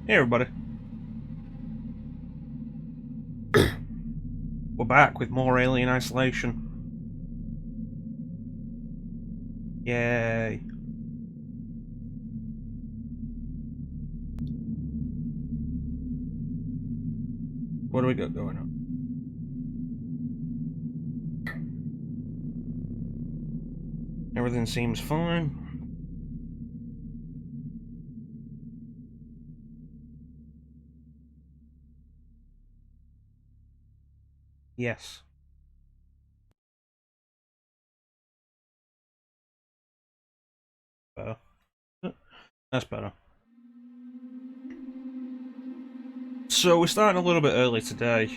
Hey everybody. We're back with more Alien Isolation. Yay. What do we got going on? Everything seems fine. Yes. Better. That's better. So we're starting a little bit early today.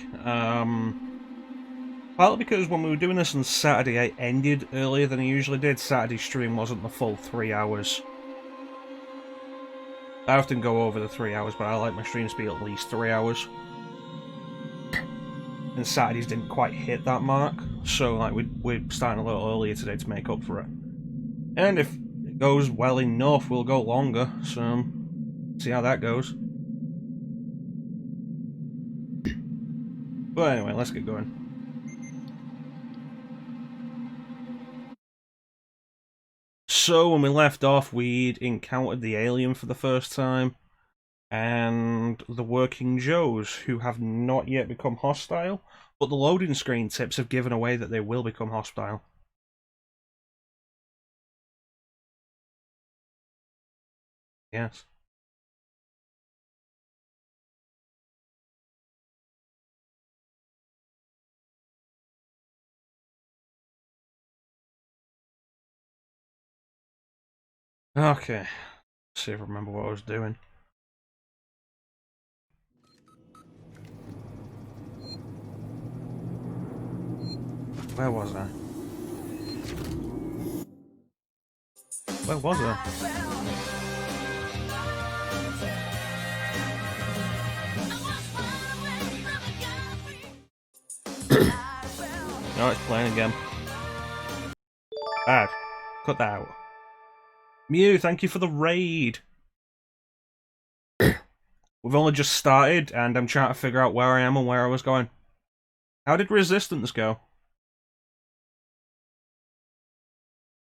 Partly because when we were doing this on Saturday, I ended earlier than I usually did. Saturday's stream wasn't the full 3 hours. I often go over the 3 hours, but I like my streams to be at least 3 hours. And Saturdays didn't quite hit that mark, so like we're starting a little earlier today to make up for it. And if it goes well enough, we'll go longer, so see how that goes. But anyway, let's get going. So when we left off, we'd encountered the alien for the first time, and the working Joes, who have not yet become hostile, but the loading screen tips have given away that they will become hostile. Yes. Okay. Let's see if I remember what I was doing. Where was I? Where was I? No, it's playing again. Bad. Cut that out. Mew, thank you for the raid. We've only just started, and I'm trying to figure out where I am and where I was going. How did Resistance go?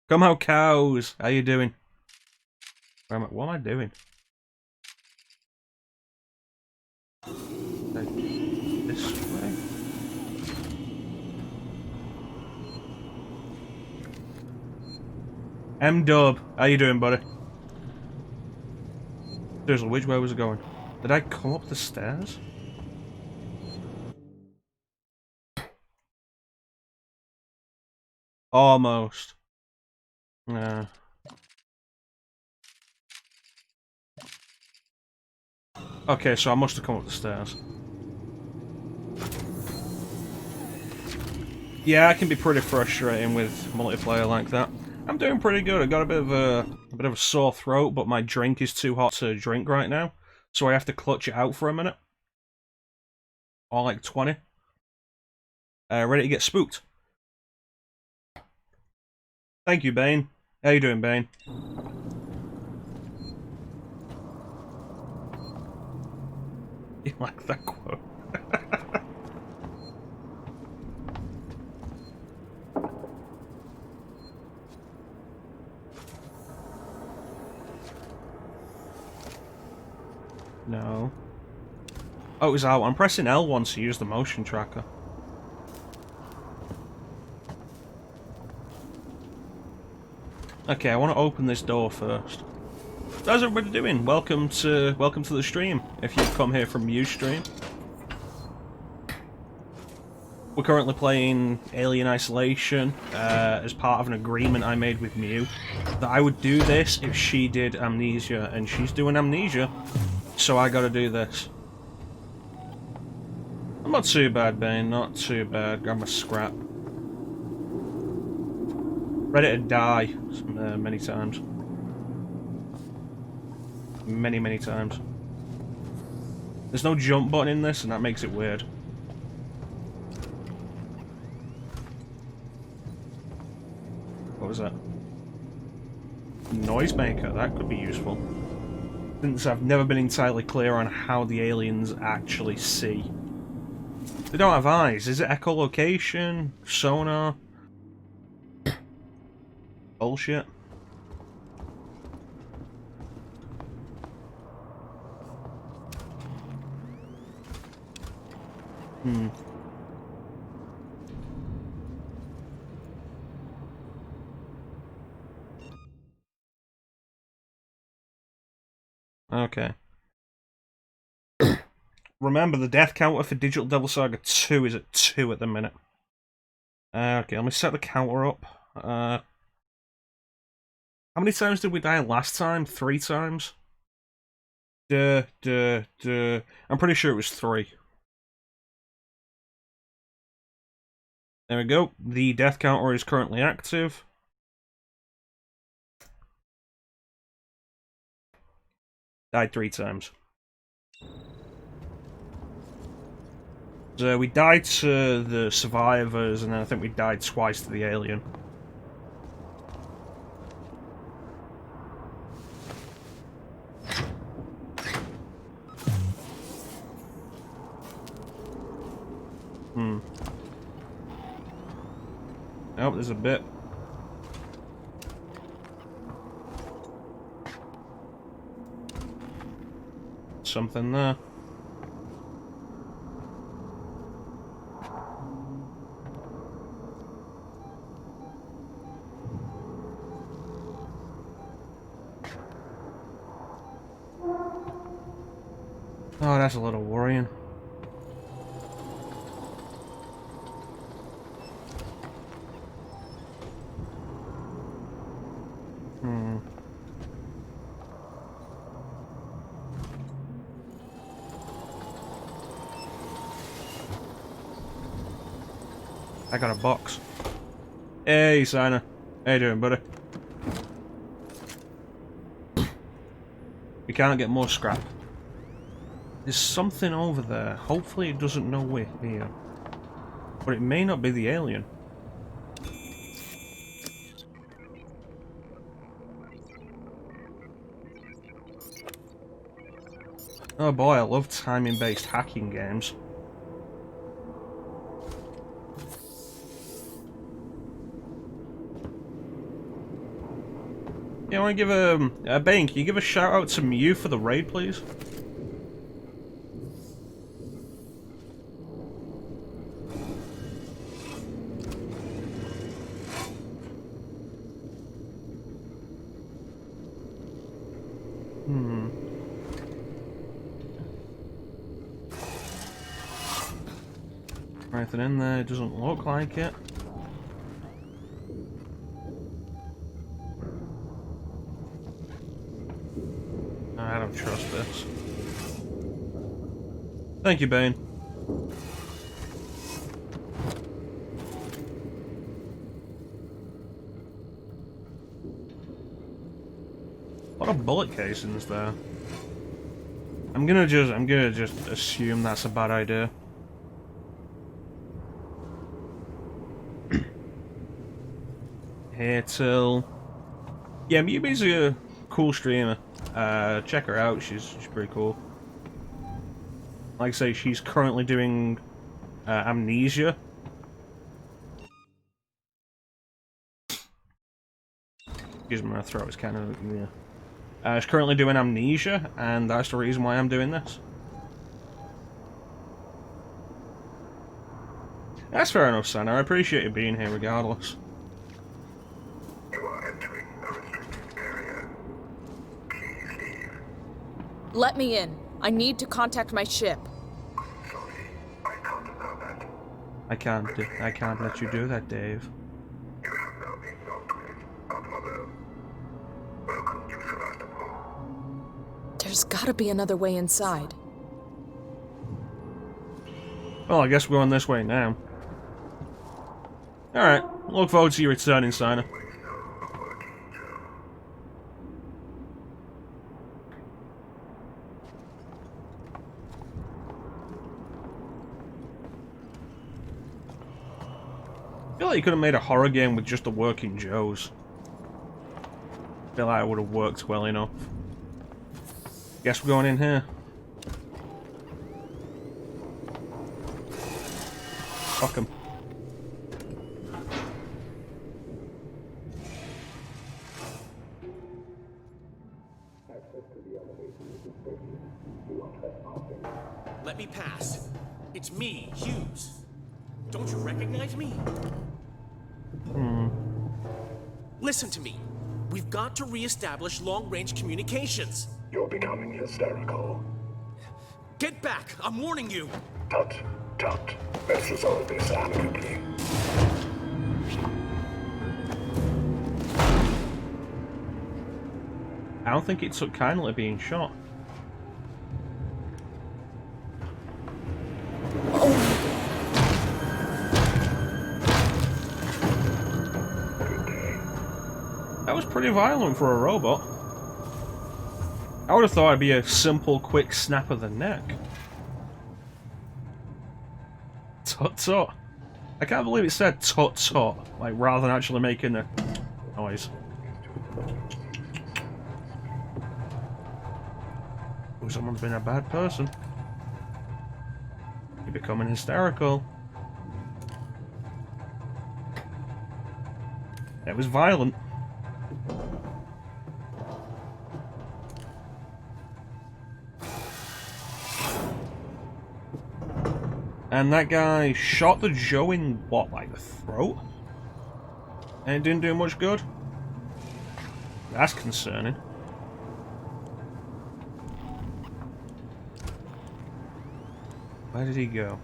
Come out, cows. How you doing? What am I doing? This way? M-Dub, how you doing, buddy? Seriously, which way was it going? Did I come up the stairs? Almost. Nah. Okay, so I must have come up the stairs. Yeah, it can be pretty frustrating with multiplayer like that. I'm doing pretty good. I got a bit of a sore throat, but my drink is too hot to drink right now, so I have to clutch it out for a minute. Or like 20. Ready to get spooked. Thank you, Bane. How you doing, Bane? You like that quote? No. Oh, it was out. I'm pressing L1 to use the motion tracker. Okay, I want to open this door first. How's everybody doing? Welcome to the stream. If you've come here from Mew's stream, we're currently playing Alien Isolation as part of an agreement I made with Mew that I would do this if she did Amnesia, and she's doing Amnesia, so I got to do this. I'm not too bad, Bane. Not too bad. Grab my scrap. Ready to die many times. Many times. There's no jump button in this, and that makes it weird. What was that? Noisemaker. That could be useful. Since I've never been entirely clear on how the aliens actually see. They don't have eyes. Is it echolocation? Sonar? Bullshit. Okay. Remember, the death counter for Digital Devil Saga 2 is at 2 at the minute. Okay, let me set the counter up. How many times did we die last time? 3 times? I'm pretty sure it was 3. There we go. The death counter is currently active. Died 3 times. So we died to the survivors, and then I think we died twice to the alien. Oh, there's a bit. Something there. Oh, that's a little worrying. I got a box. Hey, Sina. How you doing, buddy? We can't get more scrap. There's something over there. Hopefully it doesn't know we're here. But it may not be the alien. Oh boy, I love timing-based hacking games. Yeah, I want to give Bane, can you give a shout out to Mew for the raid, please? Anything in there? It doesn't look like it. I don't trust this. Thank you, Bane. A lot of bullet casings there. I'm gonna just assume that's a bad idea. Here till... Yeah, Mewby's a cool streamer. Check her out, she's pretty cool. Like I say, she's currently doing Amnesia. Excuse me, my throat is kind of... yeah. She's currently doing Amnesia, and that's the reason why I'm doing this. That's fair enough, Sana. I appreciate you being here regardless. Let me in. I need to contact my ship. Sorry, I can't allow that. I can't let you do that, Dave. You have now been locked with our mother. Welcome to Sevastopol. There's gotta be another way inside. Well, I guess we're going this way now. Alright, look forward to you returning, Sana. I feel like you could have made a horror game with just the working Joes. I feel like it would have worked well enough. Guess we're going in here. Fuck 'em. Let me pass. It's me, Hughes. Don't you recognize me? Listen to me. We've got to re-establish long-range communications. You're becoming hysterical. Get back! I'm warning you! Tut, tut. Let's resolve this amicably. I don't think it took kindly being shot. That was pretty violent for a robot. I would have thought it'd be a simple, quick snap of the neck. Tut tut. I can't believe it said tut tut, like rather than actually making a noise. Oh, someone's been a bad person. You're becoming hysterical. It was violent. And that guy shot the Joe in, what, like the throat? And it didn't do much good? That's concerning. Where did he go?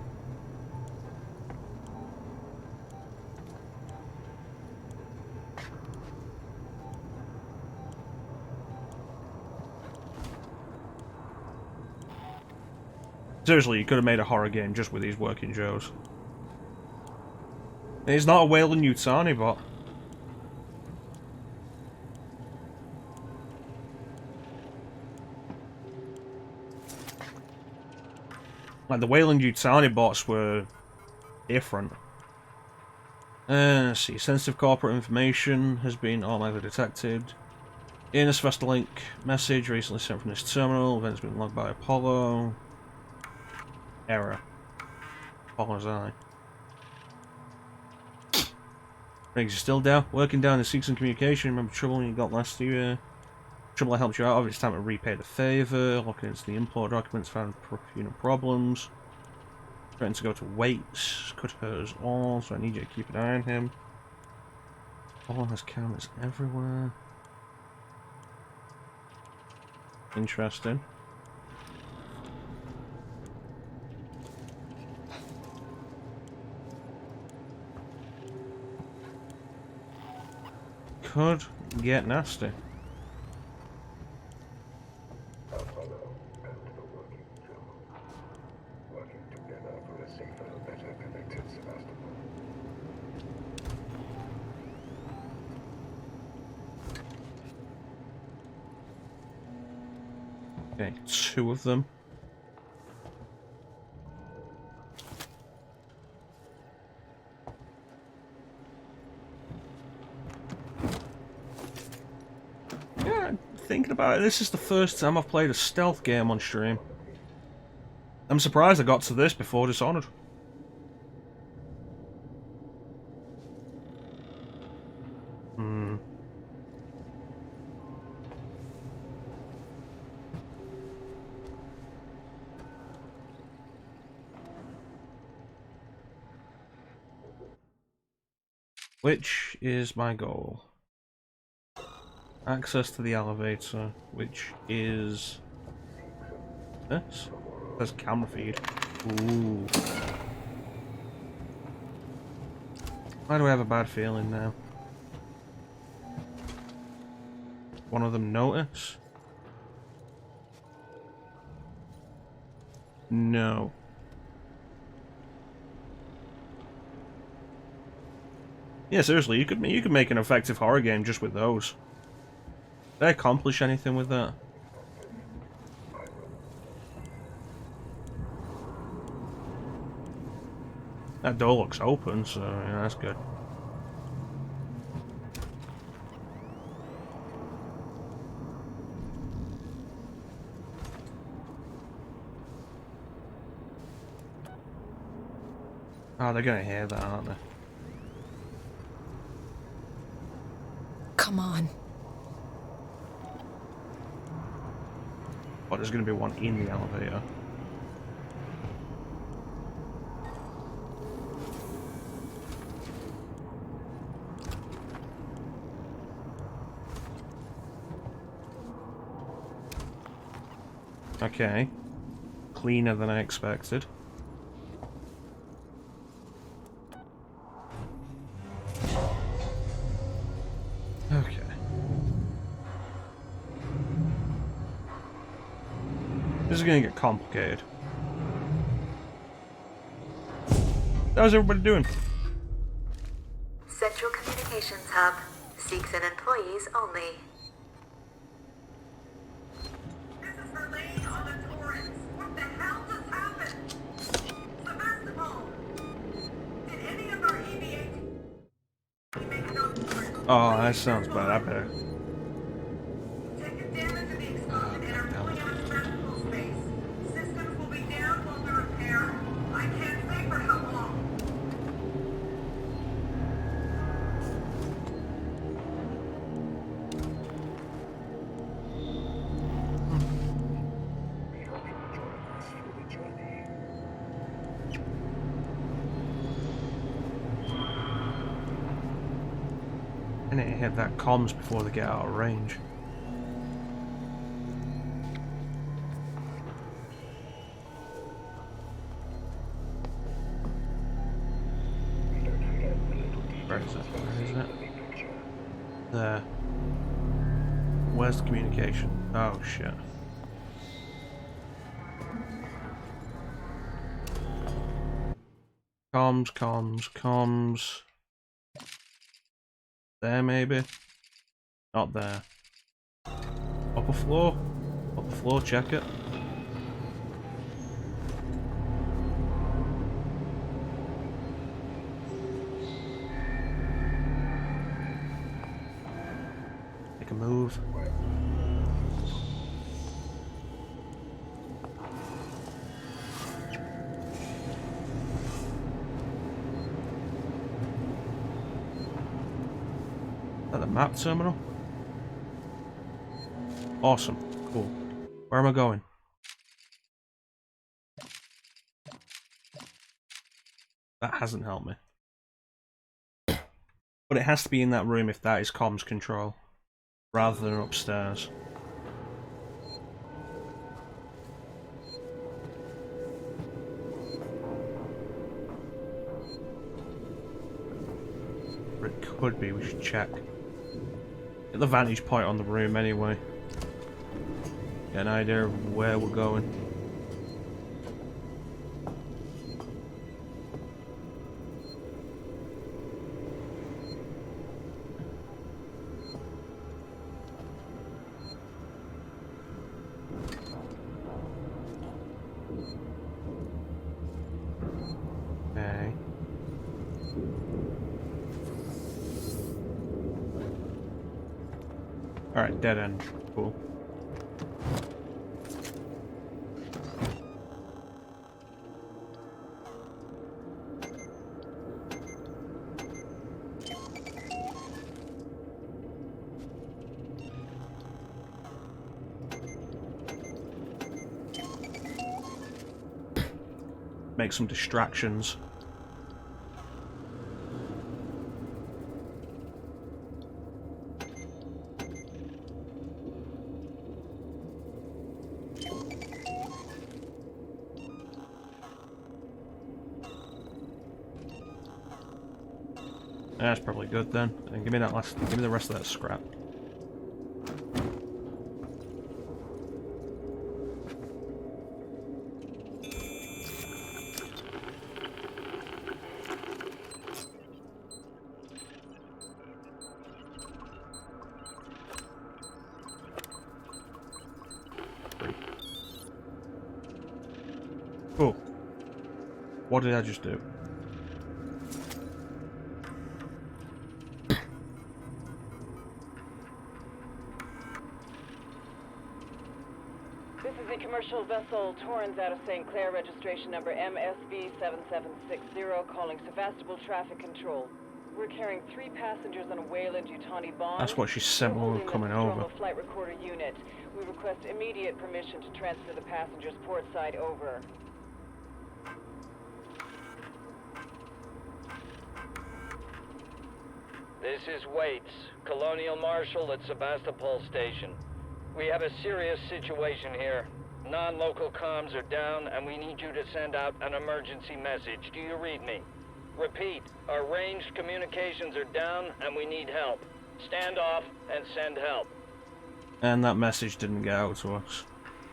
Seriously, you could have made a horror game just with these working Joes. It's not a Wayland Yutani bot. Like, the Wayland Yutani bots were different. Let's see. Sensitive corporate information has been automatically detected. In a Sevastopol message recently sent from this terminal. Events been logged by Apollo. Error. Apollo's eye. Riggs, you still down? Working down to seek some communication. Remember trouble you got last year? Trouble I helped you out of. It's time to repay the favour. Looking into the import documents, found problems. Threatening to go to weights. Could hurt us all, so I need you to keep an eye on him. Apollo has cameras everywhere. Interesting. Could get nasty. Apollo and the working Joe. Working together for a safer, better connected Sevastopol. Okay, 2 of them. Yeah, thinking about it, this is the first time I've played a stealth game on stream. I'm surprised I got to this before Dishonored. Which is my goal? Access to the elevator, which is this. There's camera feed. Ooh. Why do I have a bad feeling now? One of them notice? No. Yeah, seriously, you could make an effective horror game just with those. Did I accomplish anything with that? That door looks open, so yeah, that's good. Oh, they're gonna hear that, aren't they? Come on. Oh, there's gonna be one in the elevator. Okay. Cleaner than I expected. Okay. This is gonna get complicated. How's everybody doing? Central Communications Hub. Seeks and employees only. This is Verlaine on the Torrens. What the hell just happened? Sevastopol! Did any of our EVA make notes? Oh, that sounds bad. I better. Check the damage of the explosion and are pulling out of Sevastopol space. Systems will be down while we repair. I can't say for how long. We hope you'll join us for the journey. I need to hit that comms before they get out of range. Where is it? Where is it? There. Where's the communication? Oh shit. Comms. There, maybe? Not there. Upper floor? Upper floor, check it. Make a move. At the map terminal? Awesome. Cool. Where am I going? That hasn't helped me. But it has to be in that room if that is comms control, rather than upstairs. Or it could be, we should check. Get the vantage point on the room anyway. Get an idea of where we're going. Okay. Alright, dead end. Cool. Make some distractions. That's probably good then. And give me that last. Give me the rest of that scrap. Cool. What did I just do? This is a commercial vessel, Torrens out of St. Clair, registration number MSV7760, calling Sevastopol Traffic Control. We're carrying 3 passengers on a Wayland-Yutani bond. That's what she sent when we were coming over. Flight recorder unit. We request immediate permission to transfer the passengers port side over. This is Waits, Colonial Marshal at Sevastopol Station. We have a serious situation here. Non-local comms are down, and we need you to send out an emergency message. Do you read me? Repeat, our ranged communications are down, and we need help. Stand off and send help. And that message didn't get out to us.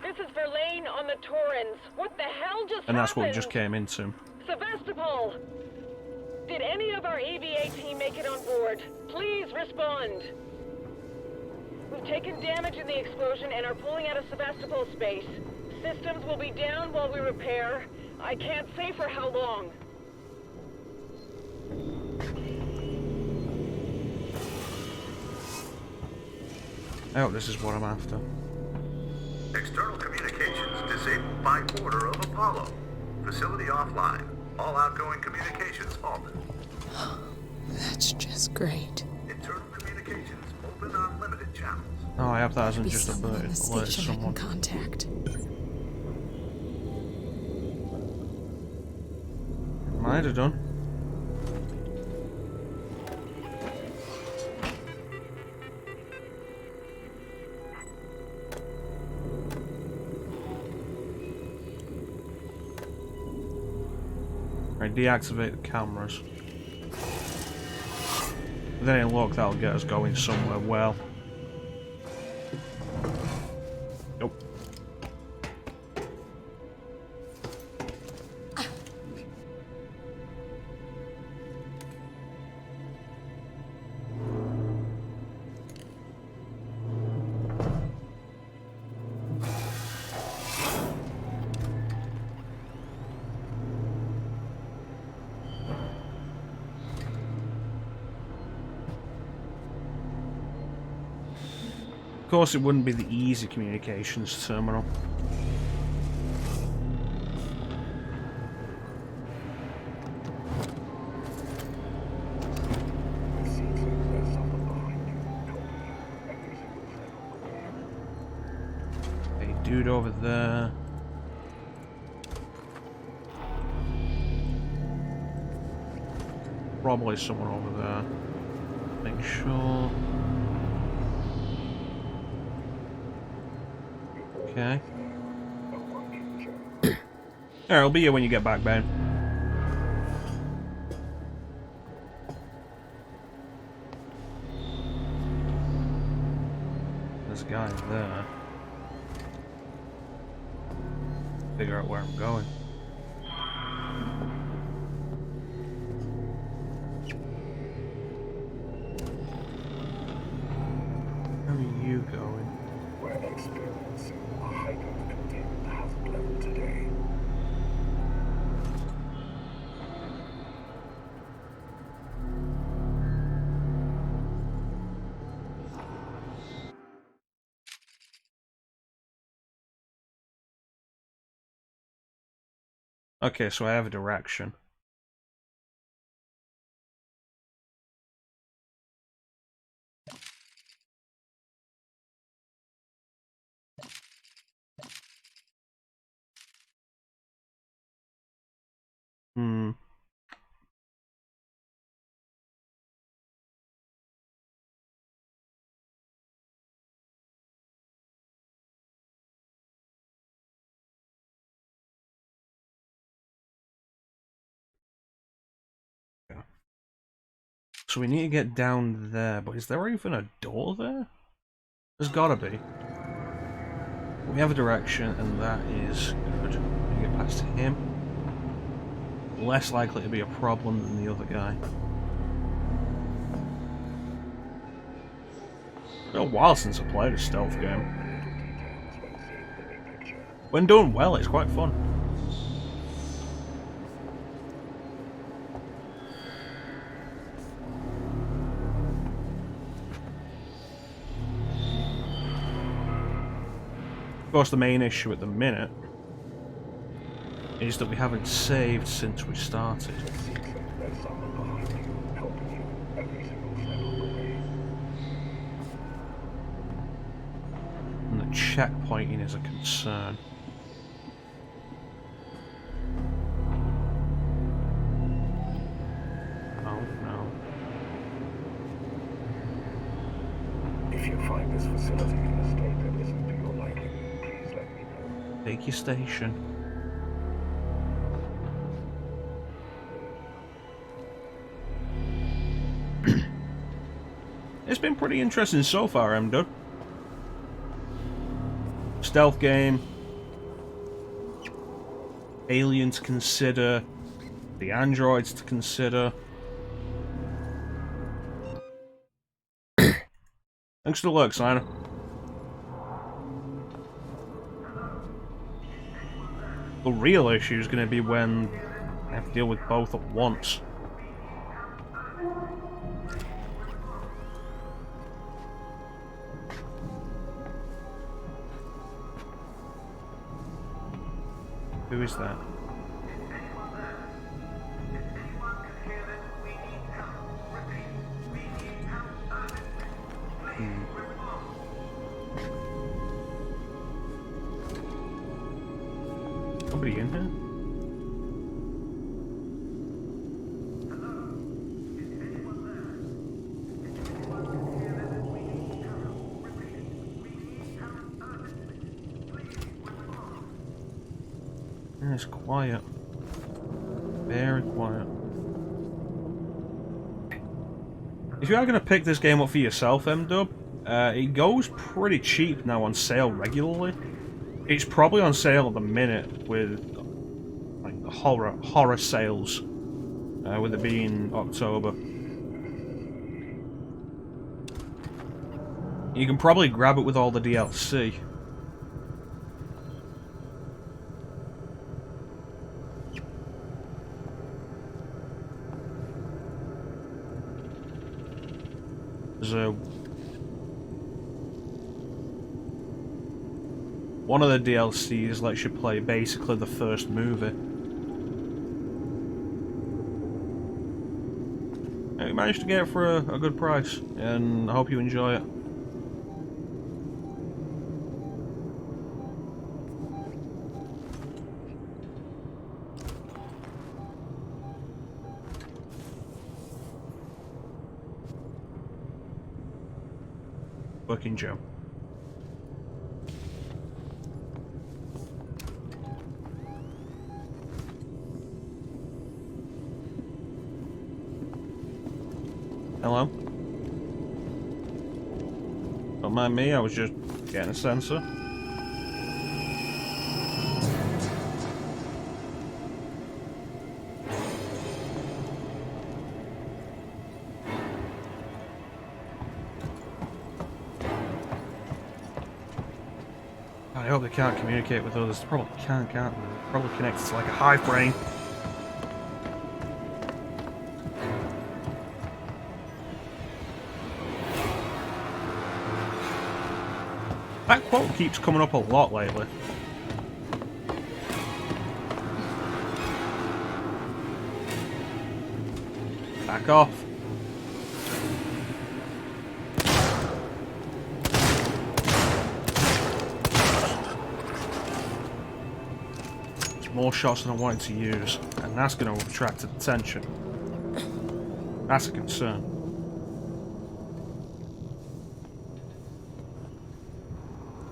This is Verlaine on the Torrens. What the hell just And that's what we happened? just came into. Sevastopol! Did any of our EVA team make it on board? Please respond. We've taken damage in the explosion and are pulling out of Sevastopol space. Systems will be down while we repair. I can't say for how long. I hope this is what I'm after. External communications disabled by order of Apollo. Facility offline. All outgoing communications halted. That's just great. Internal communications open on limited channels. Oh, I hope that hasn't Be just someone on the alerted station I someone. can contact. Might have done. Right, deactivate the cameras. With any luck, that'll get us going somewhere well. Nope. course, it wouldn't be the easy communications terminal. Hey, dude over there. Probably someone over there. Make sure. Okay. Alright, I'll be here when you get back, Ben. There's a guy there. Figure out where I'm going. Where are you going? We're experiencing a hyper-contained hazard level today. Okay, so I have a direction. Hmm. So we need to get down there, but is there even a door there? There's gotta be. We have a direction, and that is good. We get past him. Less likely to be a problem than the other guy. It's been a while since I played a stealth game. When done well, it's quite fun. Of course, the main issue at the minute is that we haven't saved since we started. And the checkpointing is a concern. Oh no. If you find this facility in a state that isn't to your liking, please let me know. Take your station. It's been pretty interesting so far, M-Dub. Stealth game. Alien to consider. The androids to consider. Thanks for the look, Sina. The real issue is going to be when I have to deal with both at once. Who is that? Nobody in here? Yeah, it's quiet. Very quiet. If you are going to pick this game up for yourself, M-Dub, it goes pretty cheap now on sale regularly. It's probably on sale at the minute with like horror sales, with it being October. You can probably grab it with all the DLC. There's a one of the DLCs lets you play basically the first movie. And we managed to get it for a good price, and I hope you enjoy it. Working Joe. Hello? Don't mind me, I was just getting a sensor. I hope they can't communicate with others. They probably can't they? Probably connected to like a hive brain. That quote keeps coming up a lot lately. Back off. More shots than I wanted to use, and that's going to attract attention. That's a concern.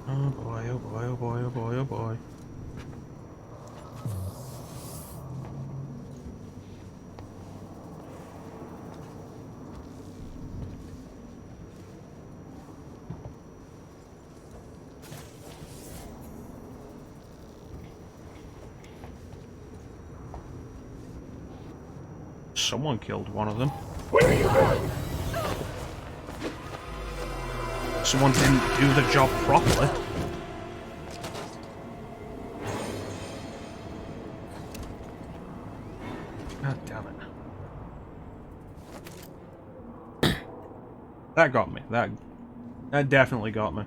Oh boy, oh boy, oh boy, oh boy, oh boy. Someone killed one of them. Where are you going? Someone didn't do the job properly. God damn it. That got me. That definitely got me.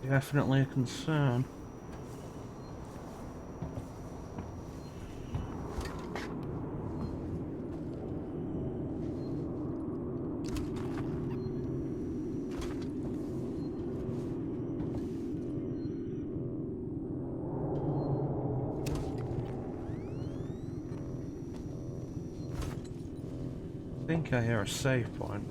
Definitely a concern. I think I hear a save point.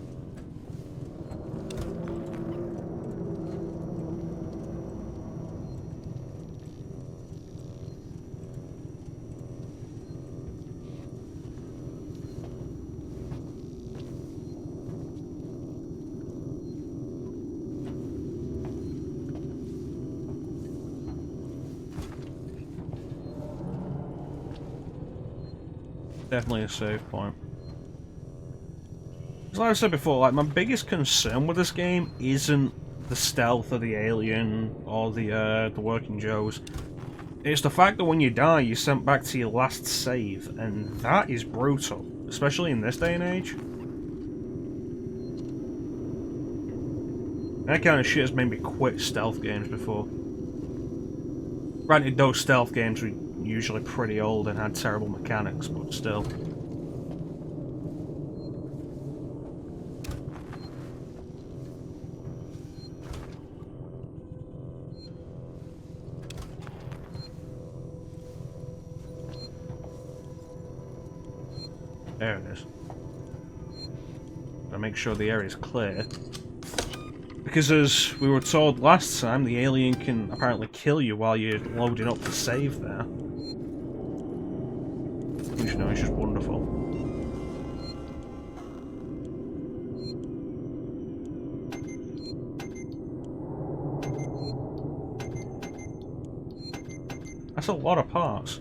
Definitely a save point. Like I said before, like my biggest concern with this game isn't the stealth of the alien or the working Joes. It's the fact that when you die, you're sent back to your last save, and that is brutal, especially in this day and age. That kind of shit has made me quit stealth games before. Granted, those stealth games were usually pretty old and had terrible mechanics, but still. There it is. Gotta make sure the area is clear. Because as we were told last time, the alien can apparently kill you while you're loading up to save there. Which, you know, is just wonderful. That's a lot of parts.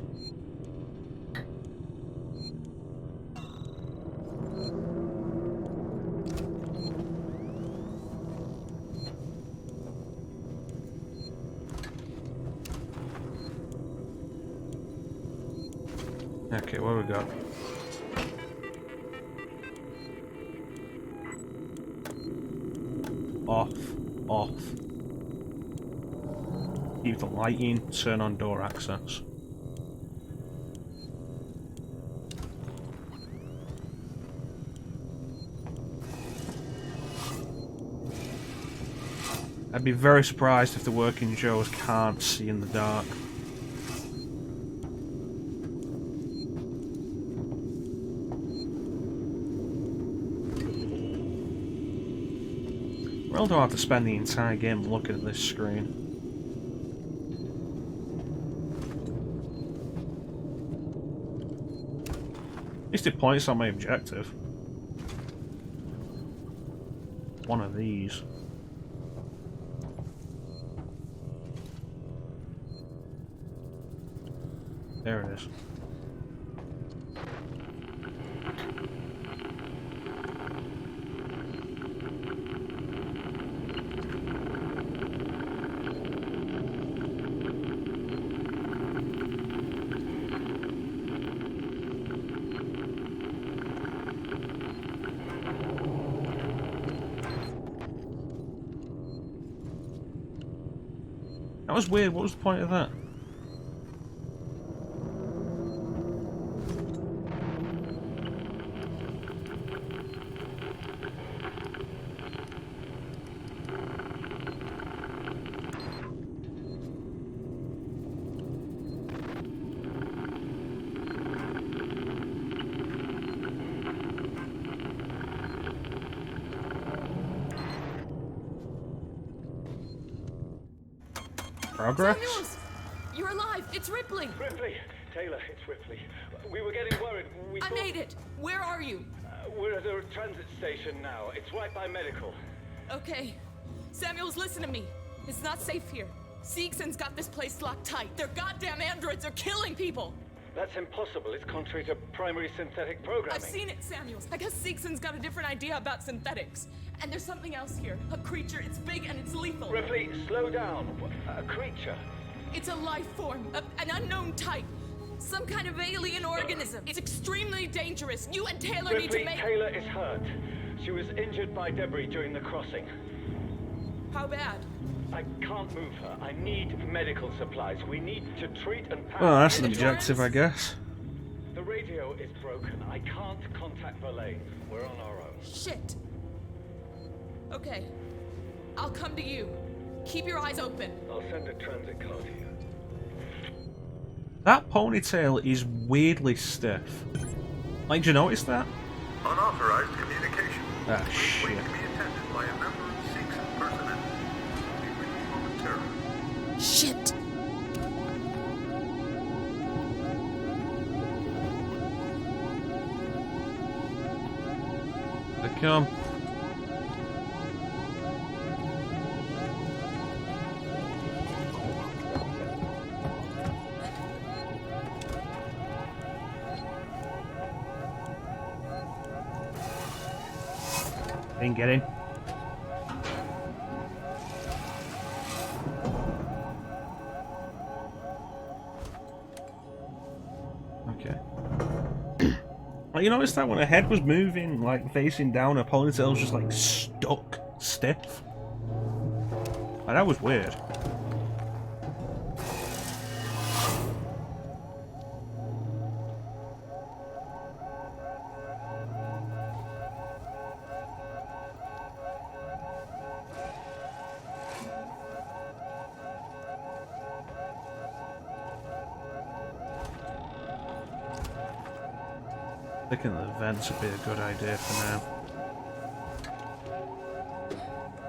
Okay, what we got? Off. Off. Keep the lighting, turn on door access. I'd be very surprised if the working Joes can't see in the dark. Well, do I have to spend the entire game looking at this screen? At least it points on my objective. One of these. There it is. That was weird. What was the point of that? Progress? Samuels! You're alive! It's Ripley! Ripley! Taylor, it's Ripley. We were getting worried. I made it! Where are you? We're at a transit station now. It's right by medical. Okay. Samuels, listen to me. It's not safe here. Seegson's got this place locked tight. Their goddamn androids are killing people! That's impossible. It's contrary to primary synthetic programming. I've seen it, Samuels. I guess Seegson's got a different idea about synthetics. And there's something else here. A creature. It's big and it's lethal. Ripley, slow down. A creature? It's a life form. An unknown type. Some kind of alien organism. It's extremely dangerous. You and Taylor need to Ripley, make... Taylor is hurt. She was injured by debris during the crossing. How bad? I can't move her. I need medical supplies. We need to treat and pack. Well, that's an objective, I guess. The radio is broken. I can't contact Verlaine. We're on our own. Shit. Okay. I'll come to you. Keep your eyes open. I'll send a transit car to you. That ponytail is weirdly stiff. Like, did you notice that? Unauthorized communication. Ah, Wait shit. to be attended by a member of Seegson personnel. Be with you momentarily. Shit. They come. Didn't get in. Okay. Like, you noticed that when her head was moving, like facing down, her ponytail was just like stuck stiff. Like, that was weird. Thinking the vents would be a good idea for now.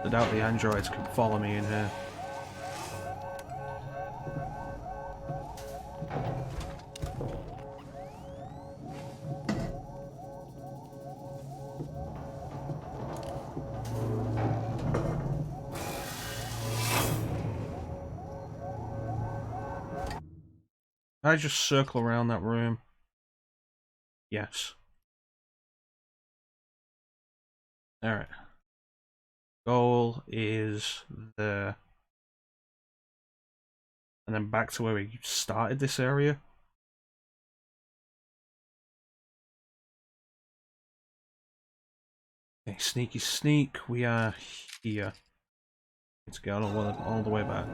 I doubt the androids can follow me in here. Can I just circle around that room? Yes. Alright. Goal is there. And then back to where we started this area. Okay, sneaky sneak, we are here. Let's go all the way back.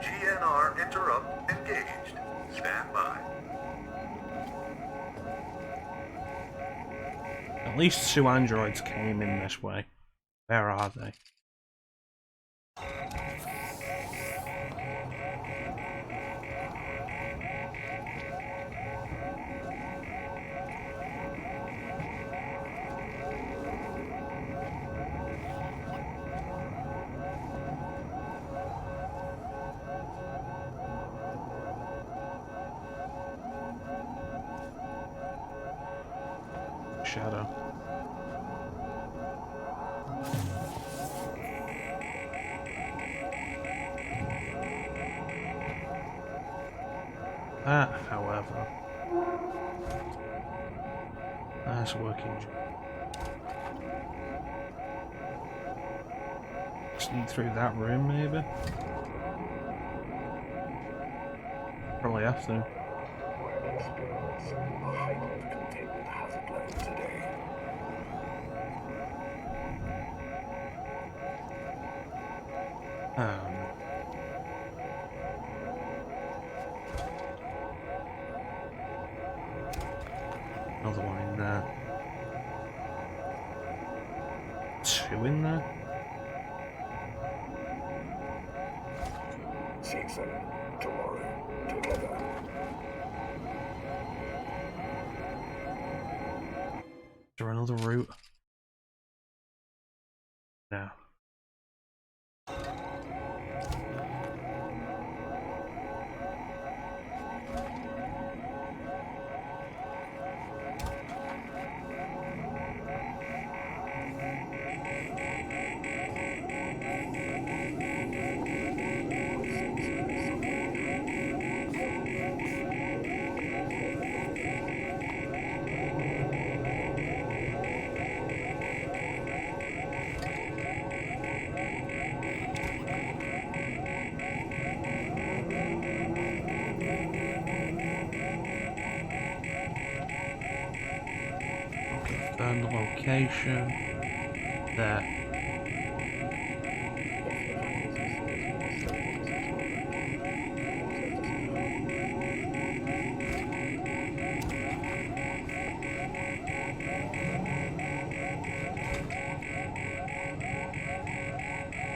GNR interrupt engaged. Stand by. At least 2 androids came in this way. Where are they? Shadow. That, however, that's working. Sneak through that room, maybe? Probably have to. We're experiencing a heightened containment hazard level today. Another one in there. 2 in there? Season, tomorrow, together. Is there another route? No. Confirm the location. There.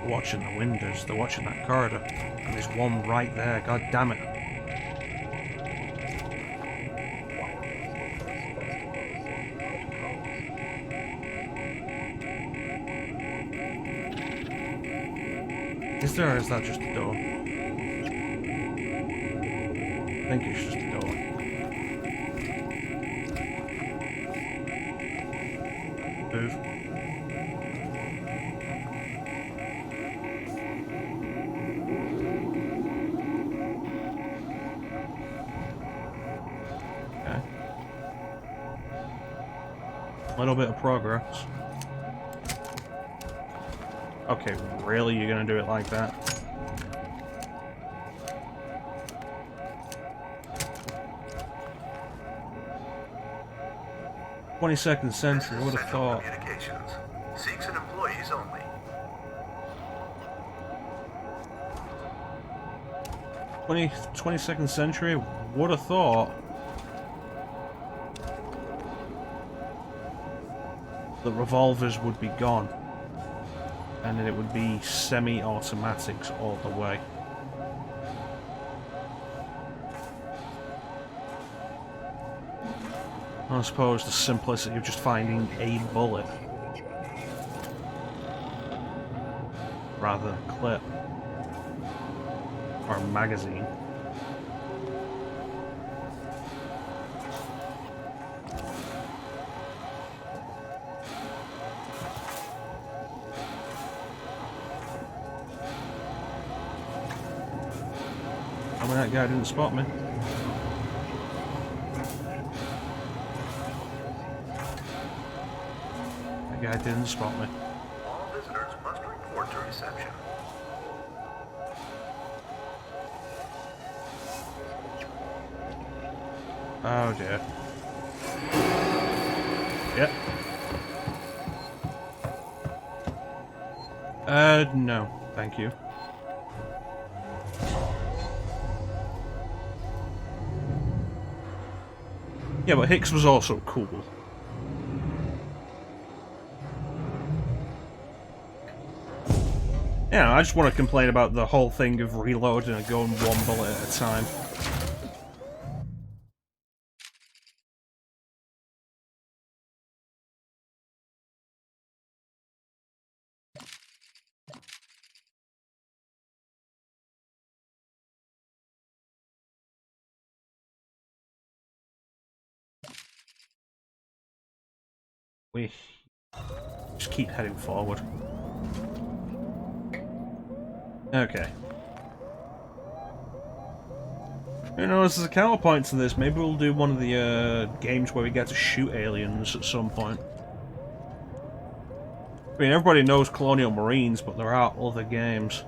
Watching the windows, they're watching that corridor, and there's one right there, god damn it. Is there, or is that just a door? I think it's just a door. Move. Okay. A little bit of progress. Okay, really? You're gonna do it like that? "22nd century, I would have thought." Communications. Seeks and employees only. 22nd century, would have thought the revolvers would be gone. And then it would be semi-automatics all the way. I suppose the simplicity of just finding a bullet rather than a clip or a magazine. I mean, that guy didn't spot me. That guy didn't spot me. All visitors must report to reception. Oh dear. Yep. No, thank you. Yeah, but Hicks was also cool. Yeah, I just want to complain about the whole thing of reloading and going one bullet at a time. We just keep heading forward. Okay. You know, as a counterpoint to this, maybe we'll do one of the games where we get to shoot aliens at some point. I mean, everybody knows Colonial Marines, but there are other games.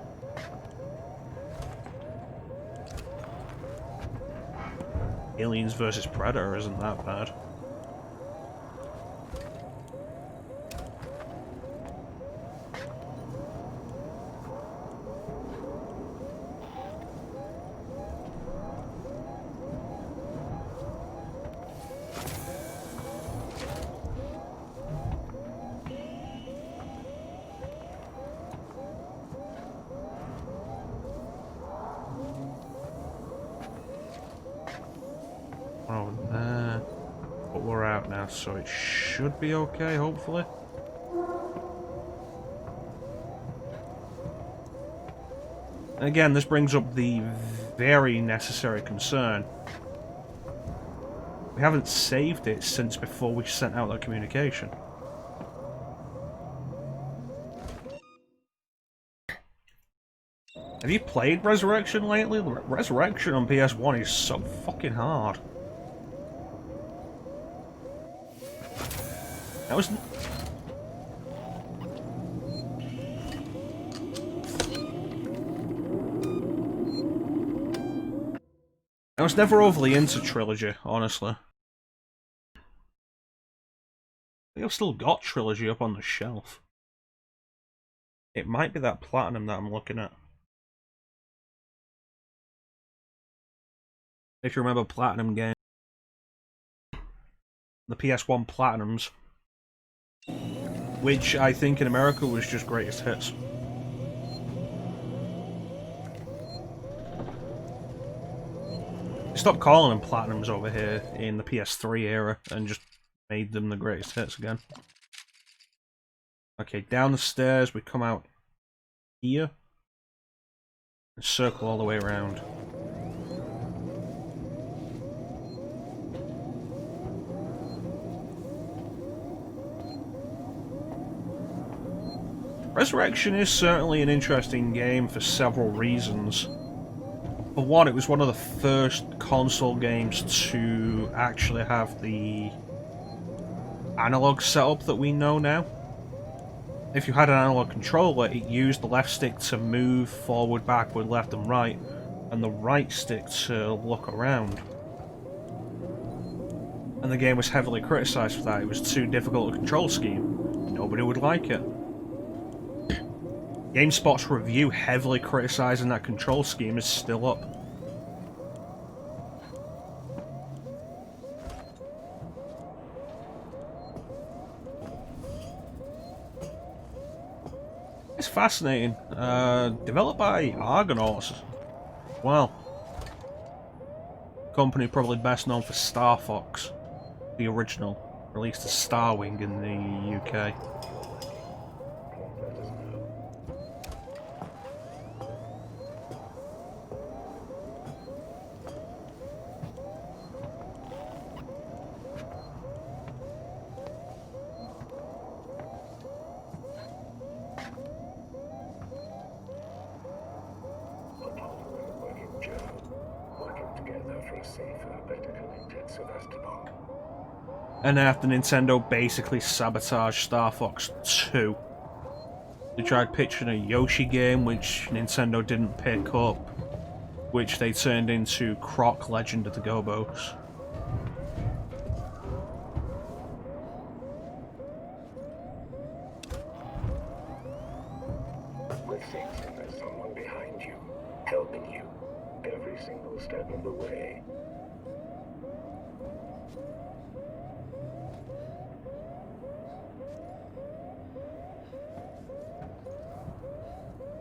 Aliens vs. Predator isn't that bad. Oh, nah. But we're out now, so it should be okay, hopefully. And again, this brings up the very necessary concern. We haven't saved it since before we sent out that communication. Have you played Resurrection lately? Resurrection on PS1 is so fucking hard. That was... I was never overly into Trilogy, honestly. I think I've still got Trilogy up on the shelf. It might be that Platinum that I'm looking at. If you remember Platinum game. The PS1 Platinums. Which I think in America was just greatest hits. Stopped calling them Platinums over here in the PS3 era and just made them the greatest hits again. Okay, down the stairs we come out here and circle all the way around. Resurrection is certainly an interesting game for several reasons. For one, it was one of the first console games to actually have the analog setup that we know now. If you had an analog controller, it used the left stick to move forward, backward, left and right, and the right stick to look around. And the game was heavily criticised for that. It was too difficult a control scheme. Nobody would like it. GameSpot's review heavily criticising that control scheme is still up. It's fascinating. Developed by Argonauts. Well, company probably best known for Star Fox, the original, released as Starwing in the UK. And after Nintendo basically sabotaged Star Fox 2. They tried pitching a Yoshi game, which Nintendo didn't pick up, which they turned into Croc Legend of the Gobos. Six, and there's someone behind you, helping you, every single step of the way.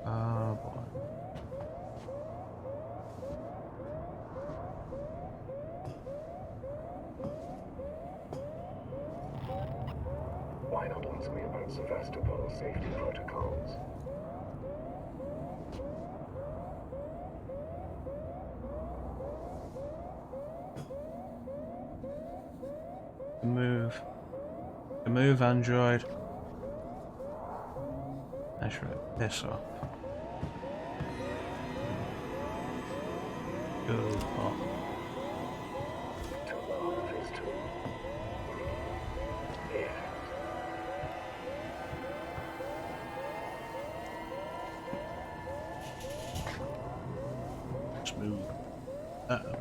Oh boy. Why not ask me about Sevastopol safety protocols? Move. Move, android. That's right. Piss off. Go off. To love is to... Yeah. Smooth. Uh-oh.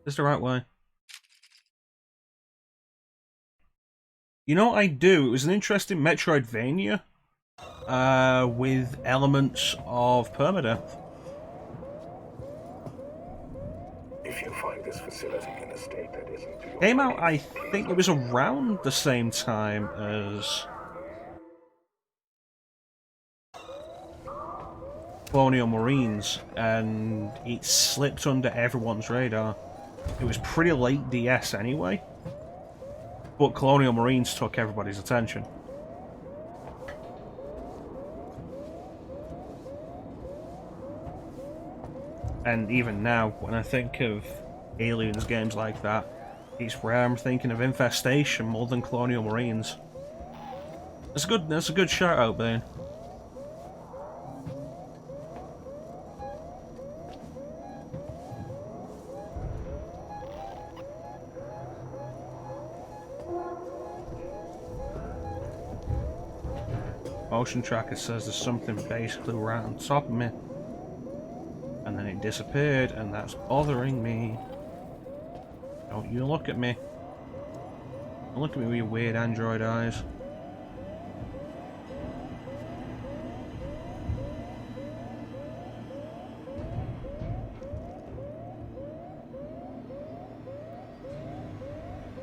Is this the right way? You know what I do? It was an interesting Metroidvania with elements of permadeath. If you find this facility in a state that isn't to your Came out, I liking, please think let it was me know. around the same time as Colonial Marines, and it slipped under everyone's radar. It was pretty late DS anyway, but Colonial Marines took everybody's attention. And even now, when I think of Aliens games like that, it's where I'm thinking of Infestation more than Colonial Marines. That's a good shout out, Bane. Motion tracker says there's something basically right on top of me. And then it disappeared, and that's bothering me. Don't you look at me. Don't look at me with your weird android eyes.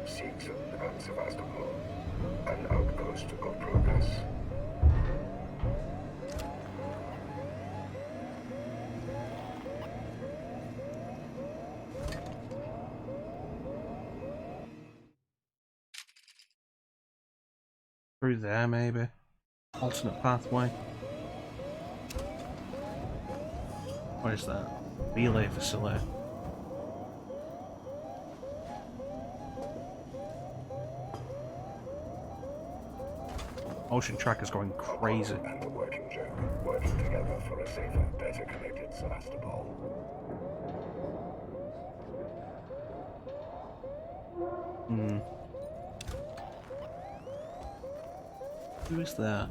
Seeks and Sevastopol, an outpost of progress. Through there, maybe. Alternate pathway. What is that? Relay facility. Ocean tracker's going crazy. And the working joke, working together for a safer, better connected Sevastopol. Hmm. Who is there?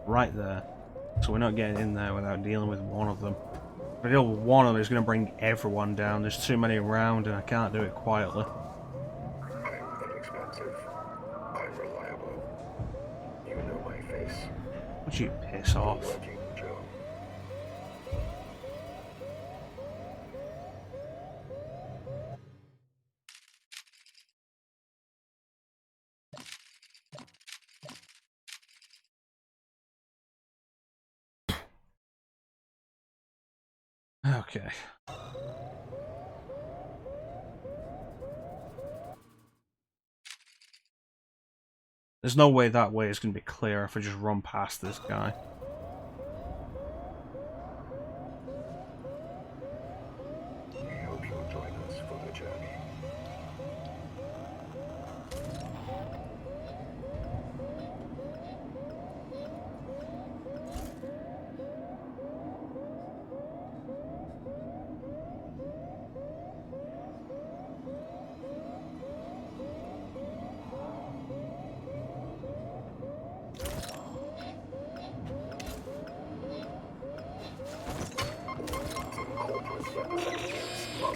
Right there. So we're not getting in there without dealing with one of them. If I deal with one of them, it's going to bring everyone down. There's too many around and I can't do it quietly. I'm inexpensive. I'm reliable. You know my face. Would you piss off? Working Joe. Okay. There's no way that way is going to be clear if I just run past this guy. We hope you'll join us for the journey.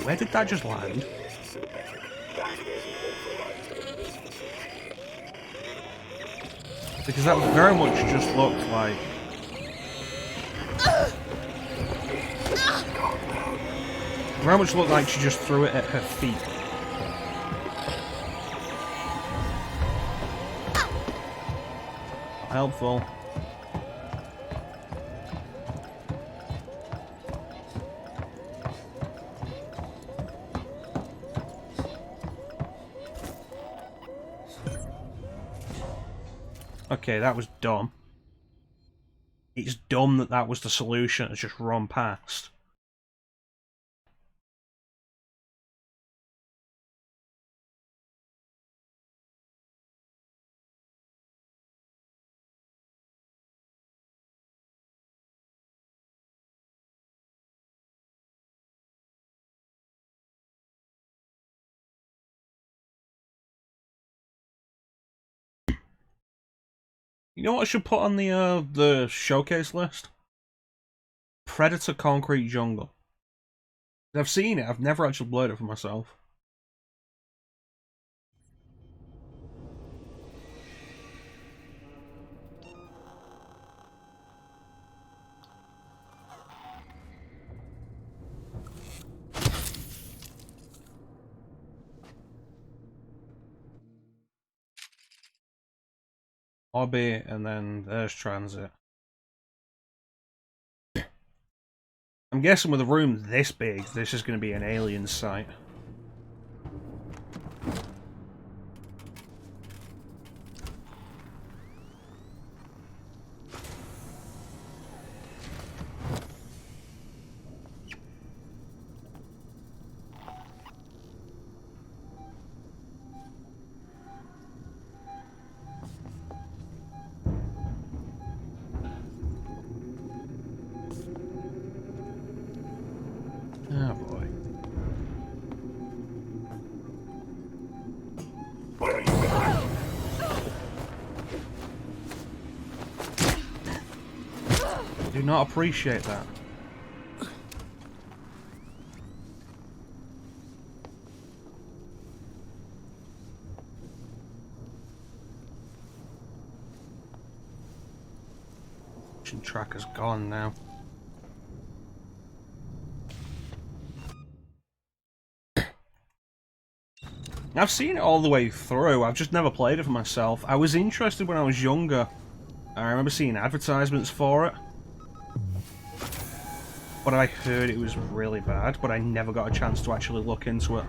Where did that just land? Because that very much just looked like... Very much looked like she just threw it at her feet. Helpful. Okay, that was dumb. It's dumb that that was the solution. It's just run past. You know what I should put on the showcase list? Predator Concrete Jungle. I've seen it, I've never actually played it for myself. Hobby, and then there's transit. I'm guessing with a room this big, this is going to be an alien site. Oh boy. Where are you going? I do not appreciate that. Motion tracker's gone now. I've seen it all the way through, I've just never played it for myself. I was interested when I was younger. I remember seeing advertisements for it. But I heard it was really bad, but I never got a chance to actually look into it.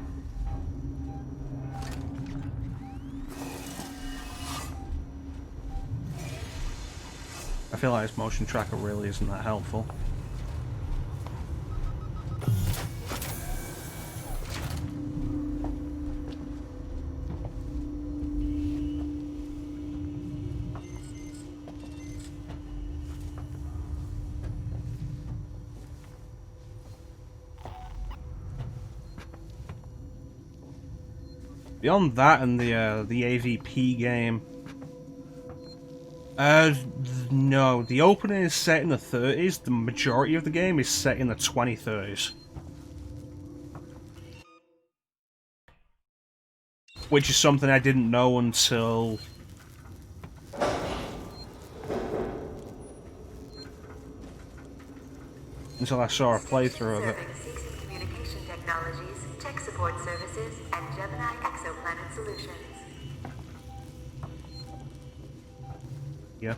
I feel like this motion tracker really isn't that helpful. Beyond that and the AVP game, no, the opening is set in the 30s, the majority of the game is set in the 2030s. Which is something I didn't know until... I saw a playthrough of it. Serving communication technologies, tech support services, and Gemini exoplanet solutions. Yeah.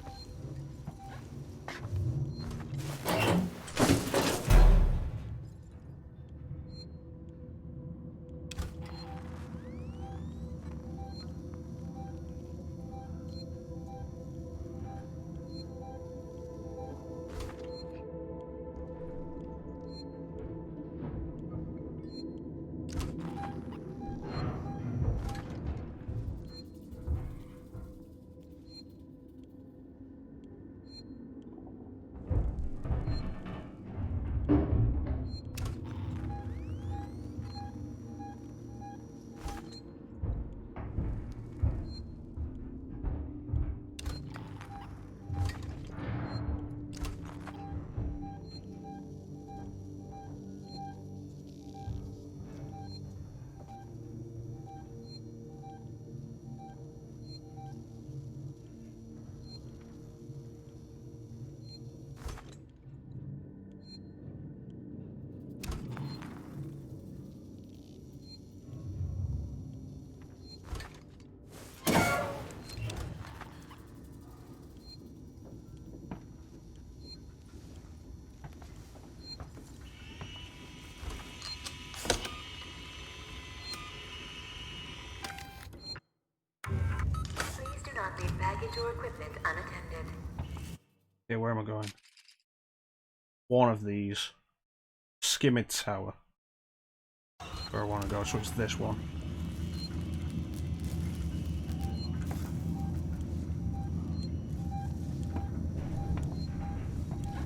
package or equipment unattended. Okay, where am I going? One of these. Skimming Tower. Where I want to go, so it's this one.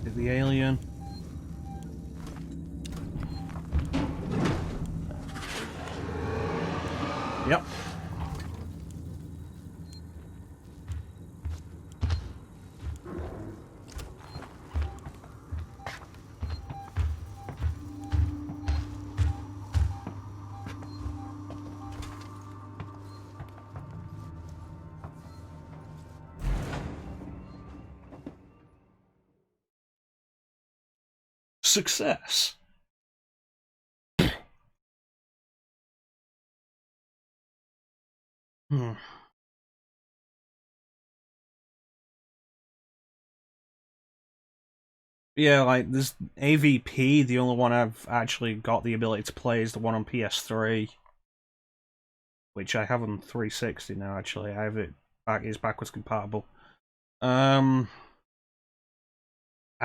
Is the alien? Yep. Success. Hmm. Yeah, like, there's AVP, the only one I've actually got the ability to play is the one on PS3. Which I have on 360 now, actually. I have it back, it's backwards compatible. I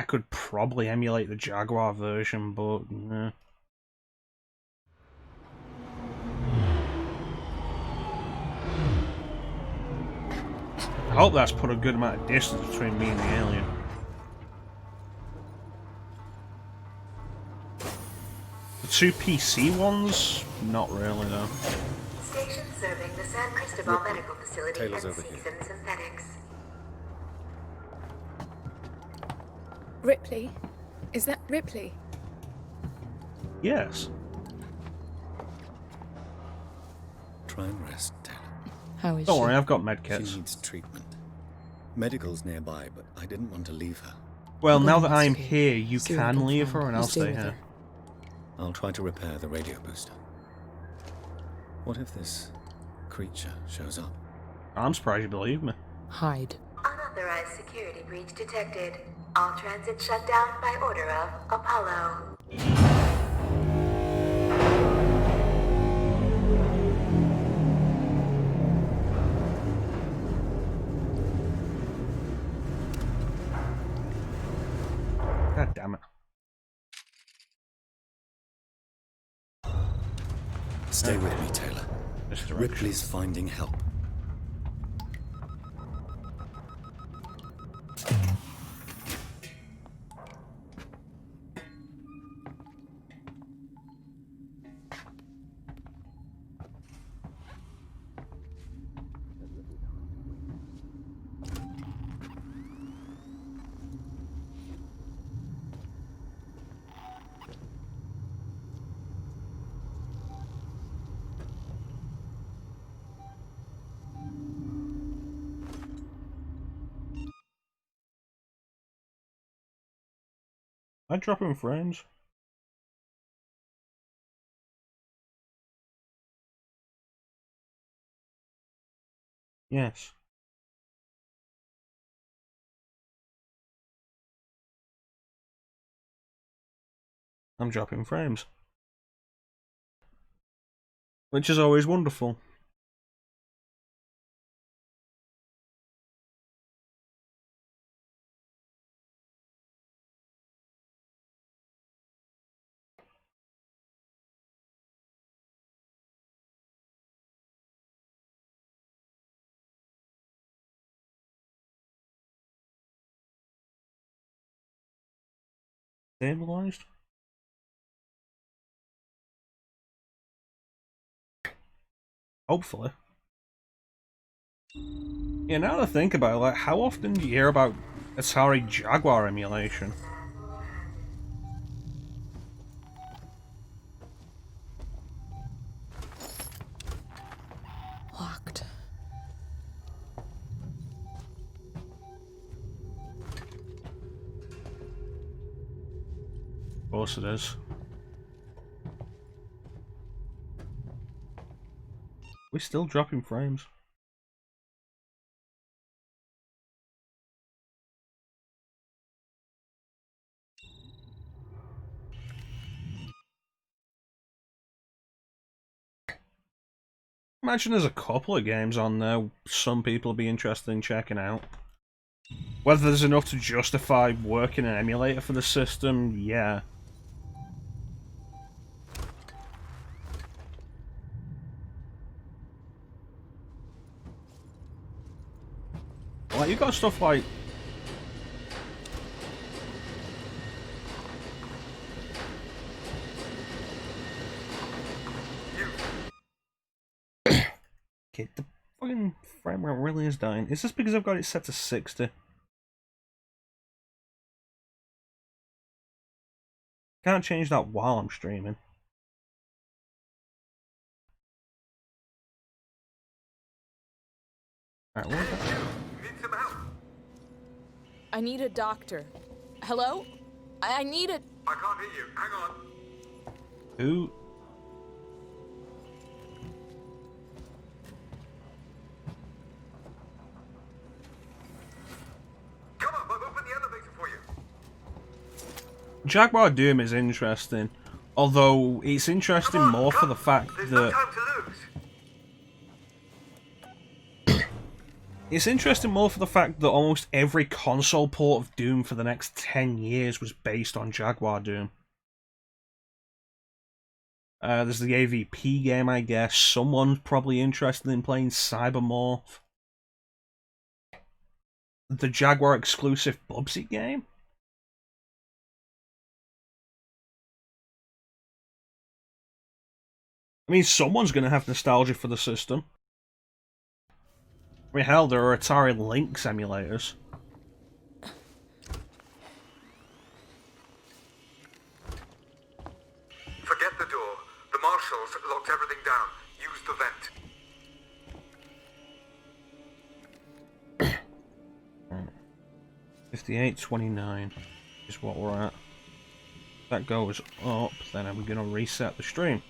could probably emulate the Jaguar version, but nah. I hope that's put a good amount of distance between me and the alien. The two PC ones? Not really, though. Station serving the San Cristobal Medical Facility Taylor's and over here. Season Synthetics. Ripley? Is that Ripley? Yes. Try and rest, Taylor. How is Don't she? worry, I've got She medkits. needs treatment. Medical's nearby, but I didn't want to leave her. Well, I'm now gonna that I'm investigate. here, you See what I can leave find. her and You I'll stay with here. her. I'll try to repair the radio booster. What if this creature shows up? I'm surprised you believe me. Hide. Unauthorized security breach detected. All transit shut down by order of Apollo. God damn it. Stay with me, Taylor. This direction. Ripley's finding help. I drop in frames. Yes. I'm dropping frames. Which is always wonderful. Stabilized? Hopefully. Yeah, now that I think about it, like, how often do you hear about Atari Jaguar emulation? Locked. Of course it is. We're still dropping frames. Imagine there's a couple of games on there some people will be interested in checking out. Whether there's enough to justify working an emulator for the system, yeah. Like, you got stuff like... Okay, the fucking frame rate really is dying. Is this because I've got it set to 60? Can't change that while I'm streaming. Alright, what was that? Need some help? I need a doctor. Hello? I need a... I can't hear you. Hang on. Who? Come on, I've opened the elevator for you. Jaguar Doom is interesting. Although, it's interesting Come on, more for come. the fact There's no that... time to lose. It's interesting more for the fact that almost every console port of Doom for the next 10 years was based on Jaguar Doom. There's the AVP game, I guess. Someone's probably interested in playing Cybermorph. The Jaguar exclusive Bubsy game? I mean, someone's going to have nostalgia for the system. I mean, hell, there are Atari Lynx emulators. Forget the door. The marshals locked everything down. Use the vent. 58.29 is what we're at. If that goes up, then I'm going to reset the stream.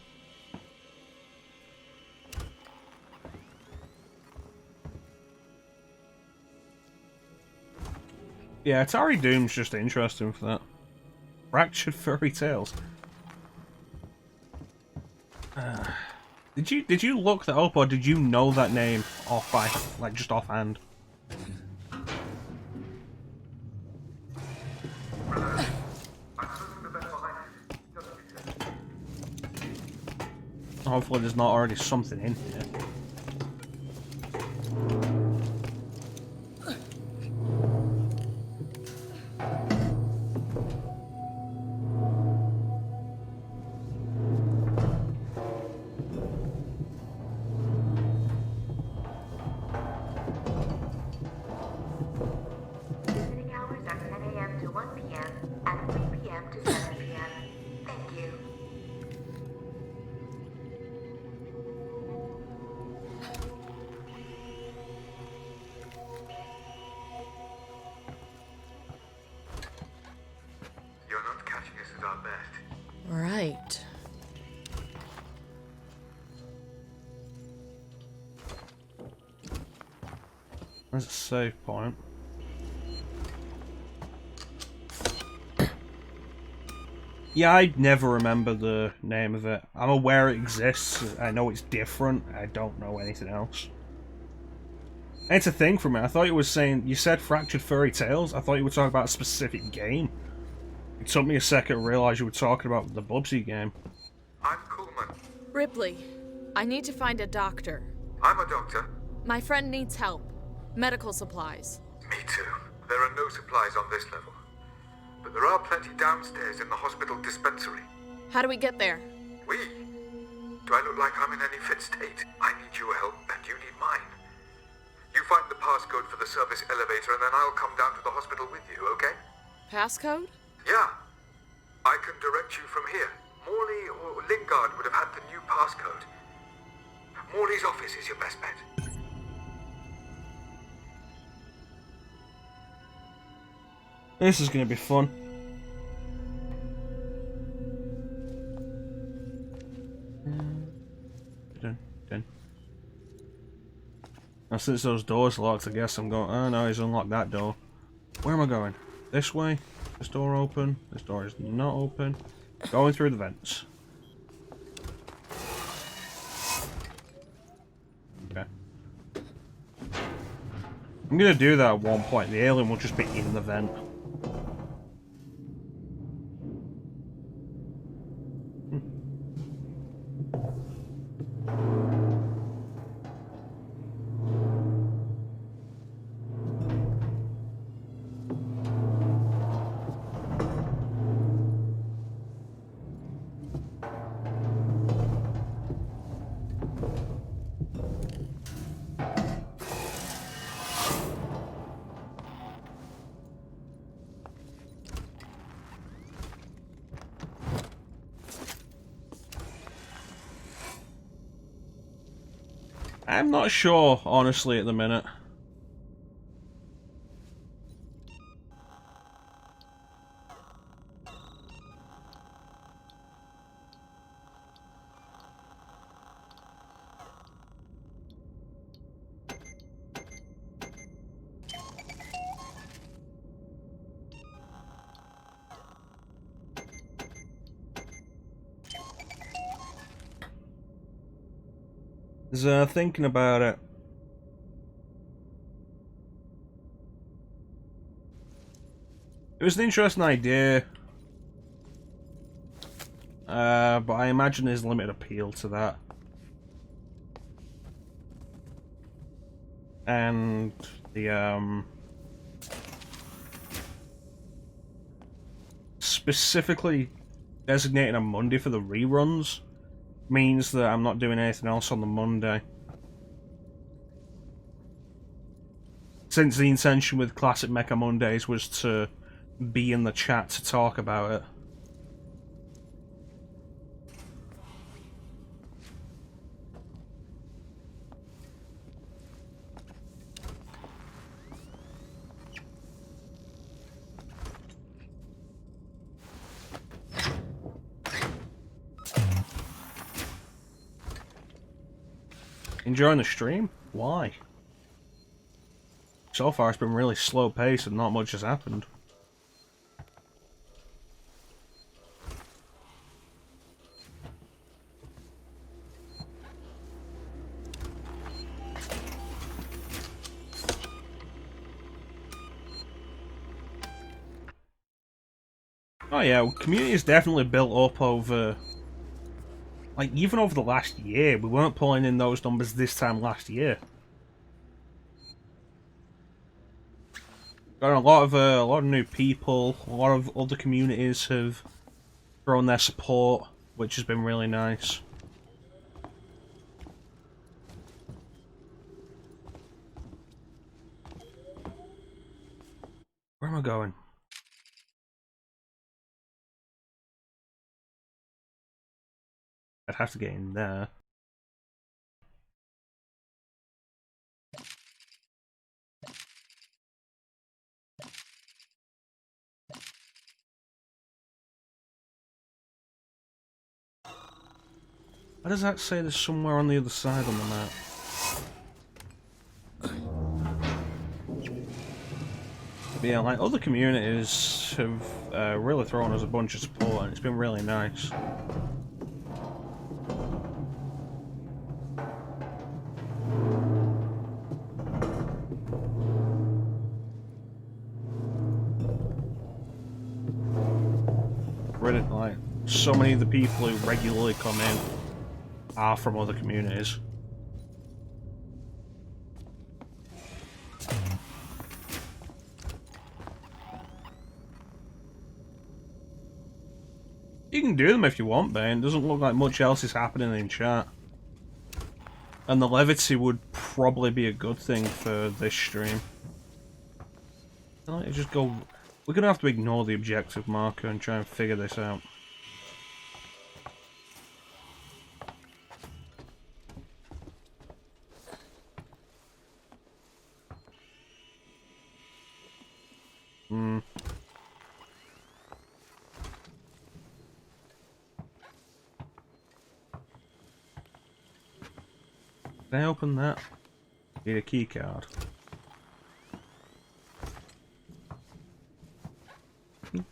Yeah, Atari Doom's just interesting for that. Fractured Furry Tales. Did you look that up, or did you know that name off by just offhand? Hopefully there's not already something in here. Visiting hours are 10 a.m. to 1 p.m. and 3 p.m. to 7 p.m. Thank you. You're not catching us at our best. Right. Where's the save point? Yeah, I never remember the name of it. I'm aware it exists. I know it's different. I don't know anything else. And it's a thing for me. I thought you were saying... You said Fractured Furry Tales? I thought you were talking about a specific game. It took me a second to realise you were talking about the Bubsy game. I'm Coolman. Ripley, I need to find a doctor. I'm a doctor. My friend needs help. Medical supplies. Me too. There are no supplies on this level. But there are plenty downstairs in the hospital dispensary. How do we get there? We? Do I look like I'm in any fit state? I need your help and you need mine. You find the passcode for the service elevator and then I'll come down to the hospital with you, okay? Passcode? Yeah. I can direct you from here. Morley or Lingard would have had the new passcode. Morley's office is your best bet. This is going to be fun. Dun, dun. Now since those doors locked, I guess I'm going... Oh no, he's unlocked that door. Where am I going? This way? This door open? This door is not open. Going through the vents. Okay. I'm gonna do that at one point. The alien will just be in the vent. I'm not sure, honestly, at the minute. Thinking about it. It was an interesting idea. But I imagine there's limited appeal to that. And the, specifically designating a Monday for the reruns means that I'm not doing anything else on the Monday. Since the intention with Classic Mecha Mondays was to be in the chat to talk about it. Enjoying the stream? Why? So far it's been really slow paced and not much has happened. Oh yeah, community is definitely built up over... Like, even over the last year. We weren't pulling in those numbers this time last year. Got a lot of new people. A lot of other communities have thrown their support, which has been really nice. Where am I going? I'd have to get in there. Why does that say there's somewhere on the other side on the map? But yeah, like, other communities have really thrown us a bunch of support and it's been really nice. Reddit, like, so many of the people who regularly come in are from other communities. You can do them if you want, Ben. Doesn't look like much else is happening in chat. And the levity would probably be a good thing for this stream. I'll just go... We're gonna have to ignore the objective marker and try and figure this out. Can I open that? Need a key card.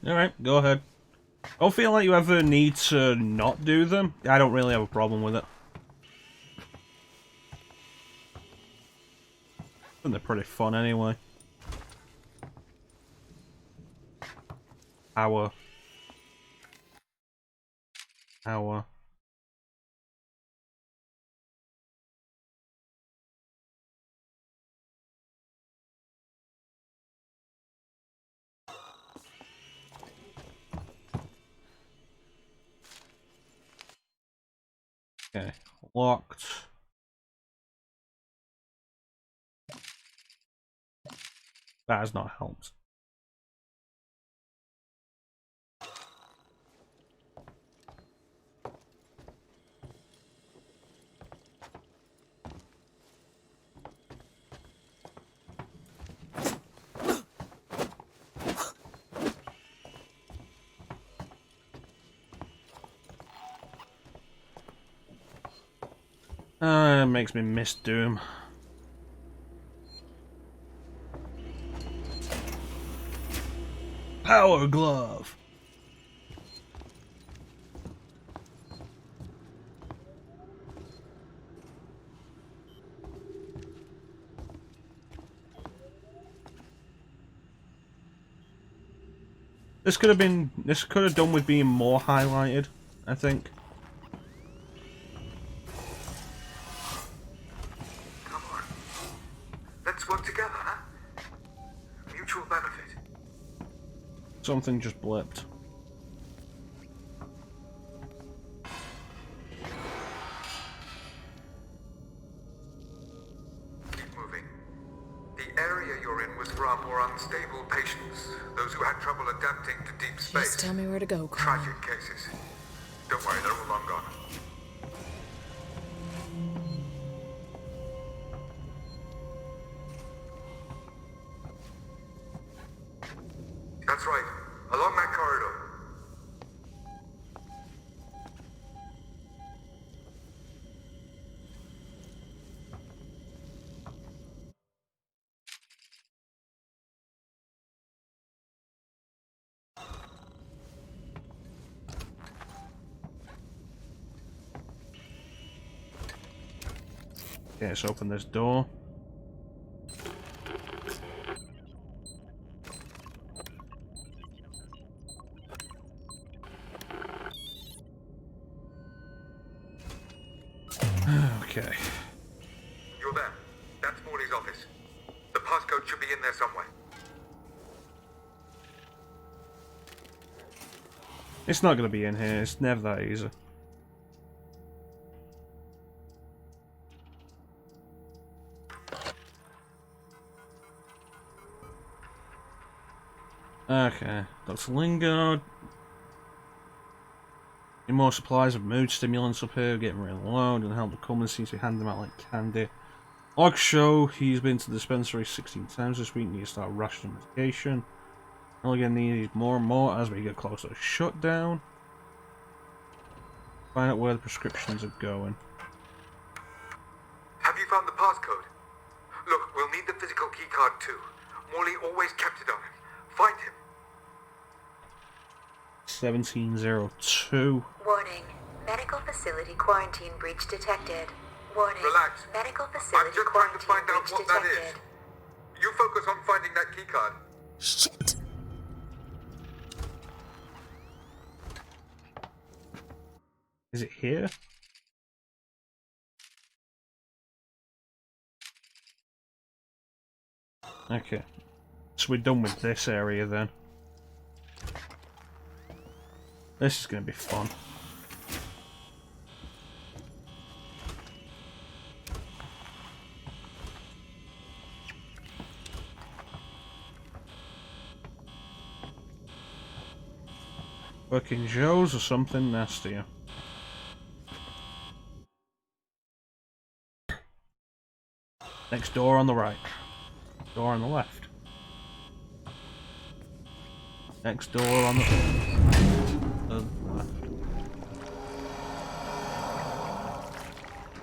Alright, go ahead. Don't feel like you ever need to not do them. I don't really have a problem with it. And they're pretty fun anyway. Hour. Okay, locked. That has not helped. It makes me miss Doom. Power glove. This could have done with being more highlighted, I think. Come on. Let's work together, huh? Mutual benefit. Something just blipped. Keep moving. The area you're in was for our more unstable patients, those who had trouble adapting to deep space. Just tell me where to go, Chrono. Tragic cases. Don't worry, they're all long gone. That's right. Along that corridor. Okay, let's open this door. Okay. You're there. That's Morley's office. The passcode should be in there somewhere. It's not going to be in here. It's never that easy. Okay, Dr. Lingard. Need more supplies of mood stimulants up here, getting really low, and help the Coleman seems to hand them out like candy. Like show, he's been to the dispensary 16 times this week, need to start rationing medication. Only gonna need more and more as we get closer to shutdown. Find out where the prescriptions are going. Have you found the passcode? Look, we'll need the physical keycard too. Morley always kept it on him. Find him. 1702. Warning. Medical facility quarantine breach detected. Warning. Relax. Medical I'm facility just trying to quarantine find out breach what that detected. is. You focus on finding that keycard. Shit. Is it here? Okay. So we're done with this area then. This is going to be fun. Working Joes or something nastier. Next door on the right. Door on the left. Next door on the left.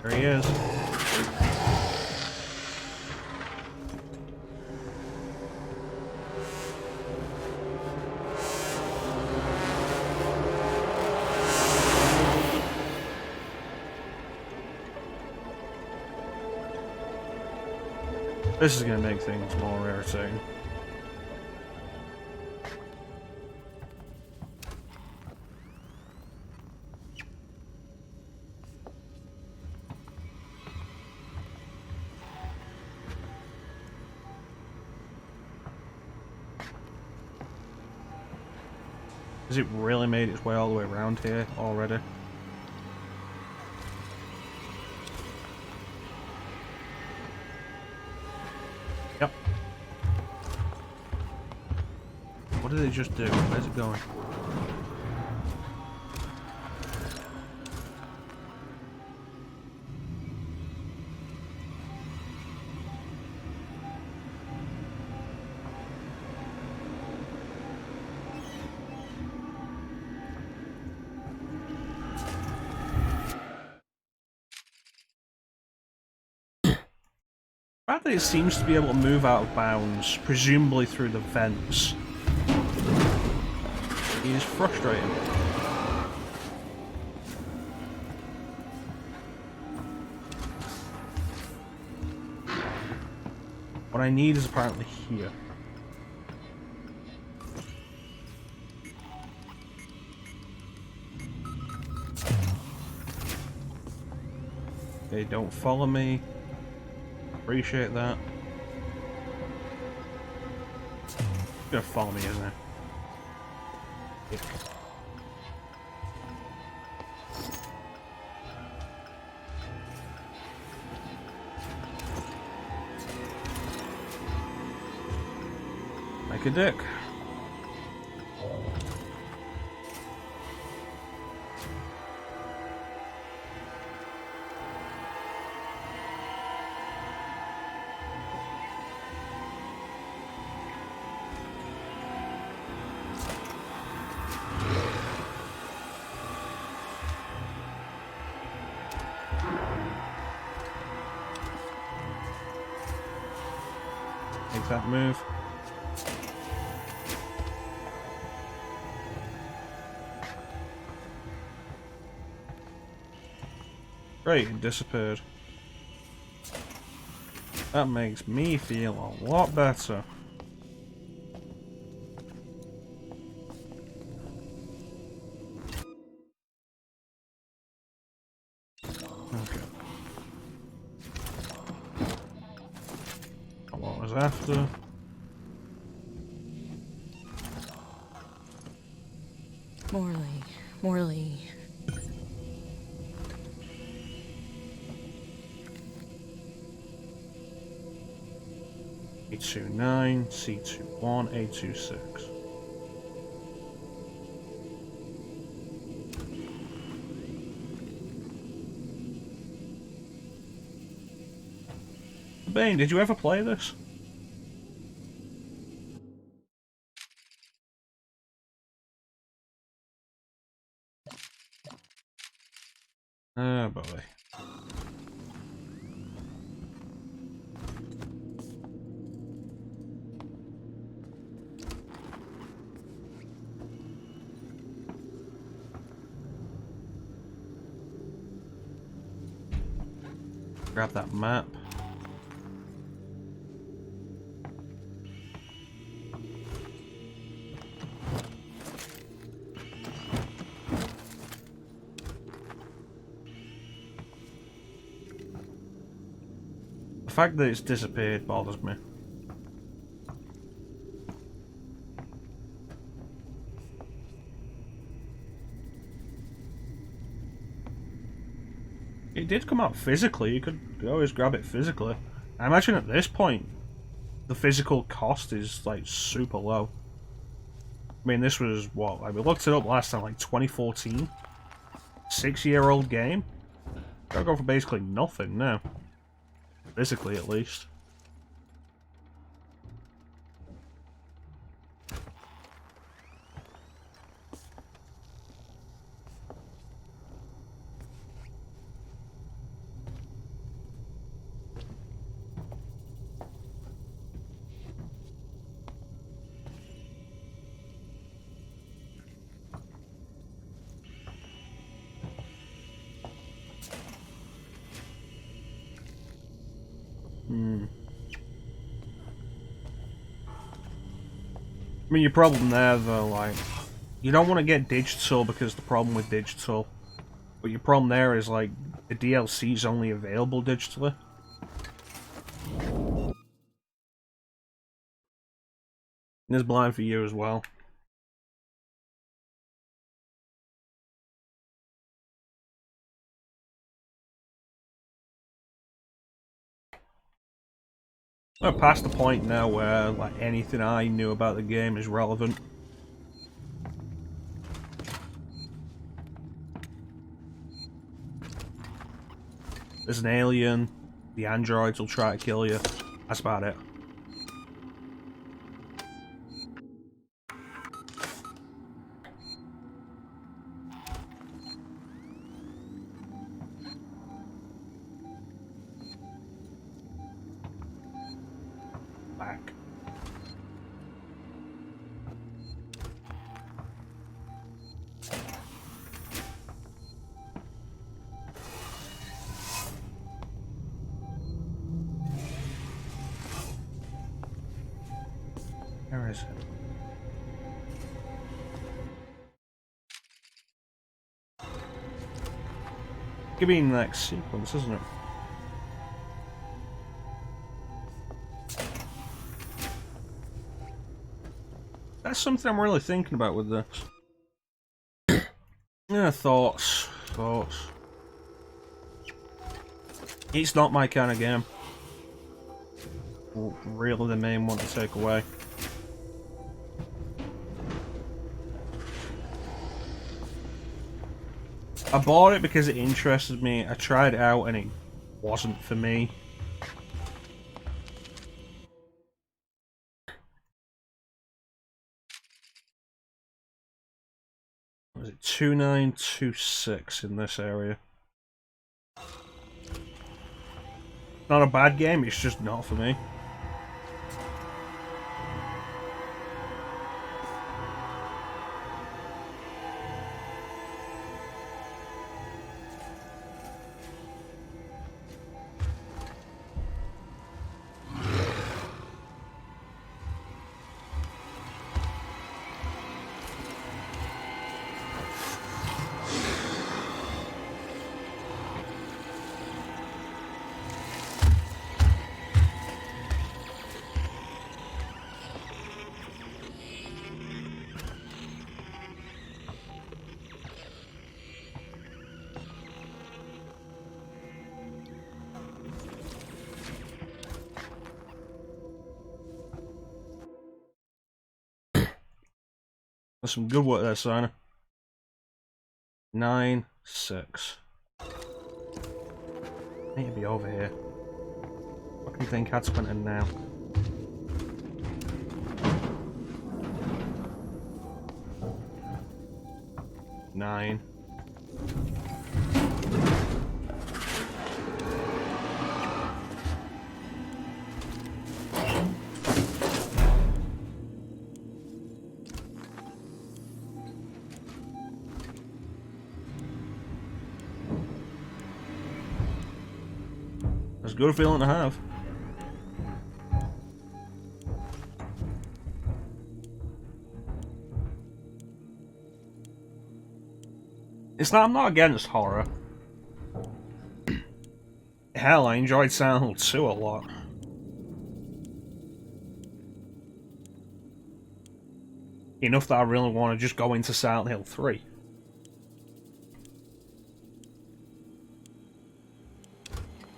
There he is. This is going to make things more irritating. Has it really made its way all the way around here already? Yep. What did it just do? Where's it going? The fact that it seems to be able to move out of bounds, presumably through the vents, is frustrating. What I need is apparently here. They don't follow me. Appreciate that. You're gonna follow me, isn't it? Yeah. Like a dick. Make that move. Great, it disappeared. That makes me feel a lot better. Okay. What was after? Morley. A29, C21, A26. Bane, did you ever play this? Oh boy. Grab that map. The fact that it's disappeared bothers me. It did come out physically, you could always grab it physically. I imagine at this point, the physical cost is like super low. I mean, this was what? Like, we looked it up last time, like 2014? 6-year-old game? Gotta go for basically nothing now. Physically, at least. I mean, your problem there, though, like, you don't want to get digital because the problem with digital. But your problem there is, like, the DLC is only available digitally. And it's blind for you as well. We're past the point now where, like, anything I knew about the game is relevant. There's an alien, the androids will try to kill you. That's about it. Back. Where is it? Could be in the next sequence, isn't it? That's something I'm really thinking about with this. Yeah, thoughts. It's not my kind of game. Really the main one to take away. I bought it because it interested me. I tried it out and it wasn't for me. What was it 2926 in this area? Not a bad game, it's just not for me. That's some good work there, Signer. 9-6. I need to be over here. Fucking think I'd spent in now. Nine. That's a good feeling to have. It's not, I'm not against horror. Hell, I enjoyed Silent Hill 2 a lot. Enough that I really want to just go into Silent Hill 3.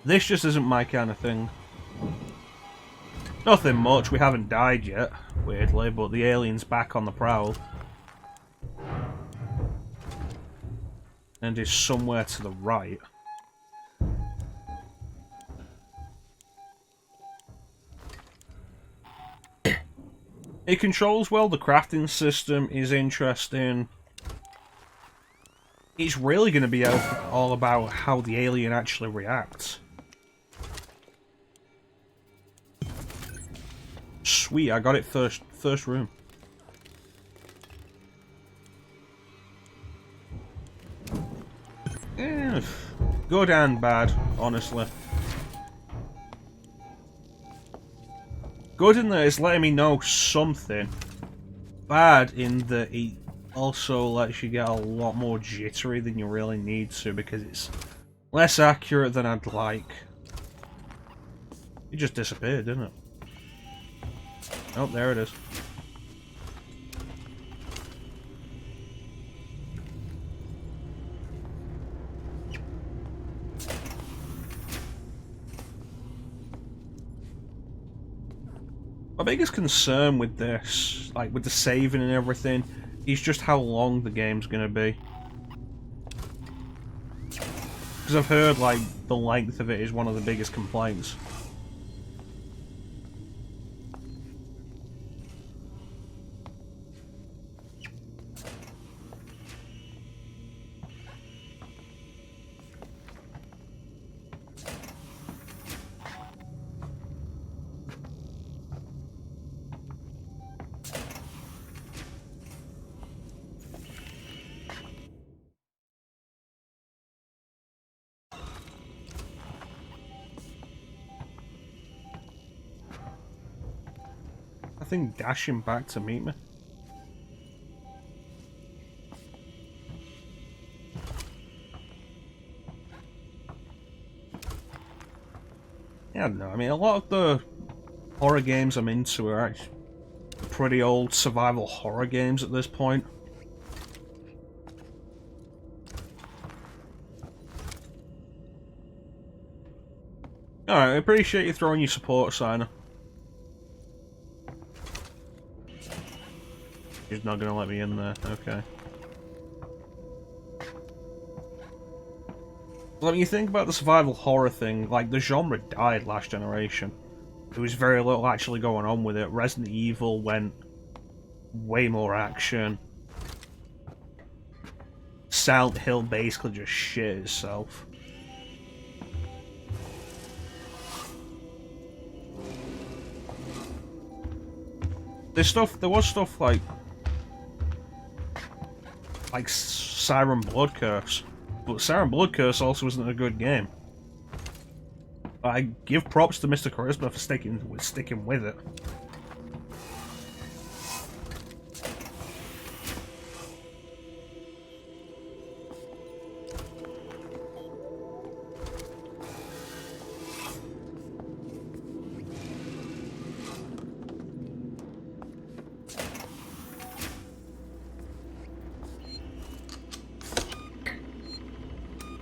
This just isn't my kind of thing. Nothing much, we haven't died yet, weirdly, but the alien's back on the prowl. And is somewhere to the right. It controls well, the crafting system is interesting. It's really going to be all about how the alien actually reacts. Sweet, I got it first room. Eh, good and bad, honestly. Good in that it's letting me know something. bad in that it also lets you get a lot more jittery than you really need to because it's less accurate than I'd like. It just disappeared, didn't it? Oh, there it is. My biggest concern with this, like with the saving and everything, is just how long the game's gonna be. Because I've heard, like, the length of it is one of the biggest complaints. I think dashing back to meet me. Yeah, I don't know. I mean, a lot of the horror games I'm into are actually pretty old survival horror games at this point. Alright, I appreciate you throwing your support sign. He's not gonna let me in there, okay. When you think about the survival horror thing, like, the genre died last generation. There was very little actually going on with it. Resident Evil went way more action. Silent Hill basically just shit itself. There was stuff like Siren Blood Curse, but Siren Blood Curse also isn't a good game. I give props to Mr. Charisma for sticking with it.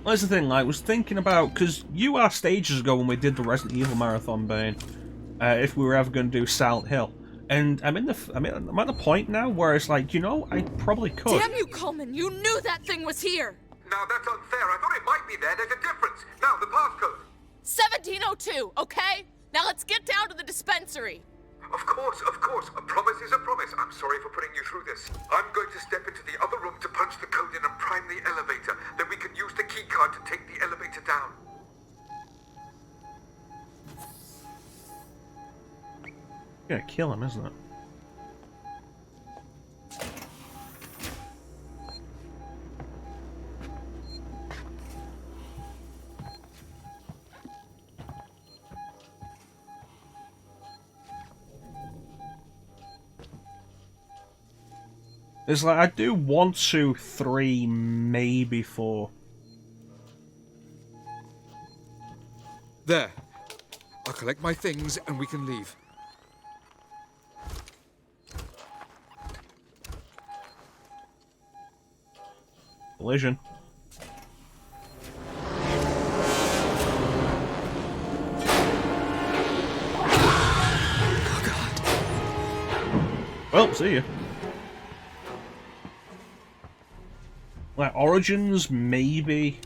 That's the thing, like, I was thinking about, because you asked ages ago when we did the Resident Evil Marathon, Bane, if we were ever going to do Silent Hill. And I'm at the point now where it's like, you know, I probably could. Damn you, Coleman! You knew that thing was here! Now that's unfair. I thought it might be there. There's a difference. Now, the passcode. 1702, okay? Now let's get down to the dispensary. Of course, of course. A promise is a promise. I'm sorry for putting you through this. I'm going to step into the other room to punch the code in and prime the elevator. Then we can use the keycard to take the elevator down. You're gonna kill him, isn't it? It's like, I do 1, 2, 3, maybe 4. There. I'll collect my things and we can leave. Collision. Oh, God. Well, see ya. Like, Origins, maybe.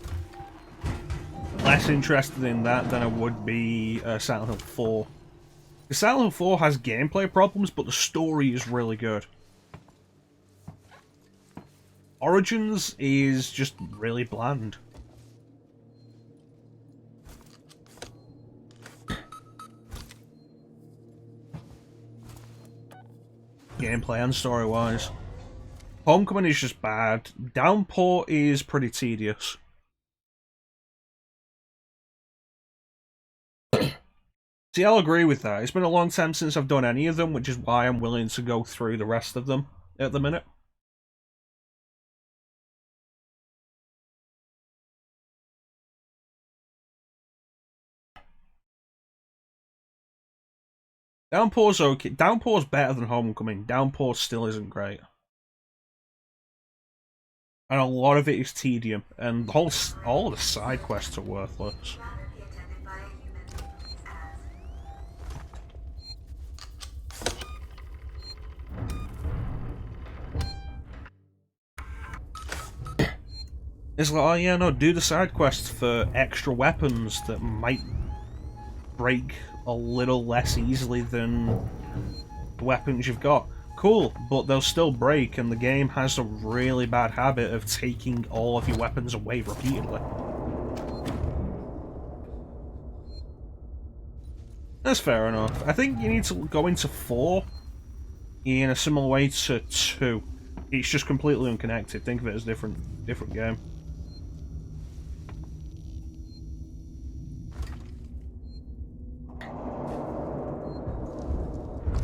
Less interested in that than I would be Silent Hill 4. The Silent Hill 4 has gameplay problems, but the story is really good. Origins is just really bland. Gameplay and story-wise. Homecoming is just bad. Downpour is pretty tedious. See, I'll agree with that. It's been a long time since I've done any of them, which is why I'm willing to go through the rest of them. at the minute. Downpour's okay. Downpour's better than Homecoming. Downpour still isn't great. And a lot of it is tedium, and all of the side quests are worthless. It's like, oh yeah, no, do the side quests for extra weapons that might break a little less easily than the weapons you've got. Cool, but they'll still break, and the game has a really bad habit of taking all of your weapons away repeatedly. That's fair enough. I think you need to go into 4 in a similar way to 2. It's just completely unconnected. Think of it as a different game.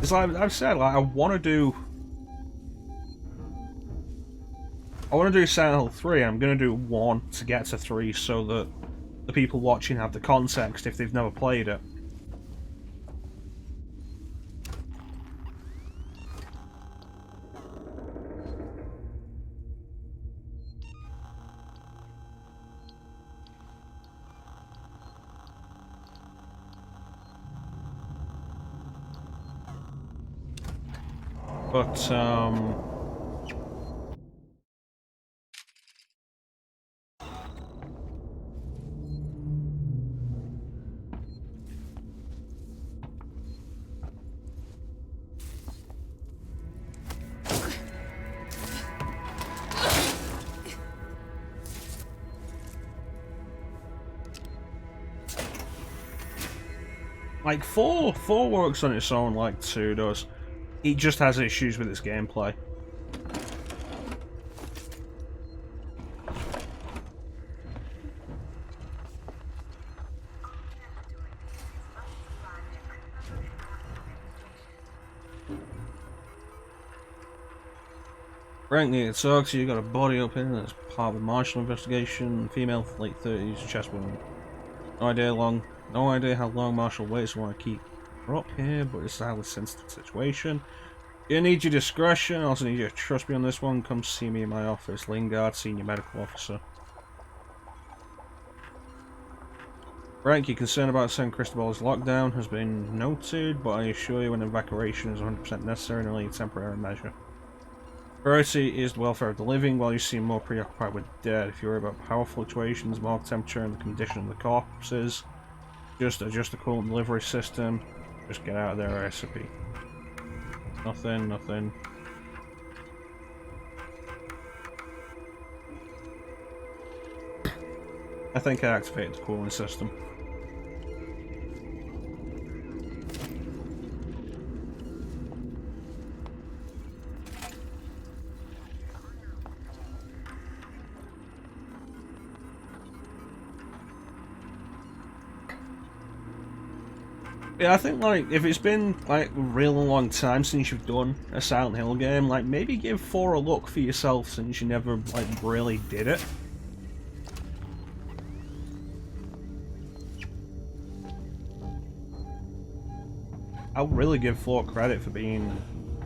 It's like I've said, like I want to do Silent Hill 3. I'm going to do 1 to get to 3 so that the people watching have the context if they've never played it. But, like, 4 works on its own like 2 does. It just has issues with its gameplay. Frankly, it sucks. You got a body up here that's part of the Marshall investigation. Female, late 30s, chest wound. No idea how long Marshall waits. Want to keep her up here, but it's a highly sensitive situation. You need your discretion. I also need you to trust me on this one. Come see me in my office. Lingard, Senior Medical Officer. Frank, your concern about San Cristobal's lockdown has been noted, but I assure you an evacuation is 100% necessary and only a temporary measure. Priority is the welfare of the living, while you seem more preoccupied with the dead. If you worry about power fluctuations, moral temperature, and the condition of the corpses, just adjust the coolant delivery system. Just get out of there ASAP. Nothing. I think I activated the cooling system. Yeah, I think, like, if it's been, like, a real long time since you've done a Silent Hill game, like, maybe give 4 a look for yourself since you never, like, really did it. I'll really give 4 credit for being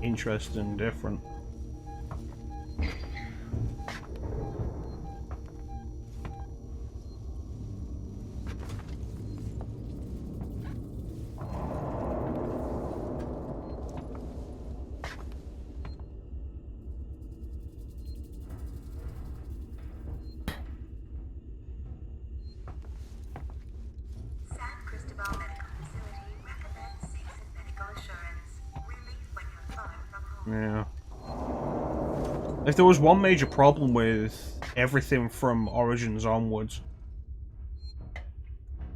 interesting and different. Yeah. If there was one major problem with everything from Origins onwards,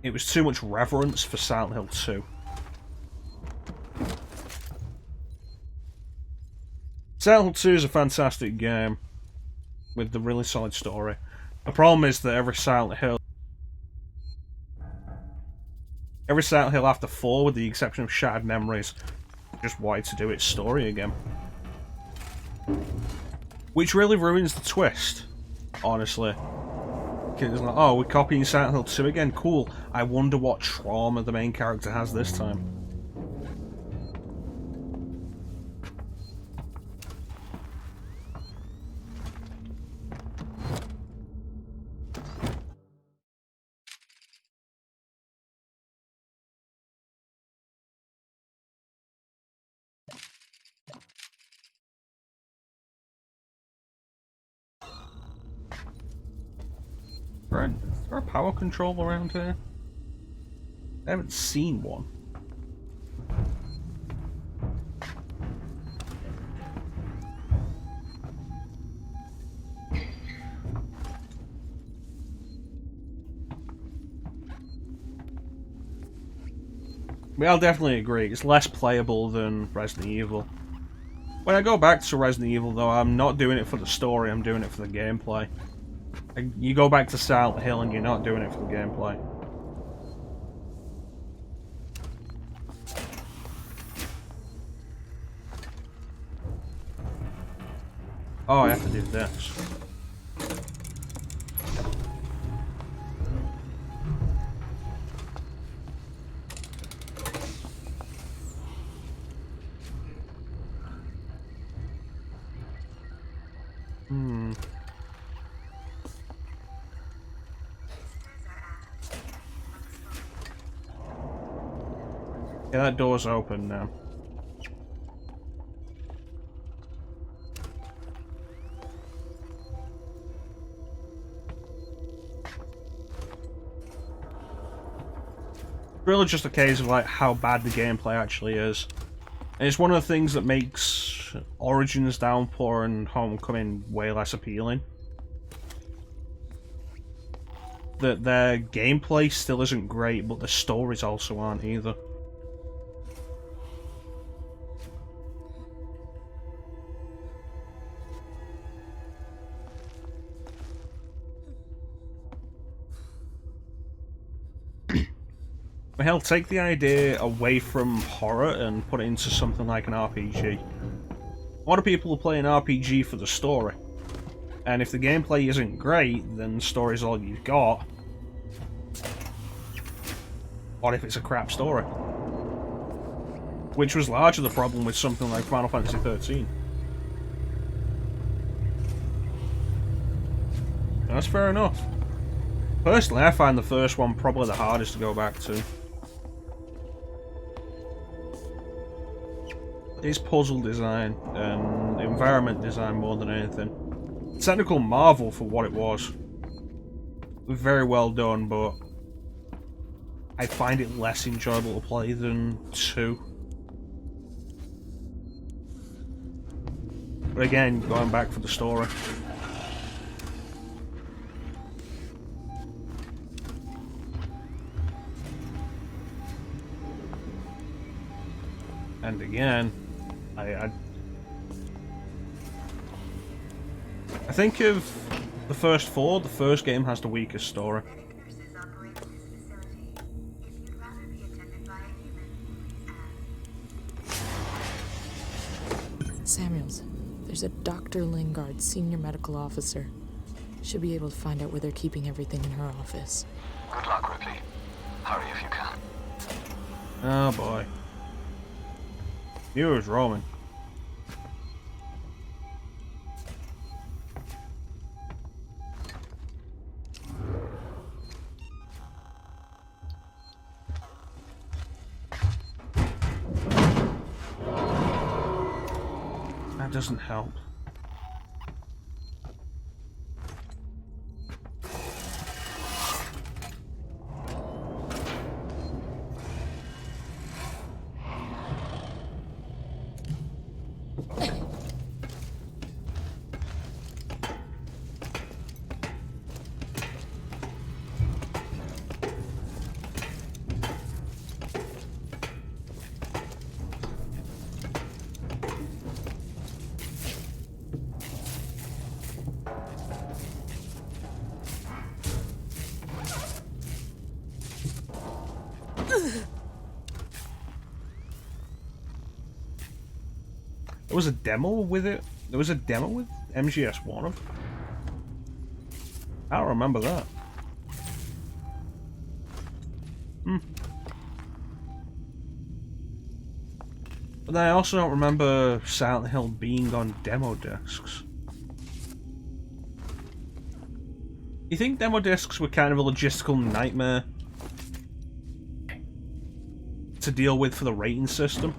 it was too much reverence for Silent Hill 2. Silent Hill 2 is a fantastic game with a really solid story. The problem is that every Silent Hill after 4, with the exception of Shattered Memories, just wanted to do its story again. Which really ruins the twist, honestly. It's like, oh, we're copying Silent Hill 2 again, cool. I wonder what trauma the main character has this time. Right, is there a power control around here? I haven't seen one. I mean, I'll definitely agree, it's less playable than Resident Evil. When I go back to Resident Evil though, I'm not doing it for the story, I'm doing it for the gameplay. You go back to Silent Hill and you're not doing it for the gameplay. Oh, I have to do this. Yeah, that door's open now. Really just a case of like how bad the gameplay actually is. And it's one of the things that makes Origins, Downpour and Homecoming way less appealing. That their gameplay still isn't great, but the stories also aren't either. Hell, take the idea away from horror and put it into something like an RPG. A lot of people are playing RPG for the story. And if the gameplay isn't great, then the story's all you've got. What if it's a crap story? Which was largely the problem with something like Final Fantasy 13. That's fair enough. Personally, I find the first one probably the hardest to go back to. It's puzzle design and environment design more than anything. Technical marvel for what it was. Very well done, but I find it less enjoyable to play than 2. But again, going back for the story. And again, I think of the first 4, the first game has the weakest story. Samuels, there's a Dr. Lingard, senior medical officer. Should be able to find out where they're keeping everything in her office. Good luck, Ripley. Hurry if you can. Oh boy. You was Roman. That doesn't help. There was a demo with it There was a demo with MGS1 of. I don't remember that. But I also don't remember Silent Hill being on demo discs. You think demo discs were kind of a logistical nightmare to deal with for the rating system?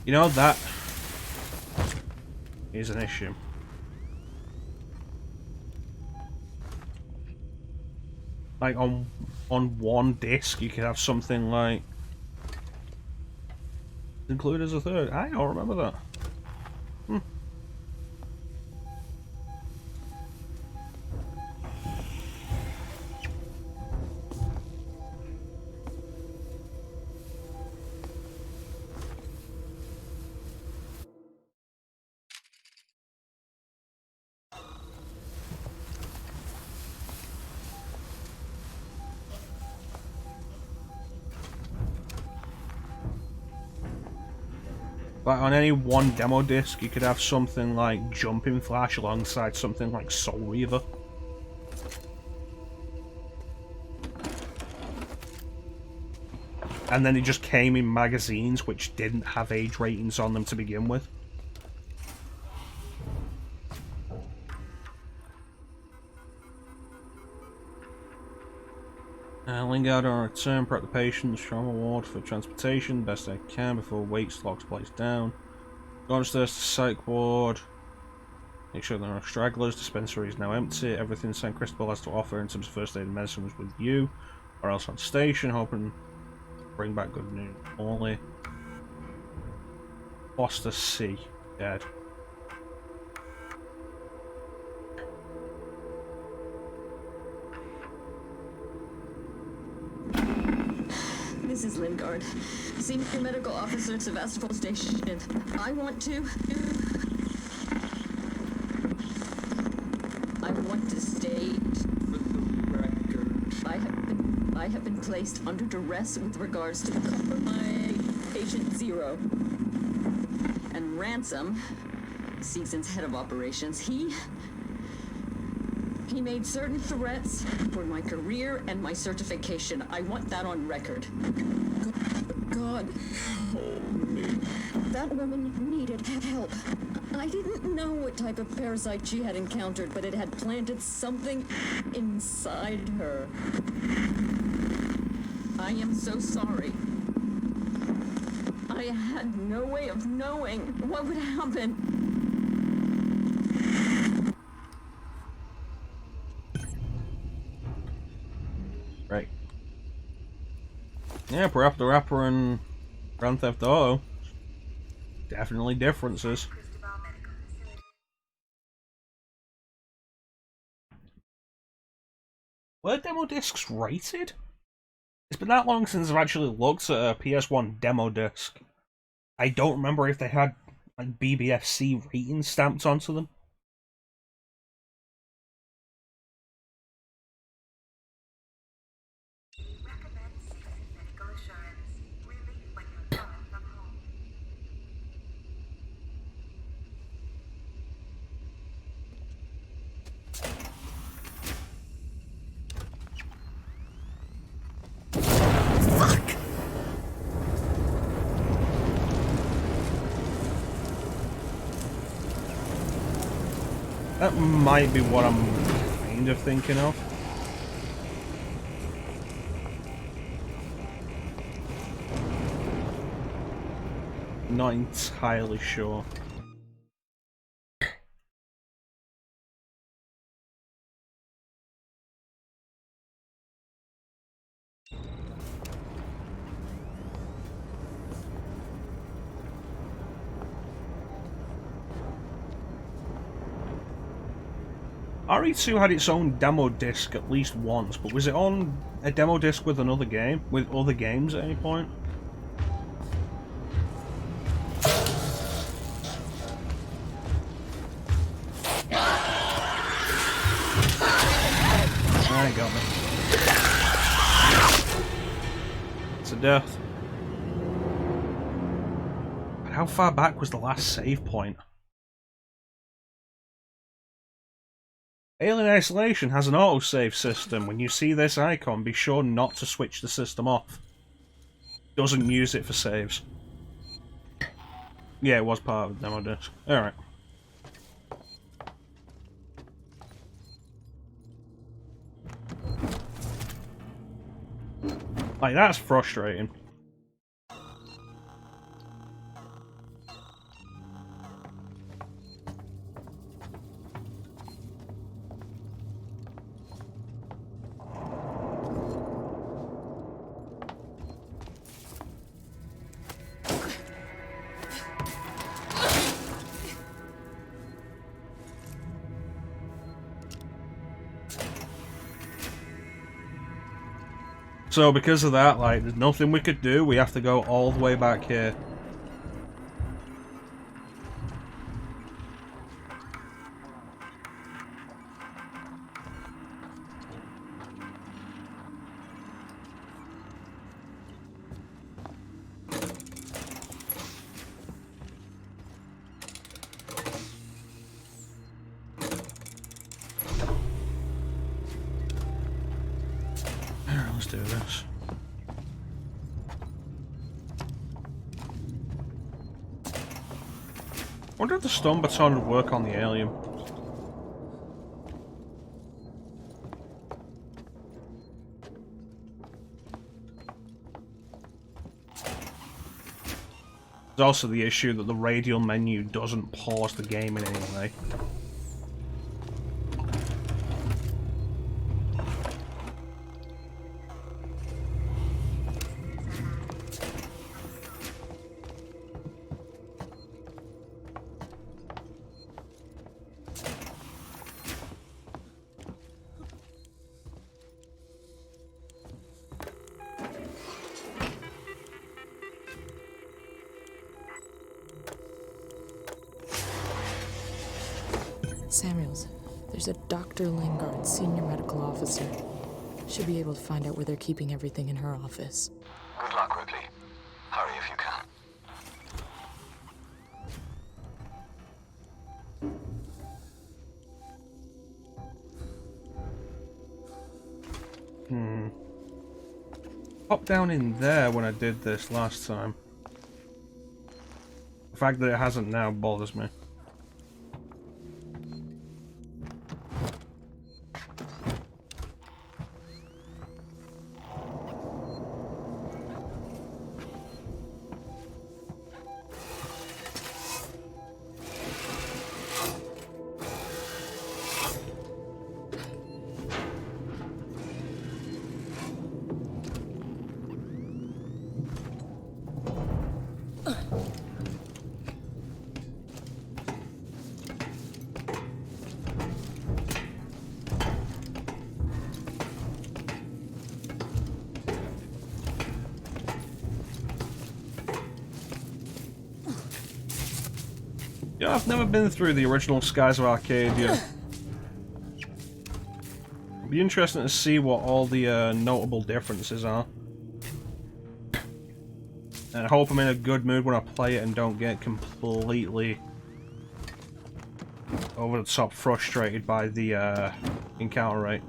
You know, that is an issue. Like, on one disc, you could have something like... included as a third. I don't remember that. Like, on any one demo disc, you could have something like Jumping Flash alongside something like Soul Reaver. And then it just came in magazines which didn't have age ratings on them to begin with. Lingard on return, prep the patient's trauma ward for transportation, best I can before weights locks place down. Go upstairs to psych ward. Make sure there are no stragglers, dispensary is now empty, everything St. Cristobal has to offer in terms of first aid and medicine was with you, or else on station, hoping to bring back good news. Only Foster C, dead. This is Lingard, Senior Medical Officer at Sevastopol Station. I want to state for the record. I have been placed under duress with regards to the compromised patient 0. And Ransom, Seegson's head of operations, he made certain threats for my career and my certification. I want that on record. God, help me. That woman needed help. I didn't know what type of parasite she had encountered, but it had planted something inside her. I am so sorry. I had no way of knowing what would happen. Right. Yeah, Parappa the Rapper and Grand Theft Auto. Definitely differences. Were demo discs rated? It's been that long since I've actually looked at a PS1 demo disc. I don't remember if they had like BBFC ratings stamped onto them. That might be what I'm kind of thinking of. Not entirely sure. RE2 had its own demo disc at least once, but was it on a demo disc with another game? With other games at any point? he got me. It's a death. But how far back was the last save point? Alien Isolation has an autosave system. When you see this icon, be sure not to switch the system off. Doesn't use it for saves. Yeah, it was part of the demo disc. Alright. Like, that's frustrating. So because of that, like, there's nothing we could do. We have to go all the way back here. Let's do this. I wonder if the stun baton would work on the alien. There's also the issue that the radial menu doesn't pause the game in any way. Samuels, there's a Dr. Lingard, senior medical officer. Should be able to find out where they're keeping everything in her office. Good luck, Ripley. Hurry if you can. Popped down in there when I did this last time. The fact that it hasn't now bothers me. Yeah, I've never been through the original Skies of Arcadia. It'd be interesting to see what all the notable differences are. And I hope I'm in a good mood when I play it and don't get completely over the top frustrated by the encounter rate.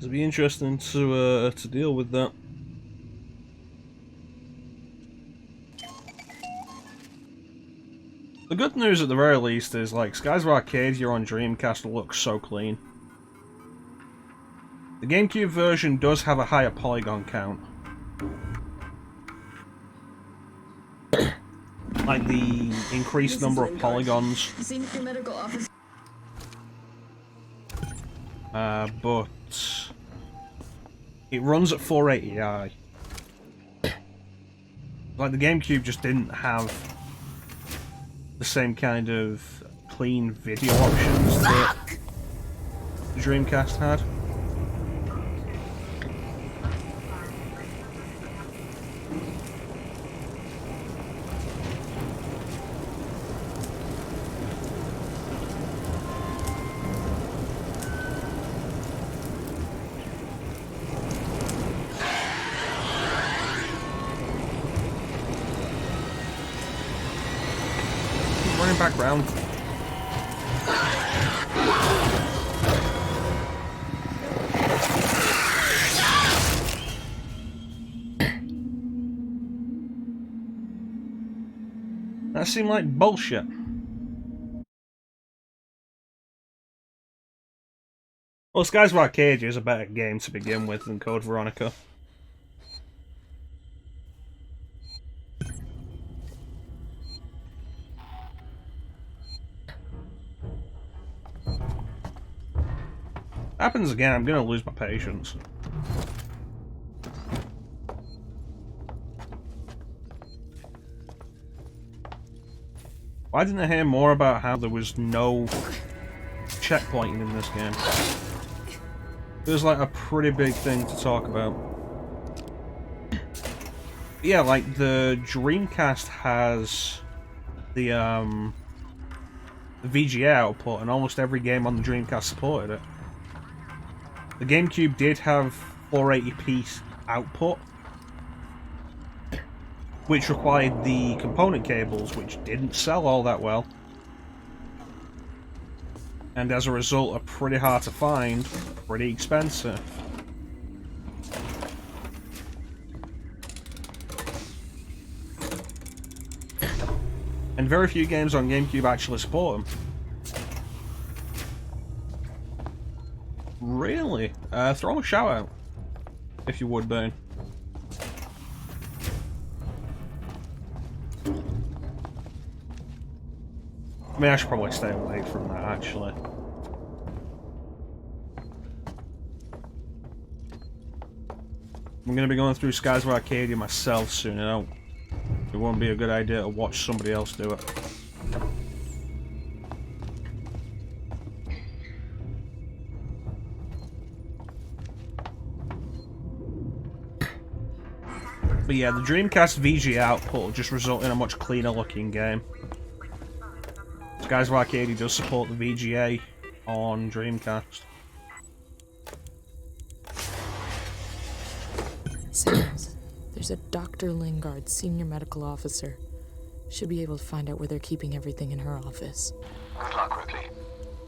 It'll be interesting to deal with that. The good news at the very least is, like, Skies of Arcadia on Dreamcast looks so clean. The GameCube version does have a higher polygon count. Like the increased number of polygons. Senior medical officer. But it runs at 480i. Like the GameCube just didn't have the same kind of clean video options that the Dreamcast had. Running back round. That seemed like bullshit. Well, Skies of Arcadia is a better game to begin with than Code Veronica. Happens again, I'm gonna lose my patience. Why didn't I hear more about how there was no checkpointing in this game? Feels like a pretty big thing to talk about. Yeah, like the Dreamcast has the VGA output, and almost every game on the Dreamcast supported it. The GameCube did have 480p output, which required the component cables, which didn't sell all that well, and as a result are pretty hard to find, pretty expensive. And very few games on GameCube actually support them. Really? Throw him a shout out, if you would, Bane. I mean, I should probably stay away from that, actually. I'm going to be going through Skies of Arcadia myself soon, and it won't be a good idea to watch somebody else do it. But yeah, the Dreamcast VGA output will just result in a much cleaner looking game. Skies of Arcadia does support the VGA on Dreamcast. Sounds. There's a Dr. Lingard, senior medical officer. Should be able to find out where they're keeping everything in her office. Good luck, Ripley.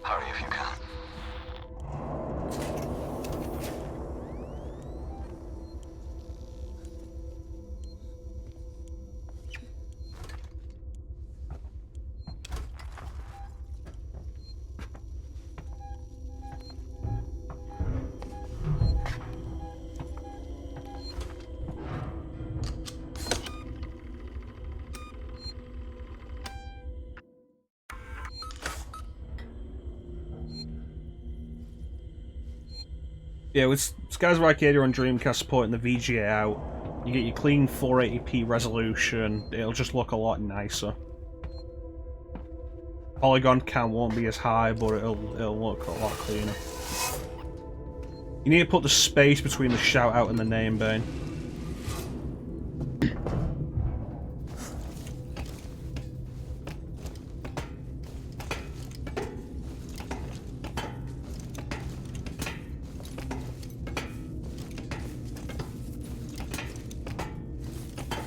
Hurry if you can. Yeah, with Skies of Arcadia on Dreamcast supporting the VGA out, you get your clean 480p resolution, it'll just look a lot nicer. Polygon count won't be as high, but it'll look a lot cleaner. You need to put the space between the shout out and the name, Bane.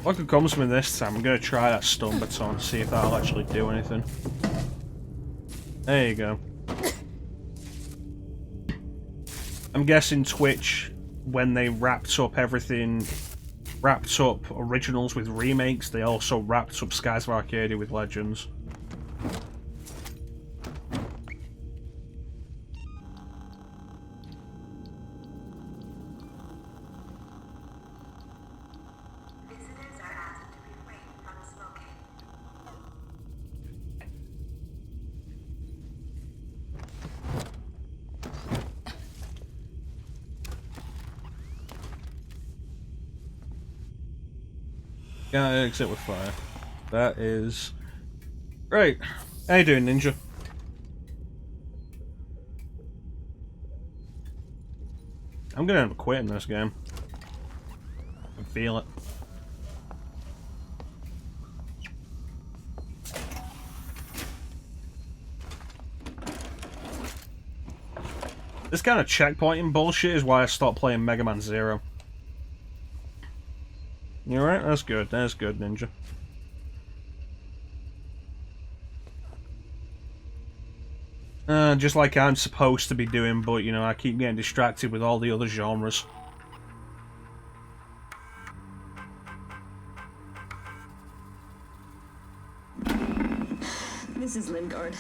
What could comes from this time, I'm going to try that stun baton, see if that'll actually do anything. There you go. I'm guessing Twitch, when they wrapped up everything, wrapped up originals with remakes, they also wrapped up Skies of Arcadia with Legends. Visitors are asked to refrain from smoking. Yeah, exit with fire. That is... Right. How you doing, Ninja? I'm gonna end up quitting this game. I can feel it. This kind of checkpointing bullshit is why I stopped playing Mega Man Zero. You alright? That's good. That's good, Ninja. Just like I'm supposed to be doing, but, you know, I keep getting distracted with all the other genres. This is Lingard,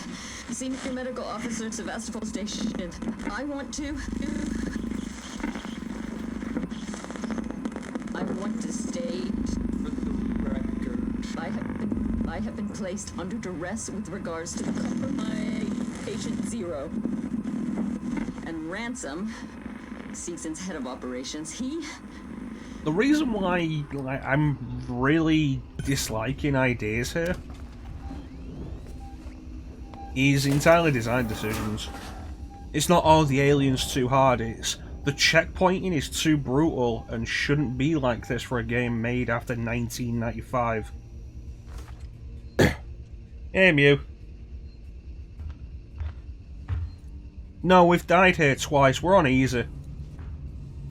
Senior Medical Officer at Sevastopol Station. I want to state for the record. I have been placed under duress with regards to the compromised patient Zero. And Ransom, Seegson's head of operations, The reason why I'm really disliking ideas here is entirely design decisions. It's not, oh, the alien's too hard, it's the checkpointing is too brutal and shouldn't be like this for a game made after 1995. Hey, Mew. No, we've died here twice, we're on easy.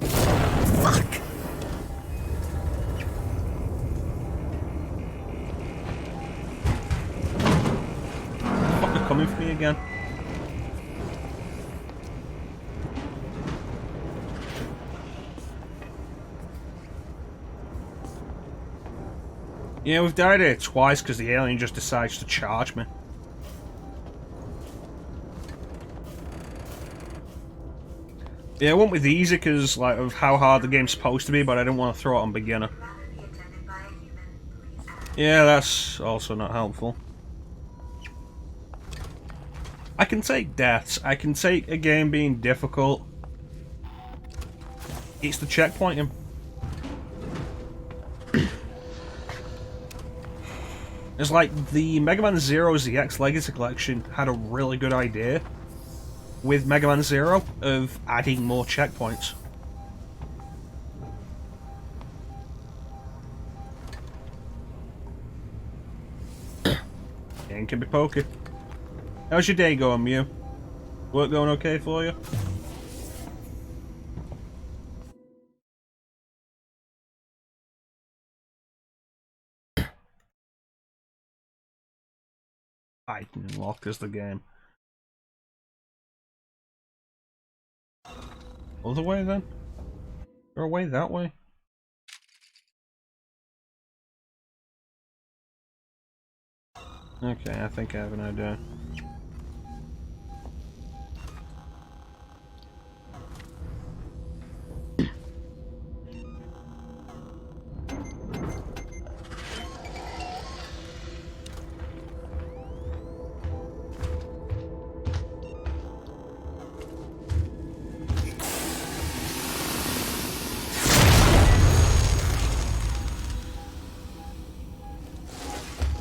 Fuck! Fucker coming for me again. Yeah, we've died here twice because the alien just decides to charge me. Yeah, I went with easy because like of how hard the game's supposed to be, but I didn't want to throw it on beginner. Yeah, that's also not helpful. I can take deaths. I can take a game being difficult. It's the checkpointing. It's like the Mega Man Zero ZX Legacy Collection had a really good idea with Mega Man Zero of adding more checkpoints. Game can be pokey. How's your day going, Mew? Work going okay for you? I can unlock as the game. Other way then? Or a way that way? Okay, I think I have an idea.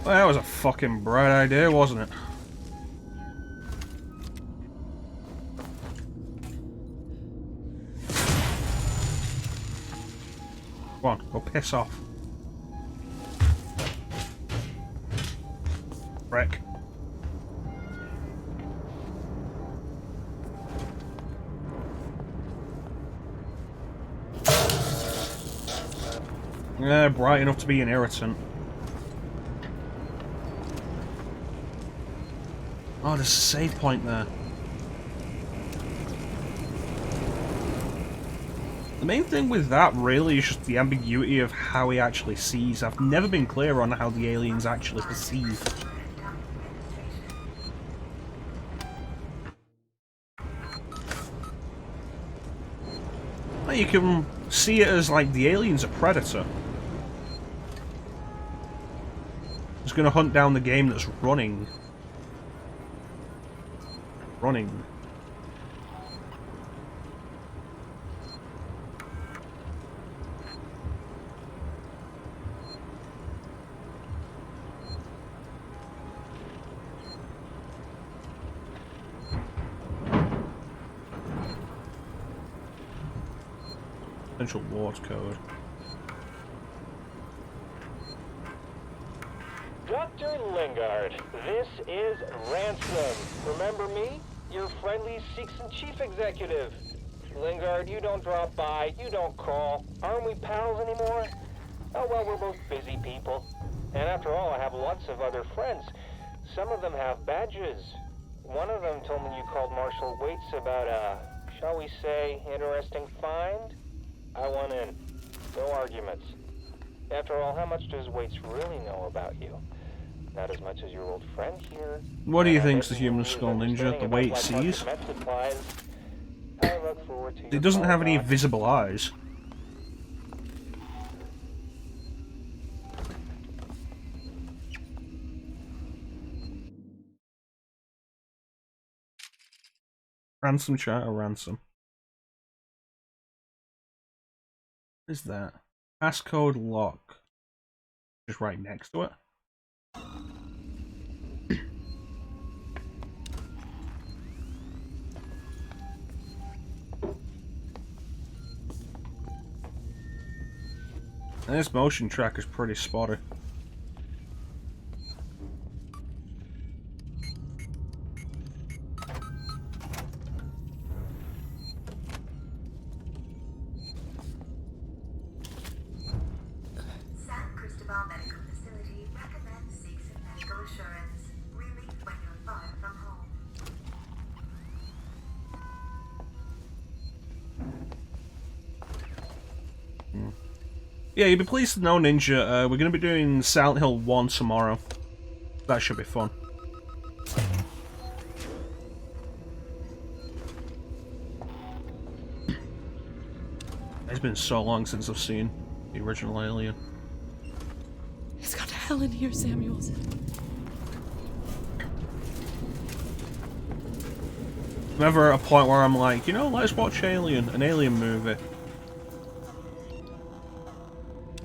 Well, that was a fucking bright idea, wasn't it? Come on, go piss off. Wreck. Yeah, bright enough to be an irritant. Oh, there's a save point there. The main thing with that really is just the ambiguity of how he actually sees. I've never been clear on how the aliens actually perceive. Well, you can see it as like the alien's a predator. It's going to hunt down the game that's running. Potential ward code. Dr. Lingard, this is Ransom. Remember me? Your friendly Seegson chief executive. Lingard, you don't drop by, you don't call. Aren't we pals anymore? Oh well, we're both busy people. And after all, I have lots of other friends. Some of them have badges. One of them told me you called Marshal Waits about a, shall we say, interesting find? I want in. No arguments. After all, how much does Waits really know about you? Not as much as your old friend here. What do you think's the human skull ninja? The way it sees? It doesn't have any visible eyes. Ransom chat or ransom? What is that? Passcode lock. Just right next to it. And this motion track is pretty spotty. San Cristobal Medical Facility recommends Seegson Medical Assurance. Relief when you're far from home. Yeah, you'll be pleased to know, Ninja, we're going to be doing Silent Hill 1 tomorrow. That should be fun. It's been so long since I've seen the original Alien. It's got hell in here, Samuels. I'm ever at a point where I'm like, you know, let's watch Alien, an Alien movie.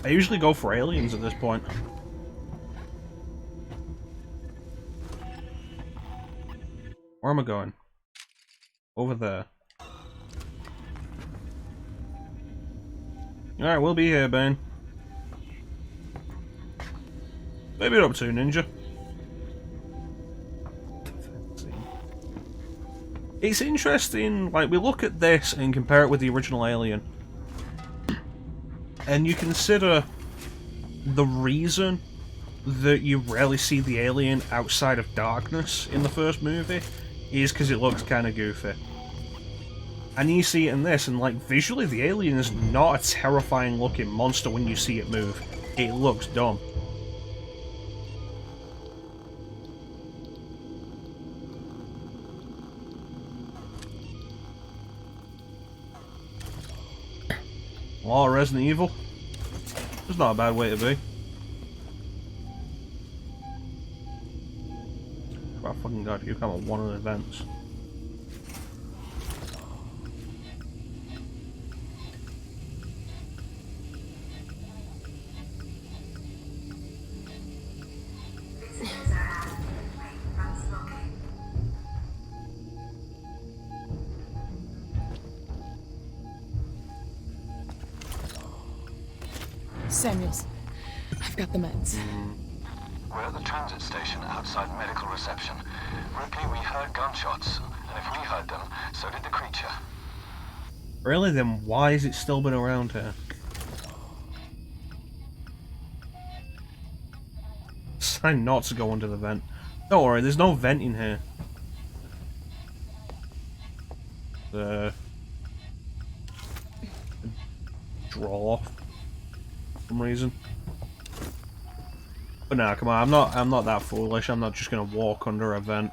I usually go for Aliens at this point. Where am I going? Over there. Alright, we'll be here, Bane. What are you up to, Ninja? It's interesting, like, we look at this and compare it with the original Alien. And you consider the reason that you rarely see the alien outside of darkness in the first movie is because it looks kind of goofy. And you see it in this, and like visually the alien is not a terrifying looking monster when you see it move. It looks dumb. Oh, Resident Evil. It's not a bad way to be. Oh fucking god, you come at one of the events. Visitors are asked to refrain from smoking. Samuels, I've got the meds. We're at the transit station outside medical reception. Ripley, we heard gunshots, and if we heard them, so did the creature. Really? Then why has it still been around here? Sign not to go under the vent. Don't worry, there's no vent in here. draw for some reason. But nah, come on, I'm not that foolish. I'm not just gonna walk under a vent.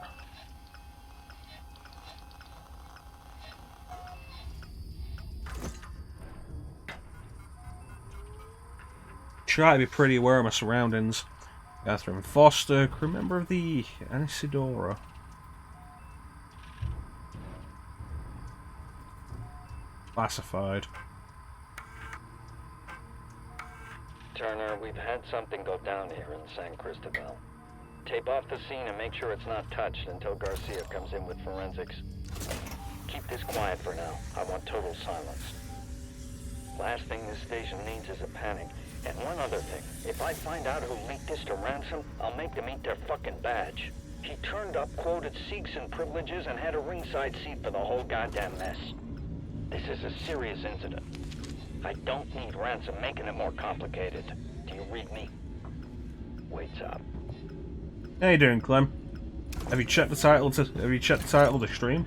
Try to be pretty aware of my surroundings. Catherine Foster, crew member of the Anisidora. Classified. Turner, we've had something go down here in San Cristobal. Tape off the scene and make sure it's not touched until Garcia comes in with forensics. Keep this quiet for now. I want total silence. Last thing this station needs is a panic. And one other thing, if I find out who leaked this to Ransom, I'll make them eat their fucking badge. He turned up, quoted Seegson privileges, and had a ringside seat for the whole goddamn mess. This is a serious incident. I don't need Ransom making it more complicated. Do you read me? Waits up. How you doing, Clem? Have you checked the title of the stream?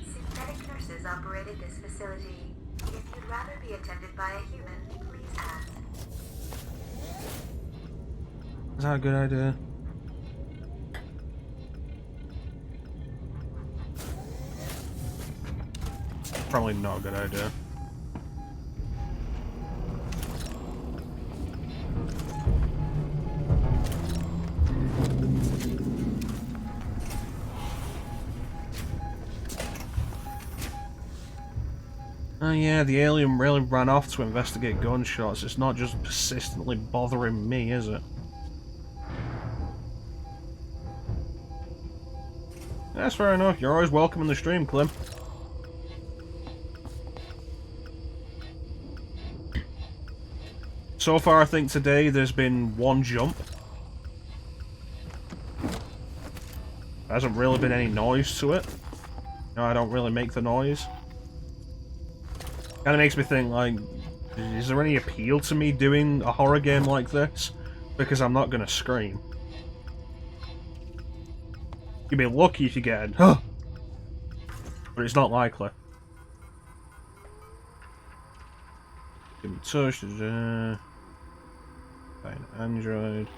Synthetic nurses operated this facility. If you'd rather be attended by a human, please ask. Is that a good idea? Probably not a good idea. Oh yeah, the alien really ran off to investigate gunshots. It's not just persistently bothering me, is it? That's fair enough. You're always welcome in the stream, Clem. So far, I think today there's been one jump. There hasn't really been any noise to it. No, I don't really make the noise. Kind of makes me think, like, is there any appeal to me doing a horror game like this? Because I'm not gonna scream. You'd be lucky if you get an huh! But it's not likely. Give me touch. Find Android.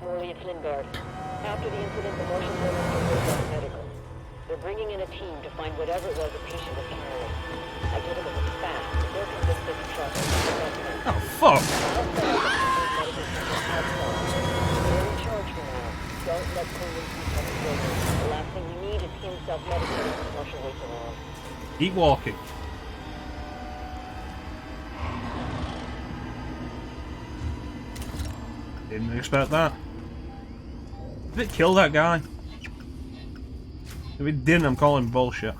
Morley, it's Lingard. After the incident, the Marshal Service medical. They're bringing in a team to find whatever it was the patient was carrying. I told them it was fast, but they're convinced they can trust us. Oh, fuck! They're in charge for now. Don't let Coleman see something building. The last thing you need is him self-medicating when Marshal waits around. Keep walking. Didn't expect that. Did it kill that guy? If it didn't, I'm calling bullshit.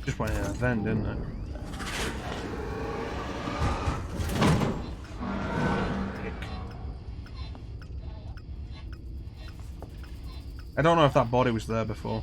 Just went in a vent, didn't it? I don't know if that body was there before.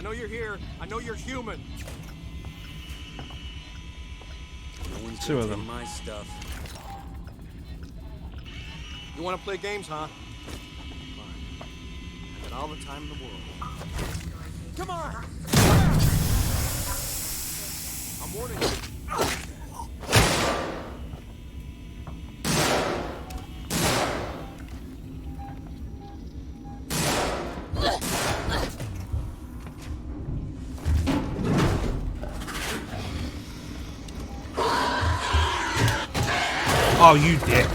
know you're here. I know you're human. No one's Two of them. my stuff. You want to play games, huh? Fine. I got all the time in the world. Come on! I'm warning you. Oh, you dick.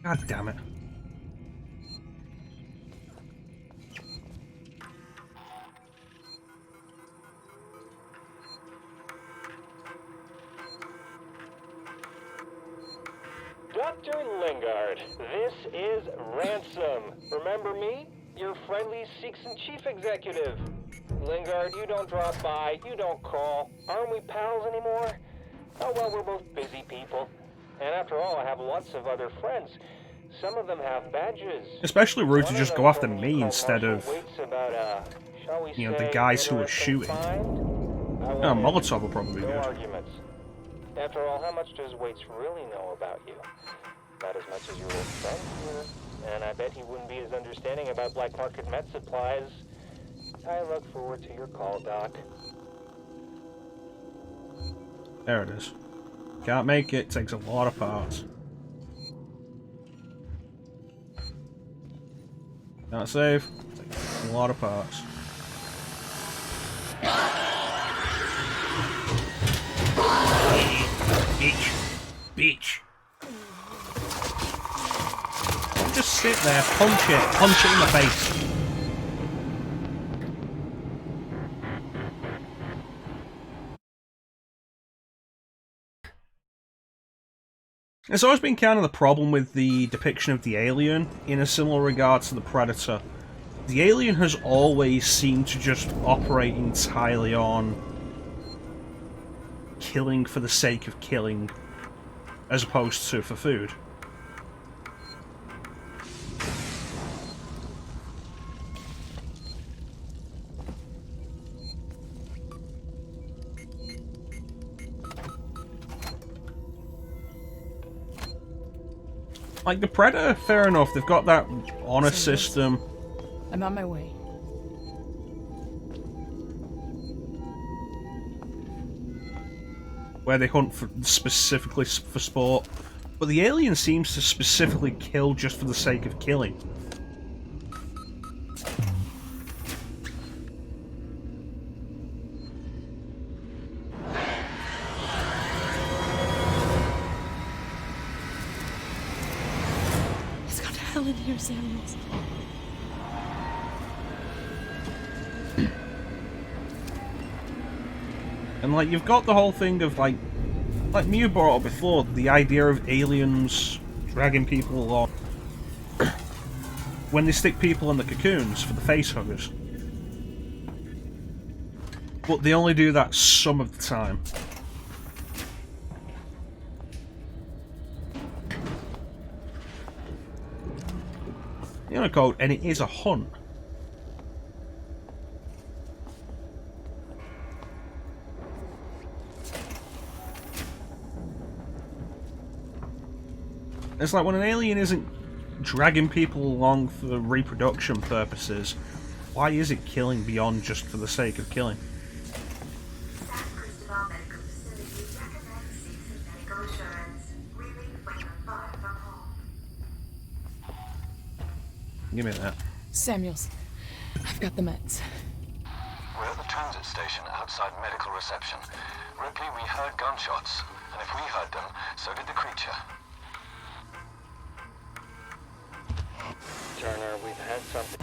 God damn it. Dr. Lingard, this is Ransom. Remember me? Your friendly Seegson chief executive. Lingard, you don't drop by, you don't call. Aren't we pals anymore? Oh well, we're both busy people. And after all, I have lots of other friends. Some of them have badges. Especially rude to just go after me instead of, you know, the guys who were shooting. Oh, Molotov will probably be good. Arguments. After all, how much does Waits really know about you? Not as much as your old friend here. And I bet he wouldn't be as understanding about black market med supplies. I look forward to your call, Doc. There it is. Can't make it, takes a lot of parts. Can't save, takes a lot of parts. Bitch. Bitch. Don't just sit there, punch it in the face. It's always been kind of the problem with the depiction of the alien, in a similar regard to the Predator. The alien has always seemed to just operate entirely on killing for the sake of killing, as opposed to for food. Like the Predator, fair enough, they've got that honor system. I'm on my way. Where they hunt for, specifically for sport. But the alien seems to specifically kill just for the sake of killing. It's got hell in here, Samuels. And like you've got the whole thing of like Mew brought up before, the idea of aliens dragging people along when they stick people in the cocoons for the face huggers. But they only do that some of the time. You know, code, and it is a hunt. It's like when an alien isn't dragging people along for reproduction purposes, why is it killing beyond just for the sake of killing? Give me that. Samuels, I've got the meds. We're at the transit station outside medical reception. Ripley, we heard gunshots, and if we heard them, so did the creature. Turner, we've had something.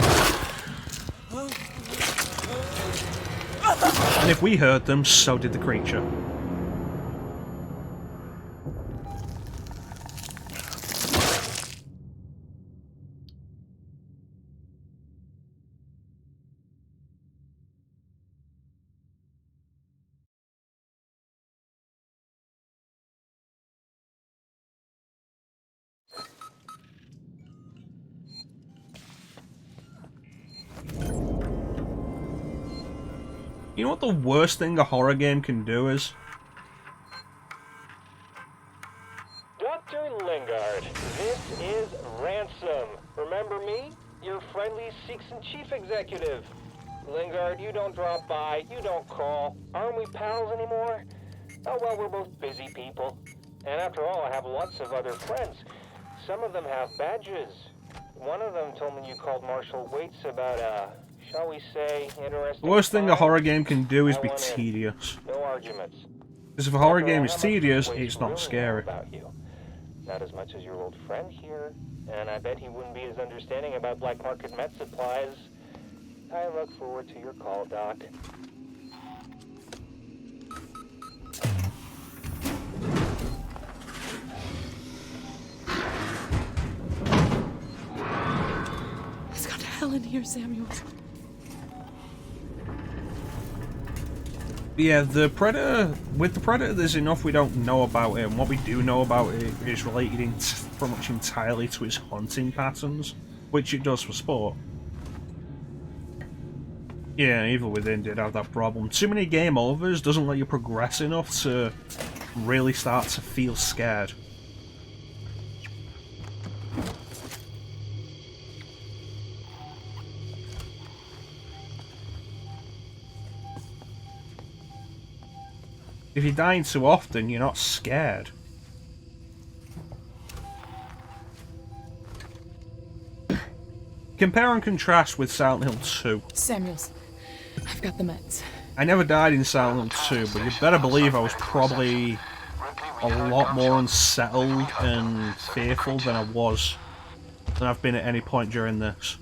And if we heard them, so did the creature. You know what the worst thing a horror game can do is? Dr. Lingard, this is Ransom. Remember me? Your friendly Seegson chief executive. Lingard, you don't drop by, you don't call. Aren't we pals anymore? Oh well, we're both busy people. And after all, I have lots of other friends. Some of them have badges. One of them told me you called Marshal Waits about shall we say, interesting. The worst thing a horror game can do is I be want in. tedious. No arguments. Because if a horror After all, game how is much tedious, Waits it's not really scary. know about you? Not as much as your old friend here. And I bet he wouldn't be as understanding about black market med supplies. I look forward to your call, Doc. It's gone to hell in here, Samuels. Yeah, the Predator... With the Predator, there's enough we don't know about it, and what we do know about it is related pretty much entirely to its hunting patterns, which it does for sport. Yeah, Evil Within did have that problem. Too many game overs doesn't let you progress enough to really start to feel scared. If you're dying too often, you're not scared. Compare and contrast with Silent Hill 2. Samuels, I've got the meds. I never died in Silent Hill 2, but you better believe I was probably a lot more unsettled and fearful than I've been at any point during this.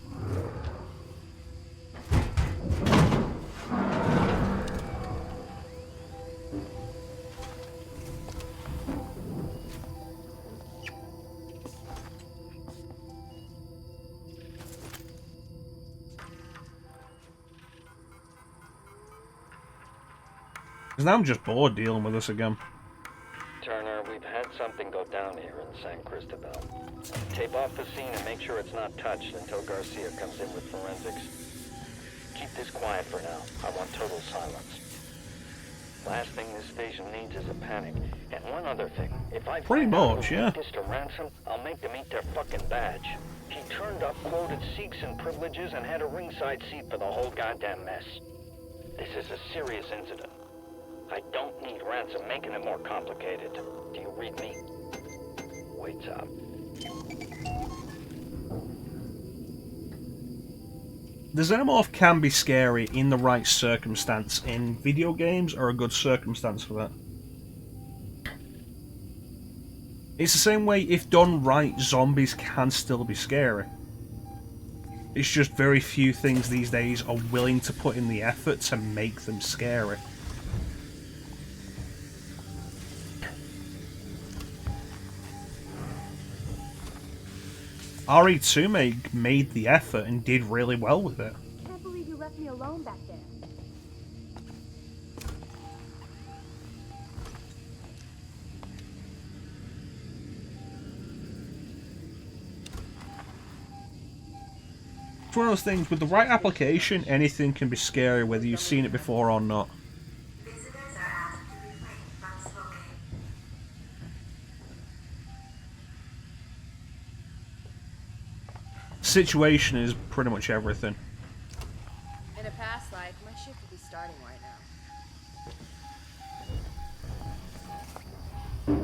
Because now I'm just bored dealing with this again. Turner, we've had something go down here in San Cristobal. Tape off the scene and make sure it's not touched until Garcia comes in with forensics. Keep this quiet for now. I want total silence. Last thing this station needs is a panic. And one other thing. If I Pretty find out much, who yeah. did this to Ransom, I'll make them eat their fucking badge. He turned up, quoted Seegson privileges, and had a ringside seat for the whole goddamn mess. This is a serious incident. I don't need Ransom making it more complicated. Do you read me? Waits out. The Xenomorph can be scary in the right circumstance, and video games are a good circumstance for that. It's the same way, if done right, zombies can still be scary. It's just very few things these days are willing to put in the effort to make them scary. RE2 made the effort and did really well with it. Can't believe you left me alone back there. It's one of those things, with the right application, anything can be scary whether you've seen it before or not. Situation is pretty much everything. In a past life, my shift would be starting right now.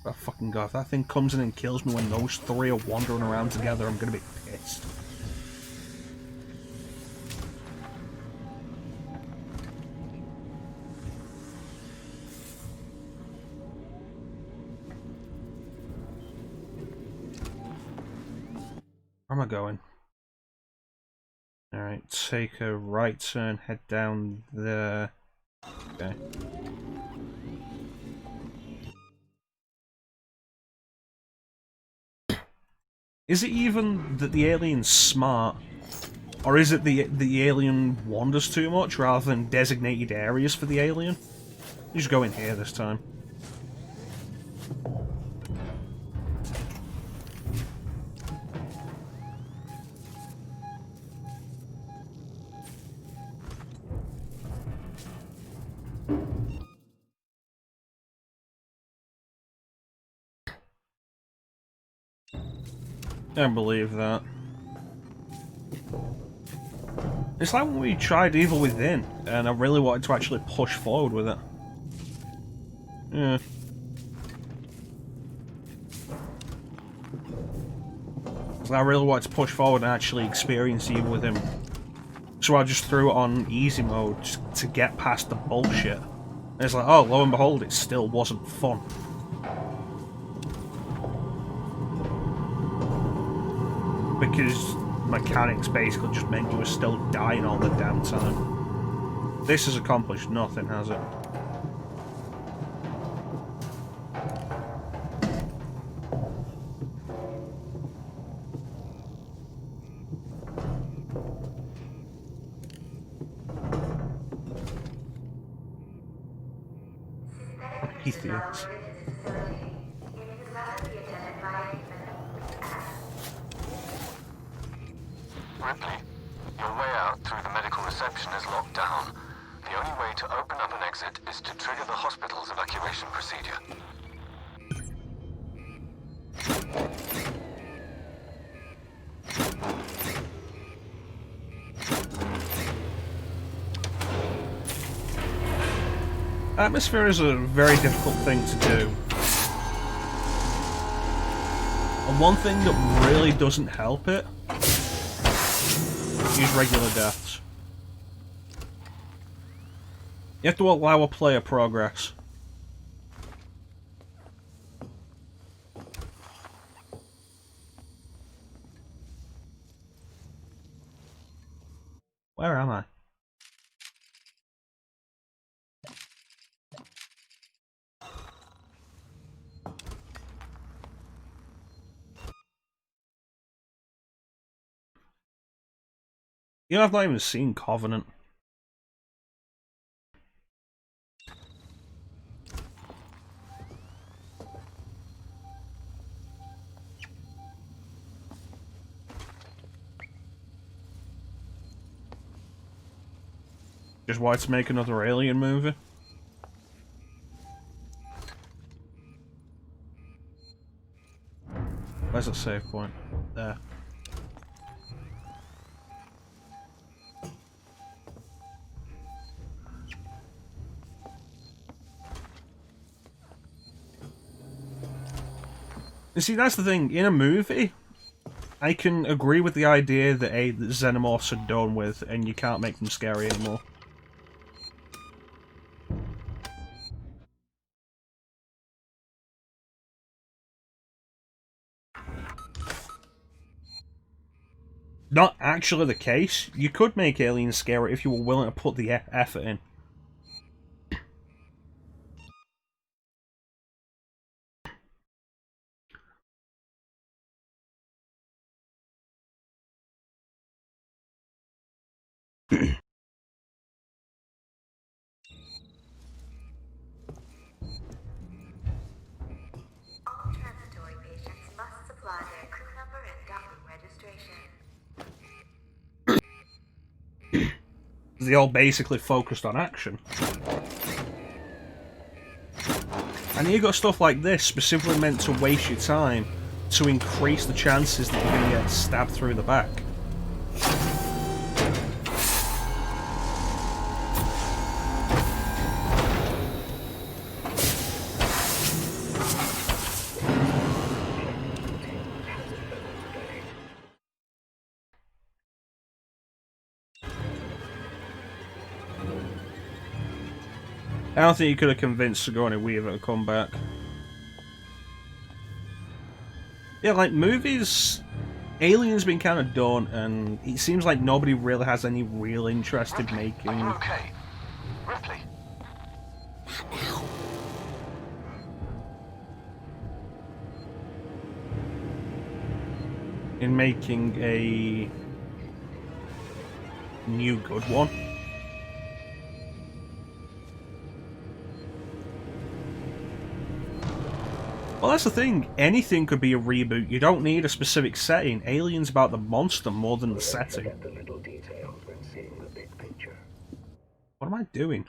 Oh fucking god, if that thing comes in and kills me when those three are wandering around together, I'm gonna be pissed. Where am I going? Alright, take a right turn, head down there. Okay. Is it even that the alien's smart? Or is it the alien wanders too much rather than designated areas for the alien? You just go in here this time. I believe that. It's like when we tried Evil Within, and I really wanted to actually push forward with it. Yeah. I really wanted to push forward and actually experience Evil Within. So I just threw it on easy mode just to get past the bullshit. And it's like, oh, lo and behold, it still wasn't fun. Because mechanics basically just meant you were still dying all the damn time. This has accomplished nothing, has it? Prometheus. Ripley, your way out through the medical reception is locked down. The only way to open up an exit is to trigger the hospital's evacuation procedure. Atmosphere is a very difficult thing to do. And one thing that really doesn't help it is regular deaths. You have to allow a player progress. Where am I? You know, I've not even seen Covenant. Just why to make another Alien movie? Where's the save point? There. You see, that's the thing. In a movie, I can agree with the idea that the Xenomorphs are done with and you can't make them scary anymore. Not actually the case. You could make aliens scary if you were willing to put the effort in. All transitory patients must supply their crew number and docking registration. They all basically focused on action. And you got stuff like this specifically meant to waste your time to increase the chances that you're going to get stabbed through the back. I don't think you could have convinced Sigourney Weaver to come back. Yeah, like, movies... Alien's been kind of done, and it seems like nobody really has any real interest in making... Are you okay? Ripley? in making a new good one. Well, that's the thing. Anything could be a reboot. You don't need a specific setting. Alien's about the monster more than the setting. What am I doing?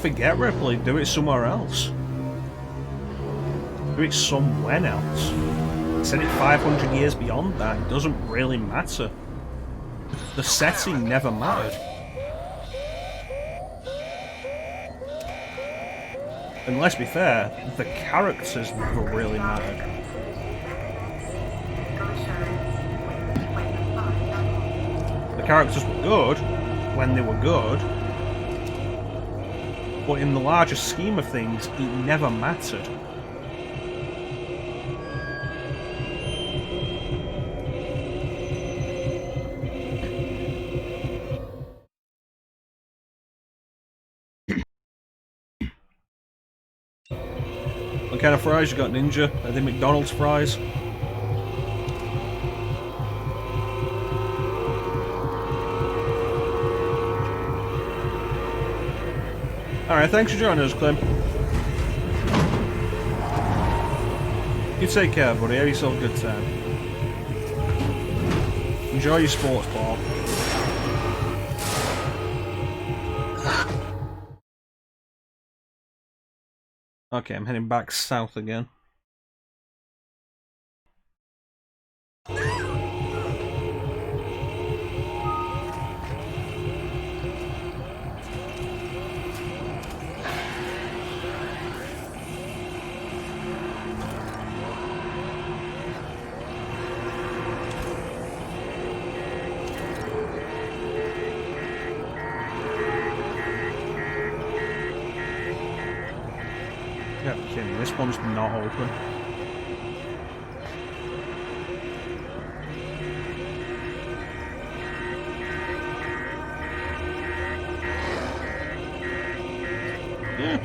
forget Ripley, do it somewhere else. Do it somewhere else. Set it 500 years beyond that, it doesn't really matter. The setting never mattered. And let's be fair, the characters never really mattered. The characters were good when they were good, but in the larger scheme of things, it never mattered. What kind of fries you got, Ninja? Are they McDonald's fries? Alright, thanks for joining us, Clem. You take care, buddy. Have yourself a good time. Enjoy your sports ball. Okay, I'm heading back south again. Yeah, kidding. This one's not open. Yeah.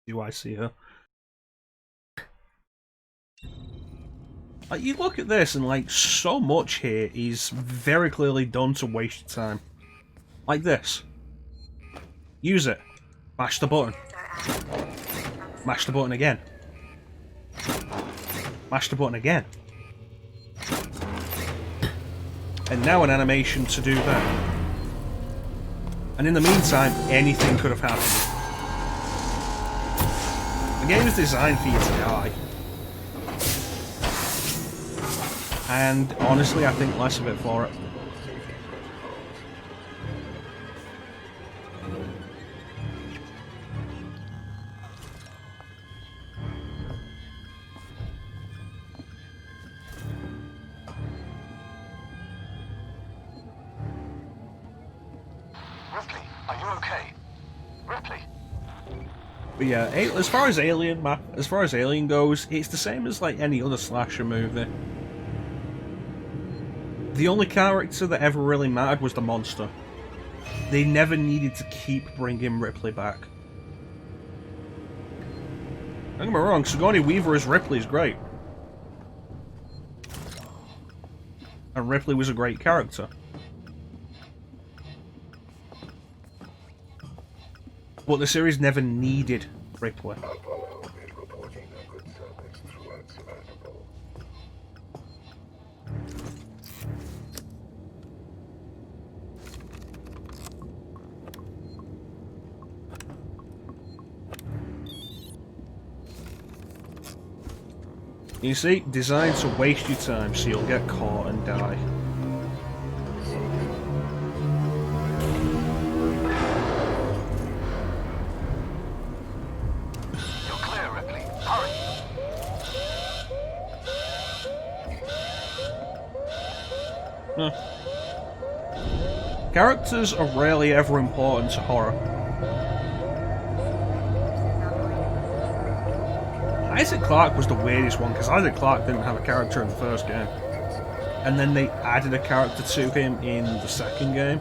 Do I see her? Like, you look at this and like so much here is very clearly done to waste your time. Like this. Use it. Mash the button. Mash the button again. Mash the button again. And now an animation to do that. And in the meantime, anything could have happened. The game is designed for you to die. And honestly, I think less of it for it. Ripley, are you okay? Ripley? But yeah, as far as Alien goes, it's the same as like any other slasher movie. The only character that ever really mattered was the monster. They never needed to keep bringing Ripley back. Don't get me wrong, Sigourney Weaver as Ripley is great. And Ripley was a great character. But the series never needed Ripley. Apollo made reporting a good service throughout Sevastopol. You see, designed to waste your time so you'll get caught and die. You're clear. Characters are rarely ever important to horror. Isaac Clarke was the weirdest one, because Isaac Clarke didn't have a character in the first game. And then they added a character to him in the second game.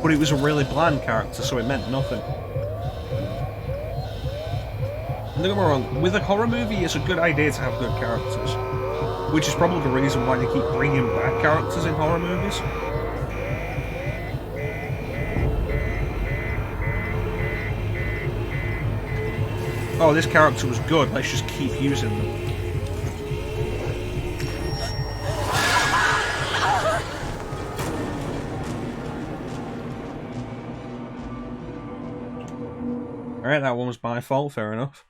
But it was a really bland character, so it meant nothing. And don't get me wrong, with a horror movie, it's a good idea to have good characters. Which is probably the reason why they keep bringing back characters in horror movies. Oh, this character was good, let's just keep using them. Alright, that one was my fault, fair enough.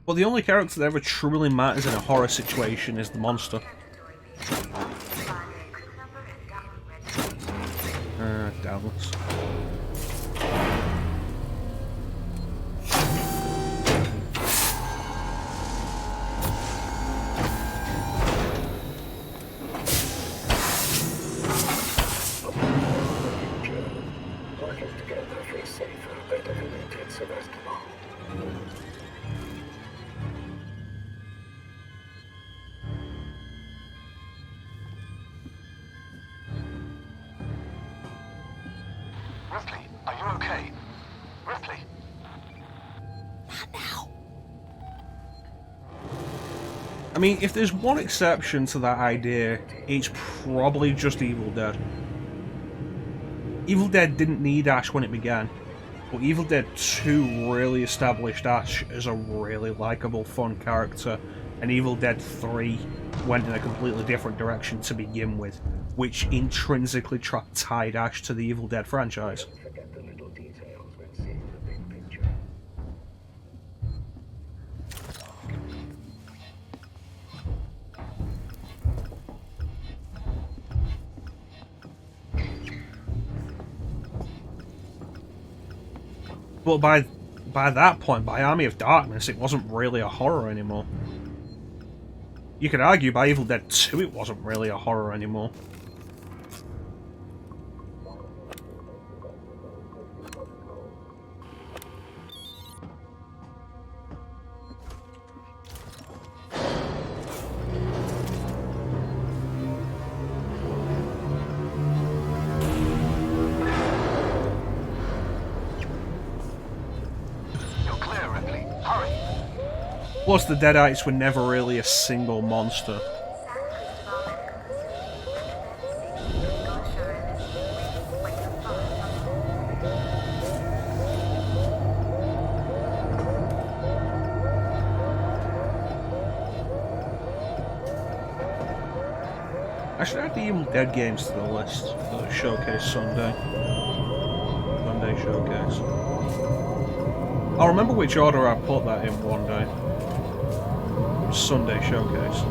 Well, the only character that ever truly matters in a horror situation is the monster. Doubtless. Working together for a safer, better village in Sevastopol. Ripley, are you okay? Ripley? Not now. I mean, if there's one exception to that idea, it's probably just Evil Dead. Evil Dead didn't need Ash when it began, but Evil Dead 2 really established Ash as a really likeable, fun character, and Evil Dead 3 went in a completely different direction to begin with, which intrinsically tied Ash to the Evil Dead franchise. Forget the little details when seeing the big picture. But by that point, by Army of Darkness, it wasn't really a horror anymore. You could argue by Evil Dead 2 it wasn't really a horror anymore. Plus, the Deadites were never really a single monster. I should add the Evil Dead games to the list for the showcase Sunday. Sunday showcase. I'll remember which order I put that in one day. Sunday showcase.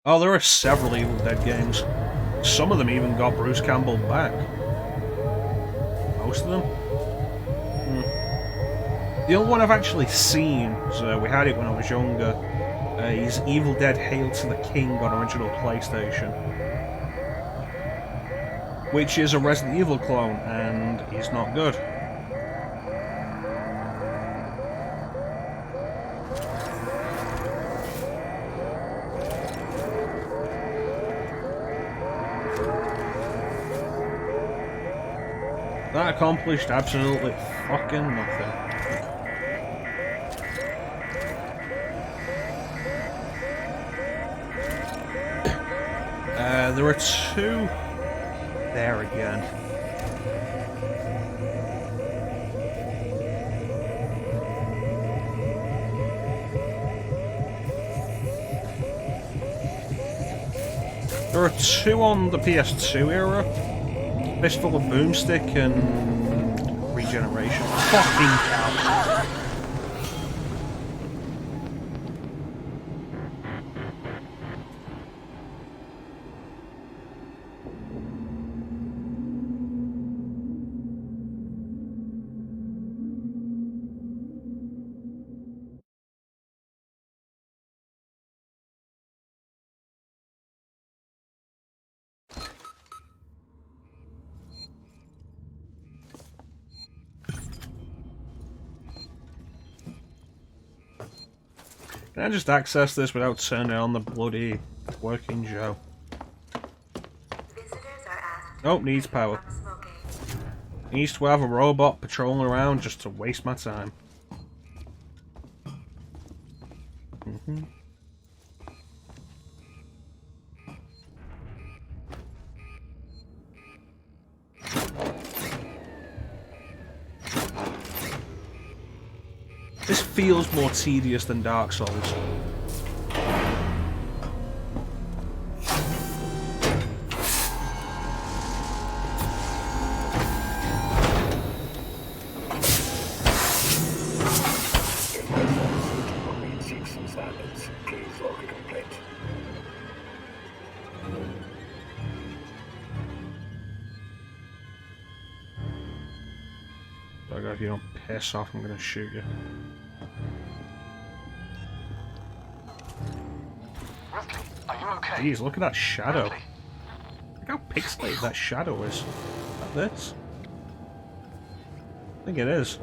Oh, there are several Evil Dead games. Some of them even got Bruce Campbell back. Most of them? The only one I've actually seen, so we had it when I was younger, is Evil Dead Hail to the King on original PlayStation. Which is a Resident Evil clone, and is not good. That accomplished absolutely fucking nothing. There are two there again. There are 2 on the PS2 era. Fistful of Boomstick and Regeneration. Fucking cow. Can I just access this without turning on the bloody working Joe? Nope, needs power. Needs to have a robot patrolling around just to waste my time. This feels more tedious than Dark Souls. If you don't piss off, I'm gonna shoot you. Are you okay? Jeez, look at that shadow. Look how pixelated that shadow is. Like this? I think it is.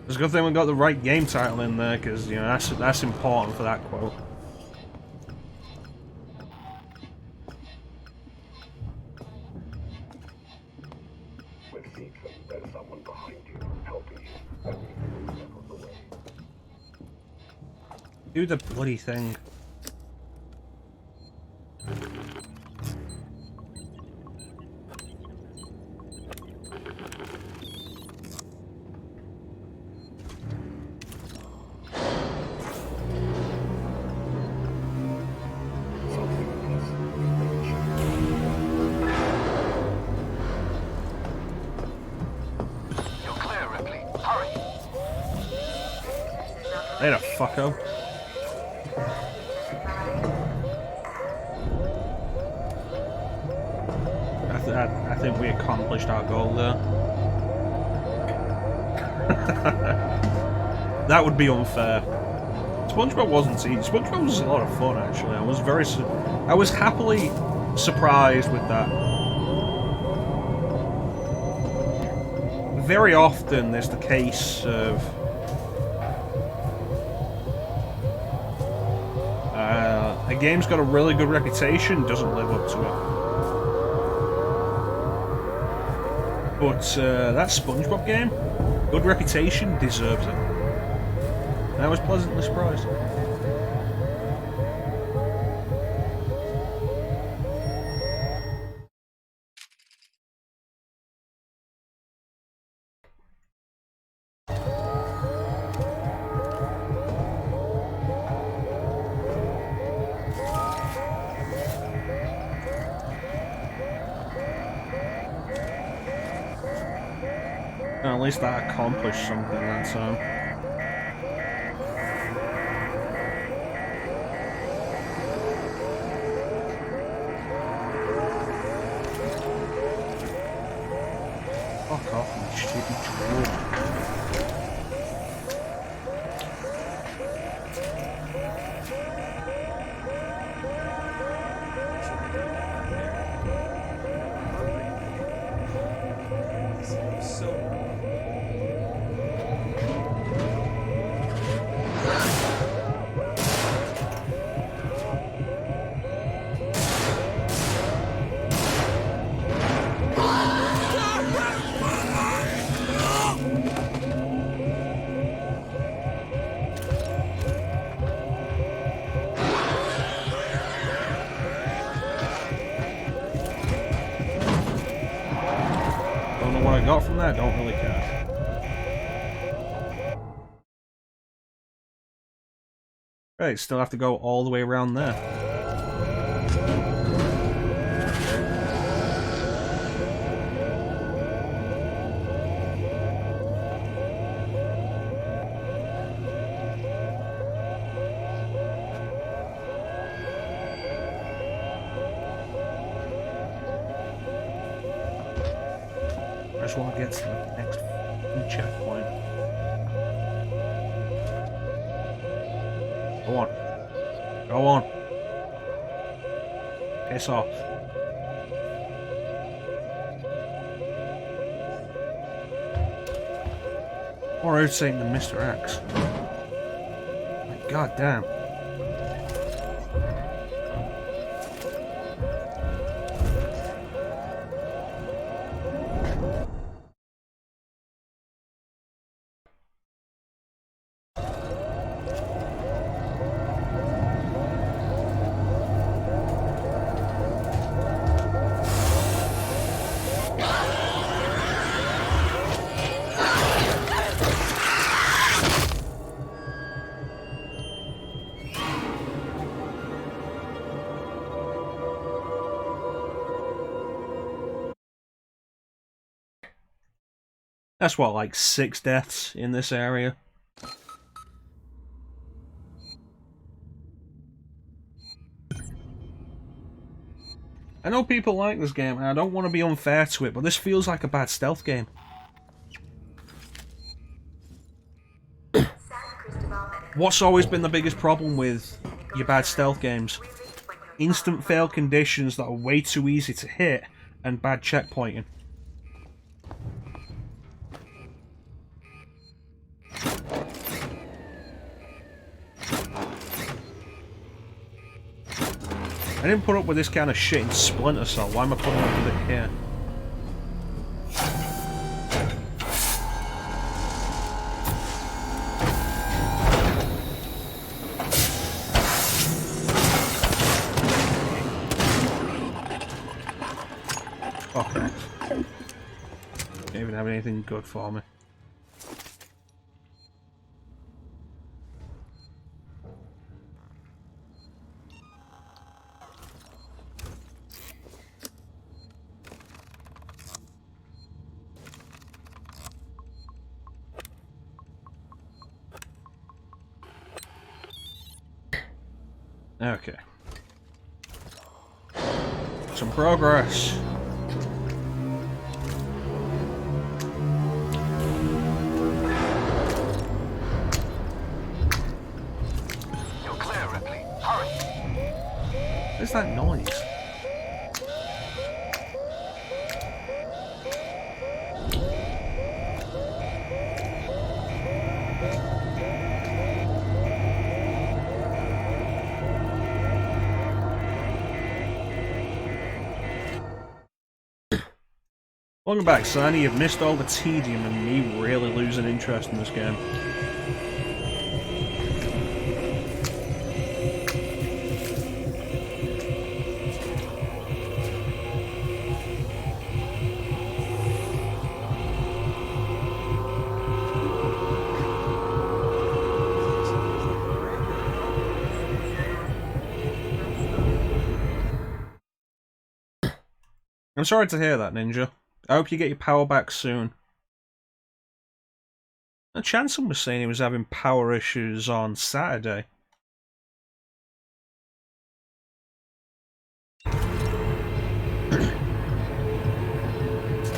It's a good thing we got the right game title in there, because you know that's important for that quote. Do the bloody thing. You're clear, Ripley. Hurry. Later, fucko. I think we accomplished our goal there. That would be unfair. SpongeBob wasn't easy. SpongeBob was a lot of fun, actually. I was happily surprised with that. Very often there's the case of a game's got a really good reputation, doesn't live up to it. But that SpongeBob game, good reputation, deserves it. And I was pleasantly surprised. At least I accomplished something that time. Fuck off, you stupid troll. know what I got from that, don't really care. Right, still have to go all the way around there. I just want to get to the next checkpoint. Go on. Go on. Piss off. More outside than Mr. X. My god damn. That's what, like 6 deaths in this area? I know people like this game, and I don't want to be unfair to it, but this feels like a bad stealth game. What's always been the biggest problem with your bad stealth games? Instant fail conditions that are way too easy to hit, and bad checkpointing. I didn't put up with this kind of shit in Splinter Cell, why am I putting up with it here? Okay. Don't even have anything good for me. Okay. Some progress. You're clear, Ripley. Hurry. What's that noise? Welcome back, Sonny. You've missed all the tedium and me really losing interest in this game. I'm sorry to hear that, Ninja. I hope you get your power back soon. And Chanson was saying he was having power issues on Saturday. I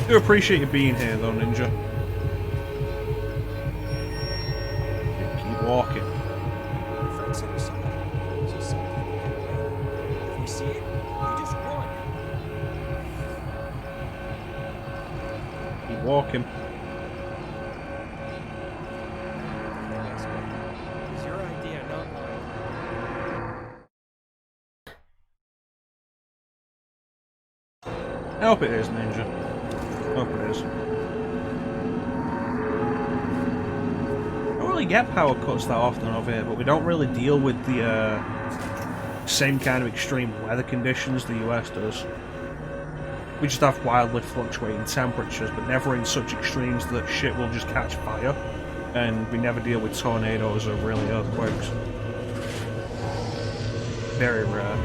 do appreciate you being here though, Ninja. Keep walking. If you see it, you just run. Keep walking. It's your idea, not mine. I hope it is, Ninja. I hope it is. I don't really get power cuts that often over here, but we don't really deal with the same kind of extreme weather conditions the US does. We just have wildly fluctuating temperatures, but never in such extremes that shit will just catch fire. And we never deal with tornadoes or really earthquakes. Very rare.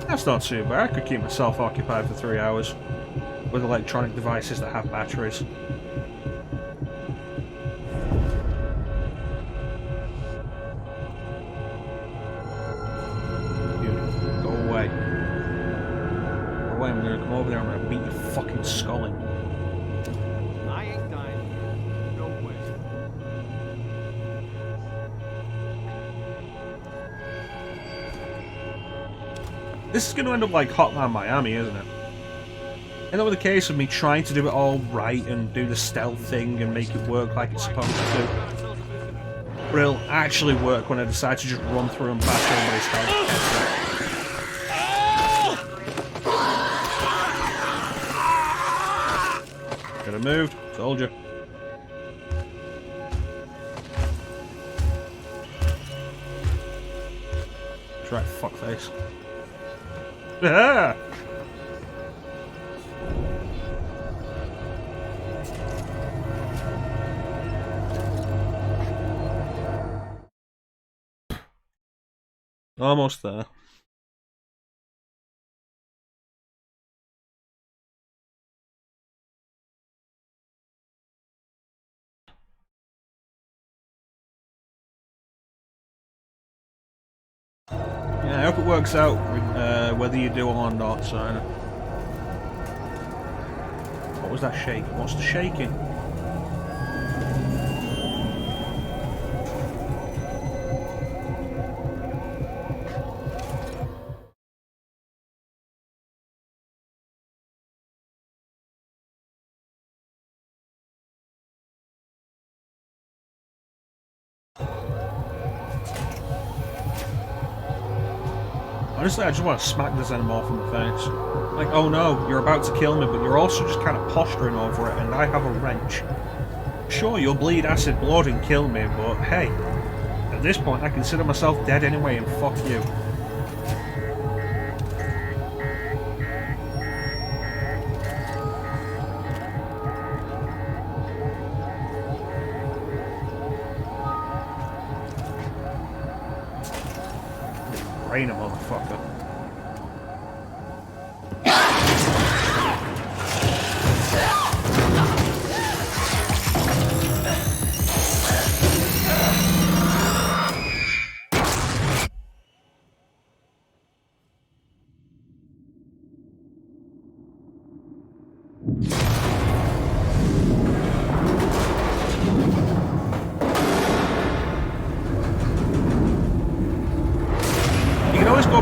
That's not too bad. I could keep myself occupied for 3 hours with electronic devices that have batteries. Dude, go away. Go away, I'm gonna come over there, I'm gonna beat your fucking skull in. I ain't dying. No way. This is going to end up like Hotline Miami, isn't it? End up with a case of me trying to do it all right and do the stealth thing and make it work like it's supposed to. But it'll actually work when I decide to just run through and bash everybody's head. Could have moved. Told you. That's right, fuckface. Ah! Almost there. Yeah, I hope it works out whether you do or not, so. What was that shake? What's the shaking? Honestly, I just want to smack the Xenomorph in the face. Like, oh no, you're about to kill me, but you're also just kind of posturing over it, and I have a wrench. Sure, you'll bleed acid blood and kill me, but hey, at this point I consider myself dead anyway, and fuck you. Brain a motherfucker.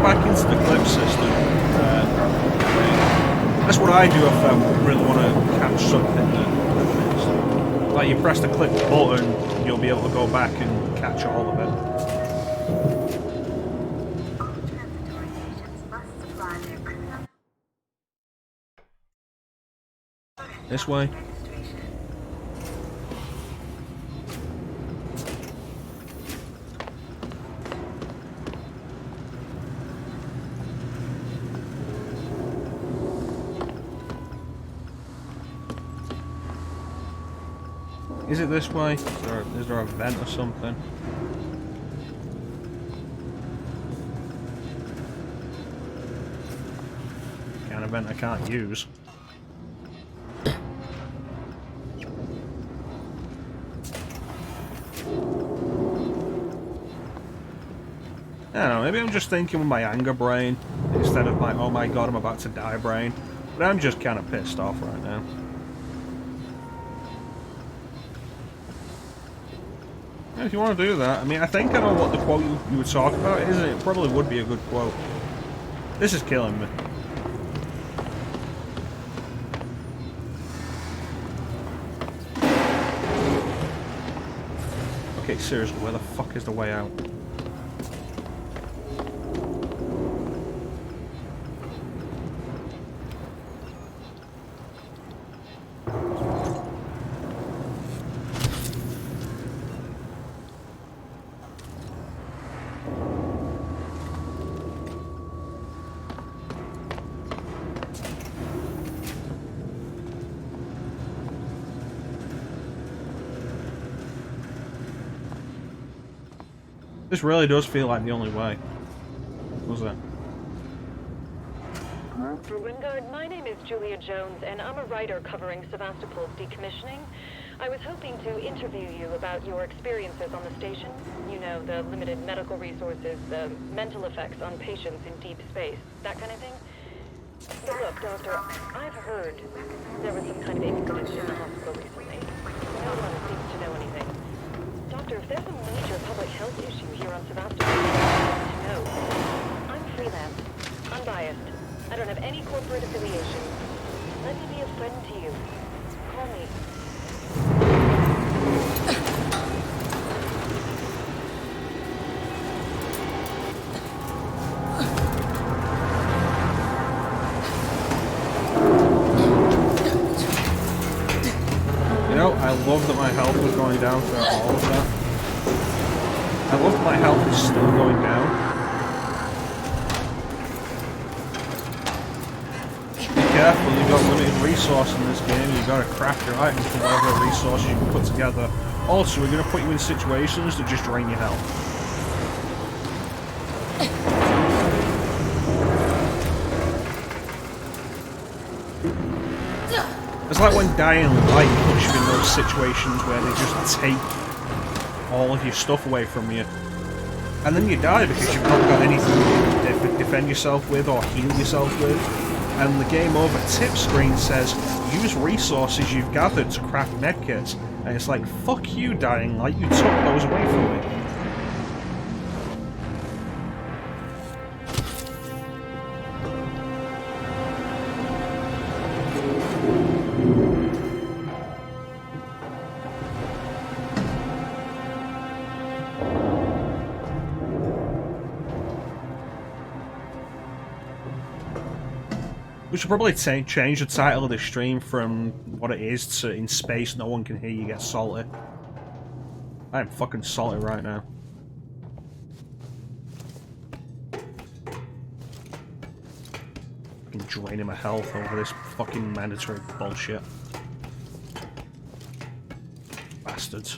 Back into the clip system. That's what I do if I really want to catch something that, like, you press the clip button, you'll be able to go back and catch all of it. This way. Is it this way? Is there a vent or something? Kind of vent I can't use. I don't know, maybe I'm just thinking with my anger brain instead of my oh my god I'm about to die brain. But I'm just kind of pissed off right now. If you want to do that, I mean, I think I know what the quote you would talk about is, and it probably would be a good quote. This is killing me. Okay, seriously, where the fuck is the way out? This really does feel like the only way. What was that? Wingard, my name is Julia Jones, and I'm a writer covering Sevastopol's decommissioning. I was hoping to interview you about your experiences on the station. You know, the limited medical resources, the mental effects on patients in deep space, that kind of thing. But look, Doctor, I've heard there was some kind of incident in the hospital recently. No one seems to know anything. Doctor, if there's a major public health issue here on Sevastopol, I need to know. I'm freelance, unbiased. I don't have any corporate affiliation. Let me be a friend to you. Call me. You know, I love that my health was going down throughout all of that. I love that my health is still going down. Careful, you've got limited resource in this game, you've got to craft your items from whatever resources you can put together. Also, we're going to put you in situations that just drain your health. It's like when Dying Light puts you in those situations where they just take all of your stuff away from you. And then you die because you've not got anything to defend yourself with or heal yourself with. And the game over tip screen says, use resources you've gathered to craft medkits. And it's like, fuck you, Dying Light, you took those away from me. We should probably change the title of this stream from what it is to In Space No One Can Hear You Get Salty. I am fucking salty right now. I'm draining my health over this fucking mandatory bullshit. Bastards.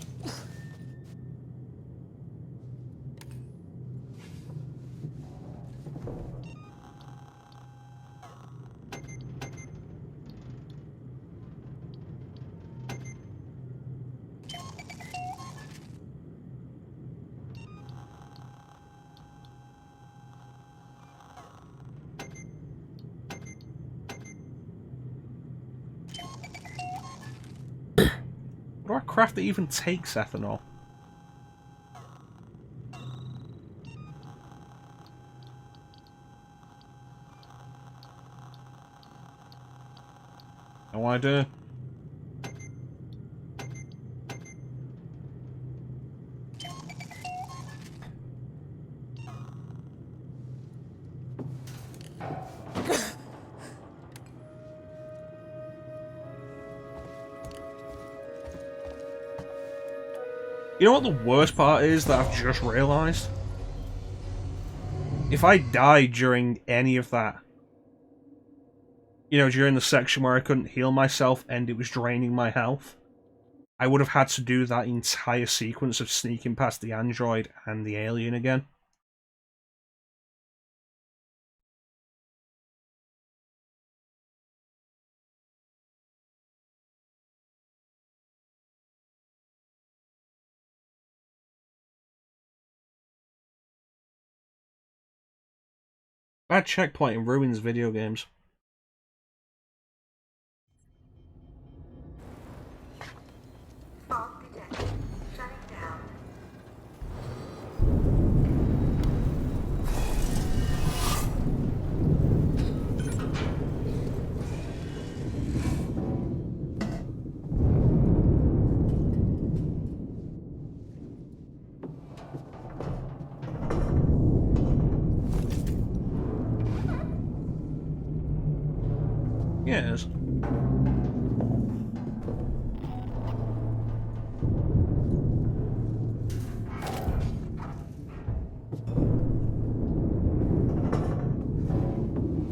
What do I craft that even takes ethanol? No idea. You know what the worst part is that I've just realised? If I died during any of that, you know, during the section where I couldn't heal myself and it was draining my health, I would have had to do that entire sequence of sneaking past the android and the alien again. Bad checkpoint in ruins video games. Fault detected. Shutting down. Yes.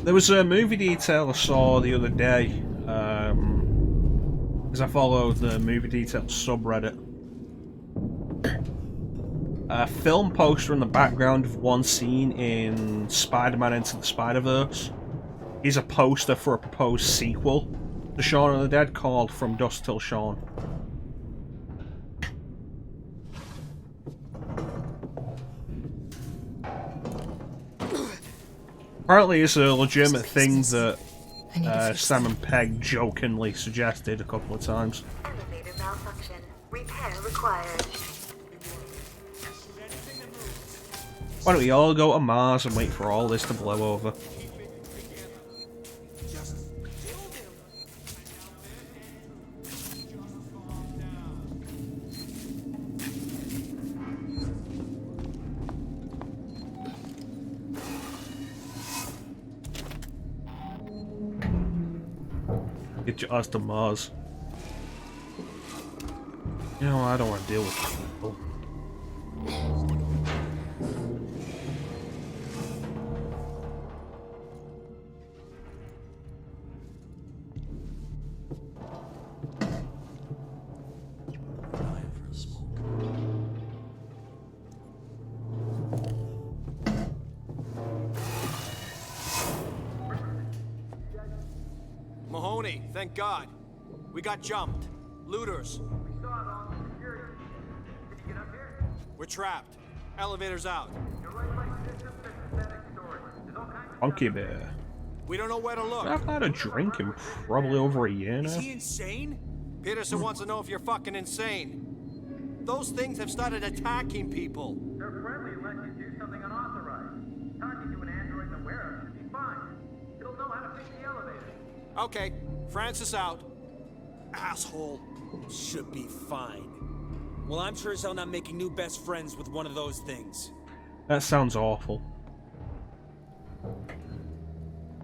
There was a movie detail I saw the other day, because I follow the movie detail subreddit. a film poster in the background of one scene in Spider-Man Into the Spider-Verse is a poster for a proposed sequel to Shaun of the Dead called From Dusk Till Shaun. Apparently it's a legitimate thing that Sam and Peg jokingly suggested a couple of times. Elevator malfunction. Repair required. Why don't we all go to Mars and wait for all this to blow over? Get your ass to Mars. You know, I don't want to deal with people. Mahoney, thank God. We got jumped. Looters. We're trapped. Elevator's out. Funky Bear. We don't know where to look. I've haven't had a drink in probably over a year now. Is he insane? Peterson wants to know if you're fucking insane. Those things have started attacking people. They're friendly unless you do something unauthorized. Talking to an android in the warehouse should be fine. It'll know how to fix the elevator. Okay, Francis out. Asshole. Should be fine. Well, I'm sure as hell not making new best friends with one of those things. That sounds awful.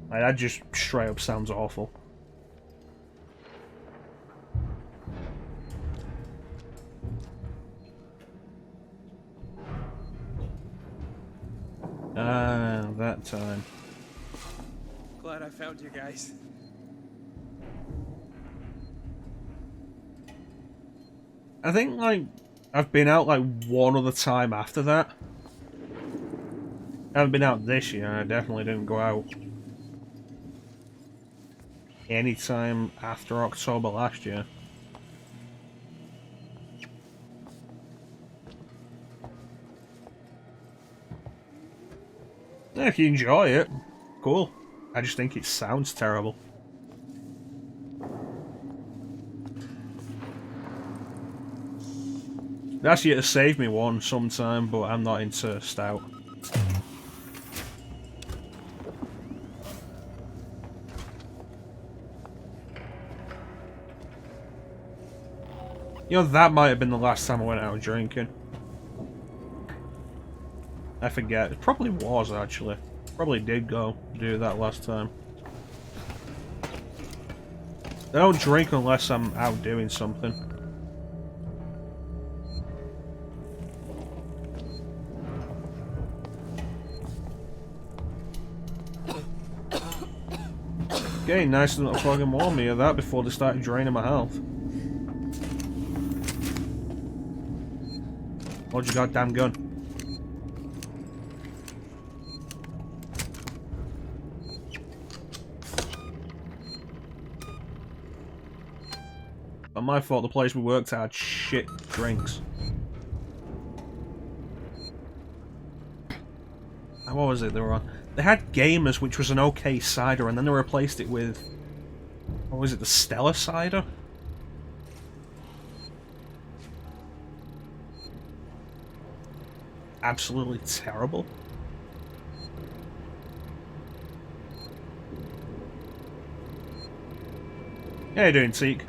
That just straight up sounds awful. Ah, that time. Glad I found you guys. I think, like, I've been out, like, one other time after that. I haven't been out this year, I definitely didn't go out any time after October last year. Yeah, if you enjoy it, cool. I just think it sounds terrible. That's yet to save me one sometime, but I'm not into stout. You know, that might have been the last time I went out drinking. I forget. It probably was, actually. Probably did go do that last time. I don't drink unless I'm out doing something. Okay, nice to not fucking warn me of that before they started draining my health. Hold your goddamn gun. Not my fault the place we worked at had shit drinks. What was it they were on? They had Gamers, which was an okay cider, and then they replaced it with... what was it, the Stella cider? Absolutely terrible. How you doing, Teak?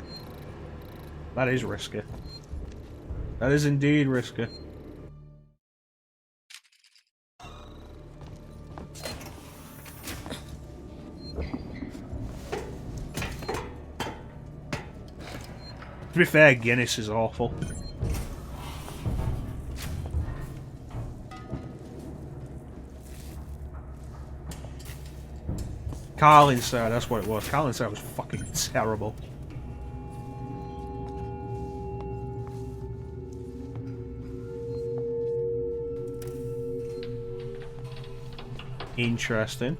That is risky. That is indeed risky. To be fair, Guinness is awful. Carlin said that's what it was. Carlin said it was fucking terrible. Interesting.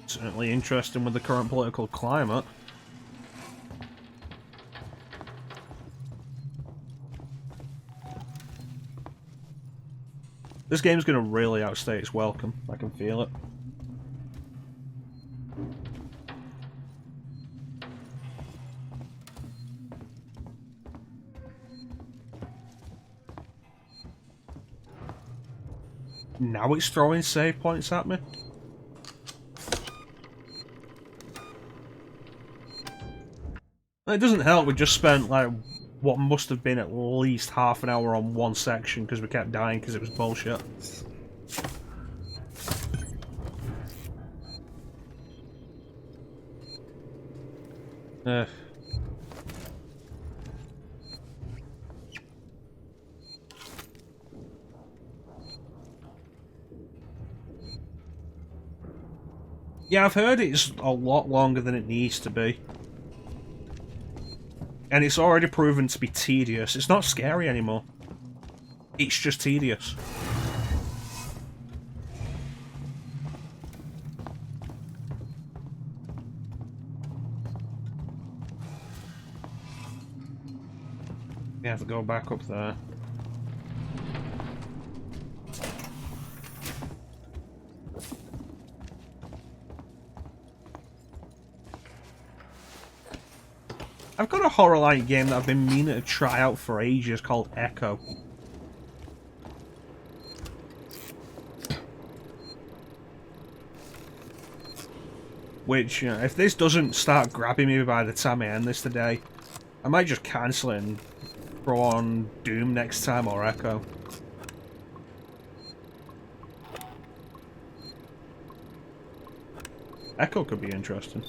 Certainly interesting with the current political climate. This game's going to really outstay its welcome. I can feel it. Now it's throwing save points at me. It doesn't help, we just spent like what must have been at least half an hour on one section because we kept dying because it was bullshit. Yeah, I've heard it's a lot longer than it needs to be. And it's already proven to be tedious. It's not scary anymore. It's just tedious. You have to go back up there. I've got a horror-like game that I've been meaning to try out for ages called Echo. Which, you know, if this doesn't start grabbing me by the time I end this today, I might just cancel it and throw on Doom next time or Echo. Echo could be interesting.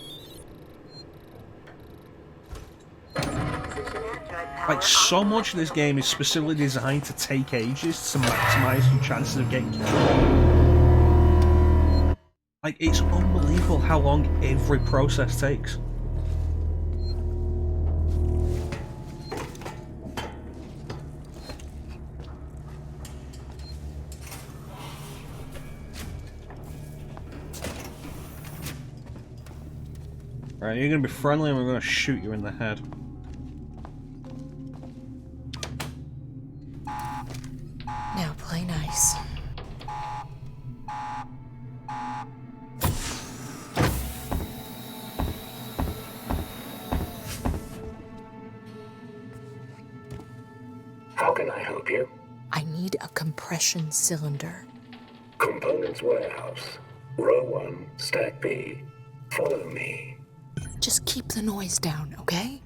Like, so much of this game is specifically designed to take ages to maximize your chances of getting killed. Like, it's unbelievable how long every process takes. Right, you're gonna be friendly and we're gonna shoot you in the head. Now play nice. How can I help you? I need a compression cylinder. Components warehouse. Row 1, stack B. Follow me. Just keep the noise down, okay?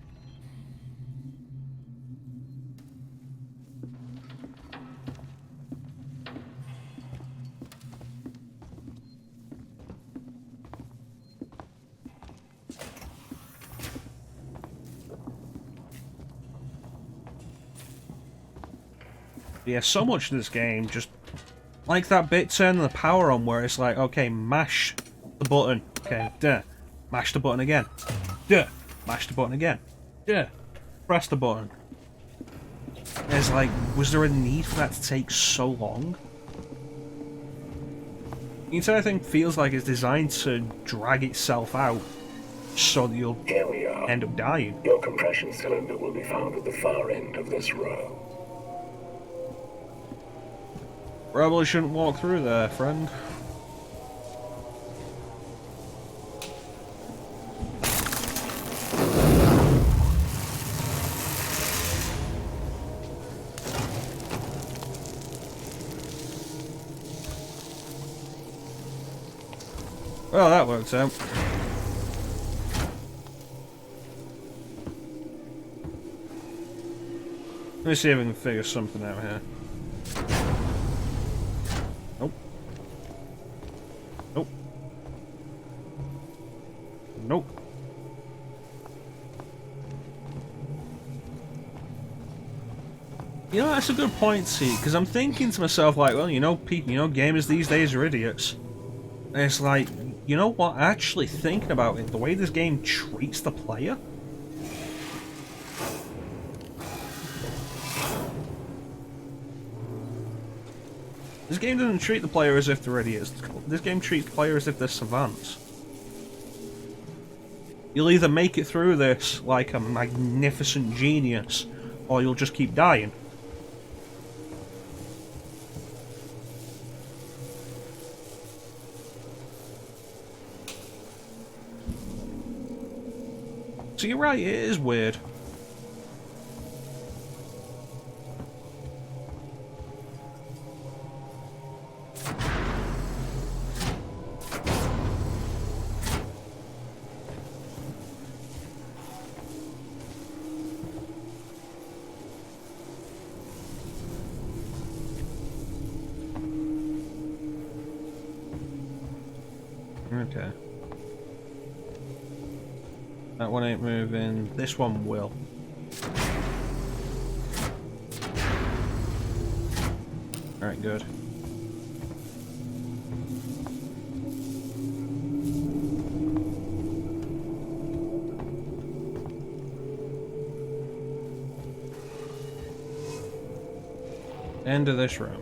Yeah, so much of this game just like that bit turning the power on where it's like, okay, mash the button, okay, duh, mash the button again, duh, mash the button again, duh, press the button. It's like, was there a need for that to take so long? The entire thing feels like it's designed to drag itself out so that you'll end up dying. Your compression cylinder will be found at the far end of this row. Probably shouldn't walk through there, friend. Well, that worked out. Let me see if I can figure something out here. Nope. Nope. Nope. You know, that's a good point, see, because I'm thinking to myself, like, well, you know, gamers these days are idiots. And it's like, you know what, actually thinking about it, the way this game treats the player, This game doesn't treat the player as if they're idiots. This game treats the player as if they're savants. You'll either make it through this like a magnificent genius, or you'll just keep dying. So you're right, it is weird. Okay. That one ain't moving. This one will. Alright, good. End of this room.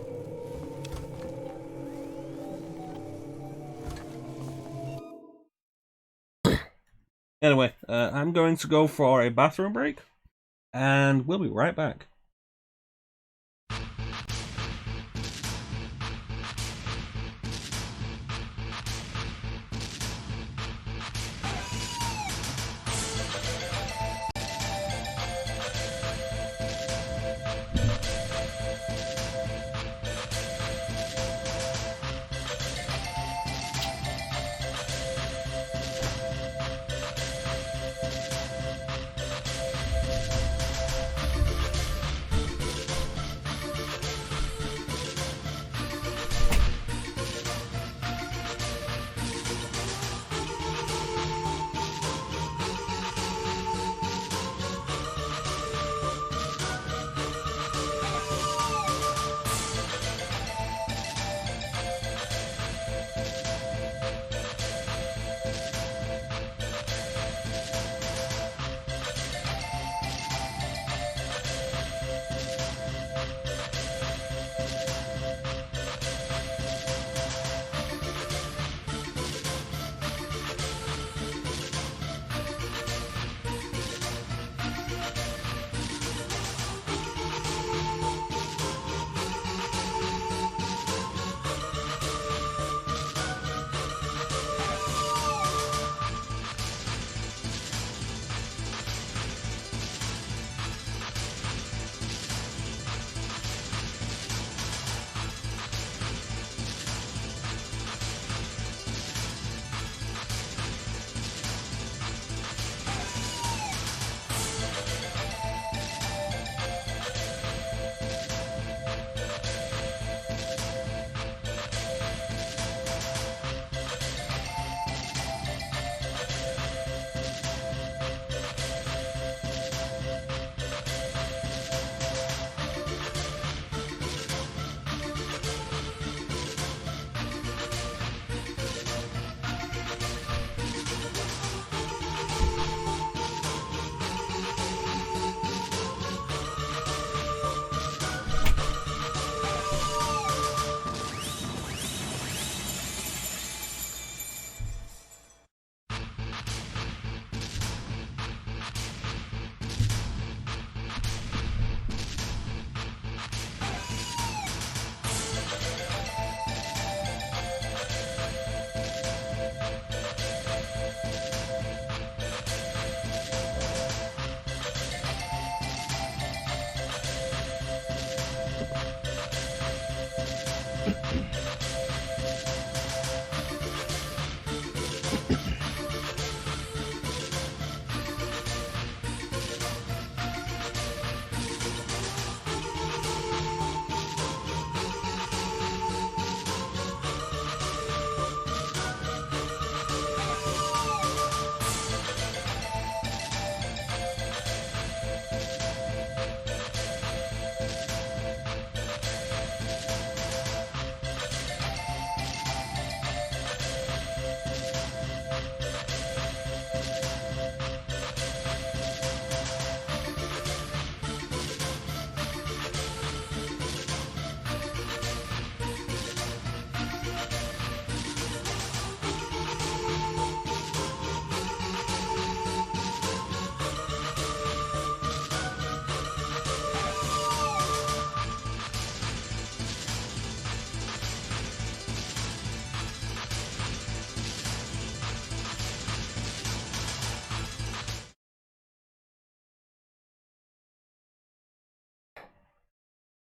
Anyway, I'm going to go for a bathroom break, and we'll be right back.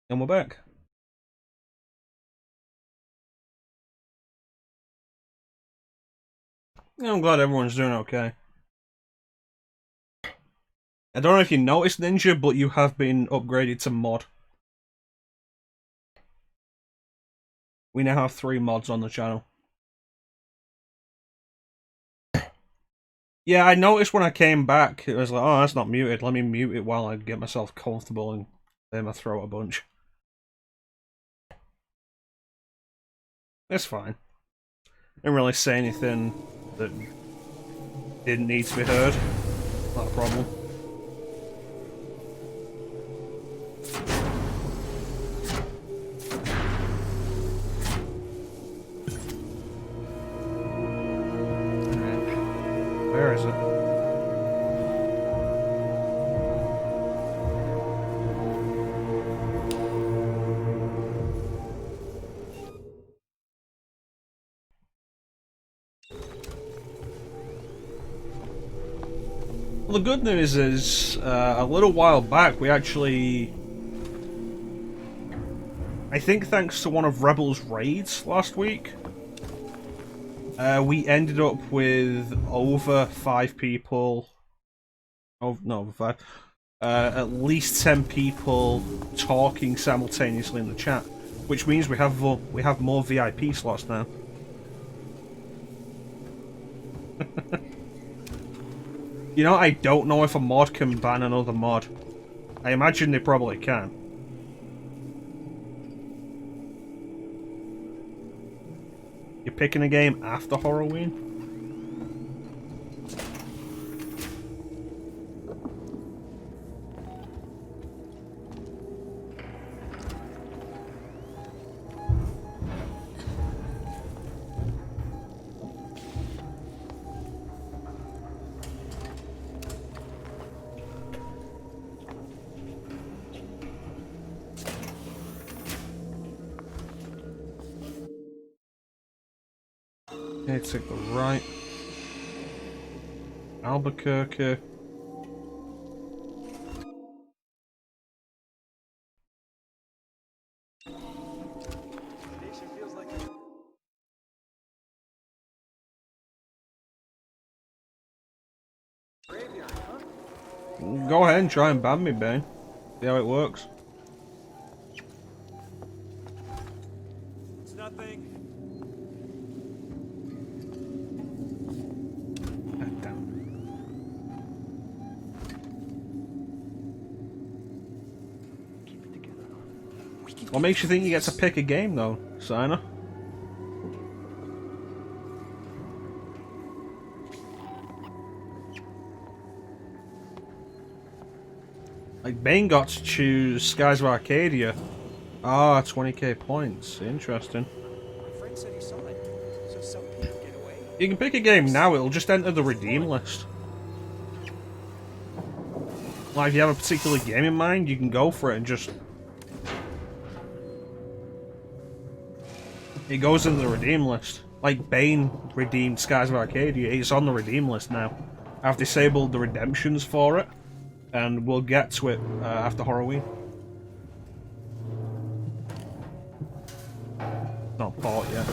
And we're back. I'm glad everyone's doing okay. I don't know if you noticed, Ninja, but you have been upgraded to mod. We now have 3 mods on the channel. Yeah, I noticed when I came back, it was like, oh, that's not muted. Let me mute it while I get myself comfortable and clear my throat a bunch. It's fine. Didn't really say anything that didn't need to be heard. Not a problem. Where is it? Well, the good news is, a little while back, we actually... I think thanks to one of Rebel's raids last week, we ended up with over 5 people... Oh, no, over 5. At least 10 people talking simultaneously in the chat, which means we have more VIP slots now. You know, I don't know if a mod can ban another mod. I imagine they probably can. You're picking a game after Halloween? Okay, take the right. Albuquerque. Go ahead and try and ban me, Bane. See how it works. It's nothing. What makes you think you get to pick a game, though, Sina? Like, Bane got to choose Skies of Arcadia. Ah, 20k points. Interesting. My friend said he saw it, so some people get away. You can pick a game now, it'll just enter the redeem list. Like, if you have a particular game in mind, you can go for it and just... It goes into the redeem list. Like Bane redeemed Skies of Arcadia, it's on the redeem list now. I've disabled the redemptions for it, and we'll get to it after Halloween. Not bought yet.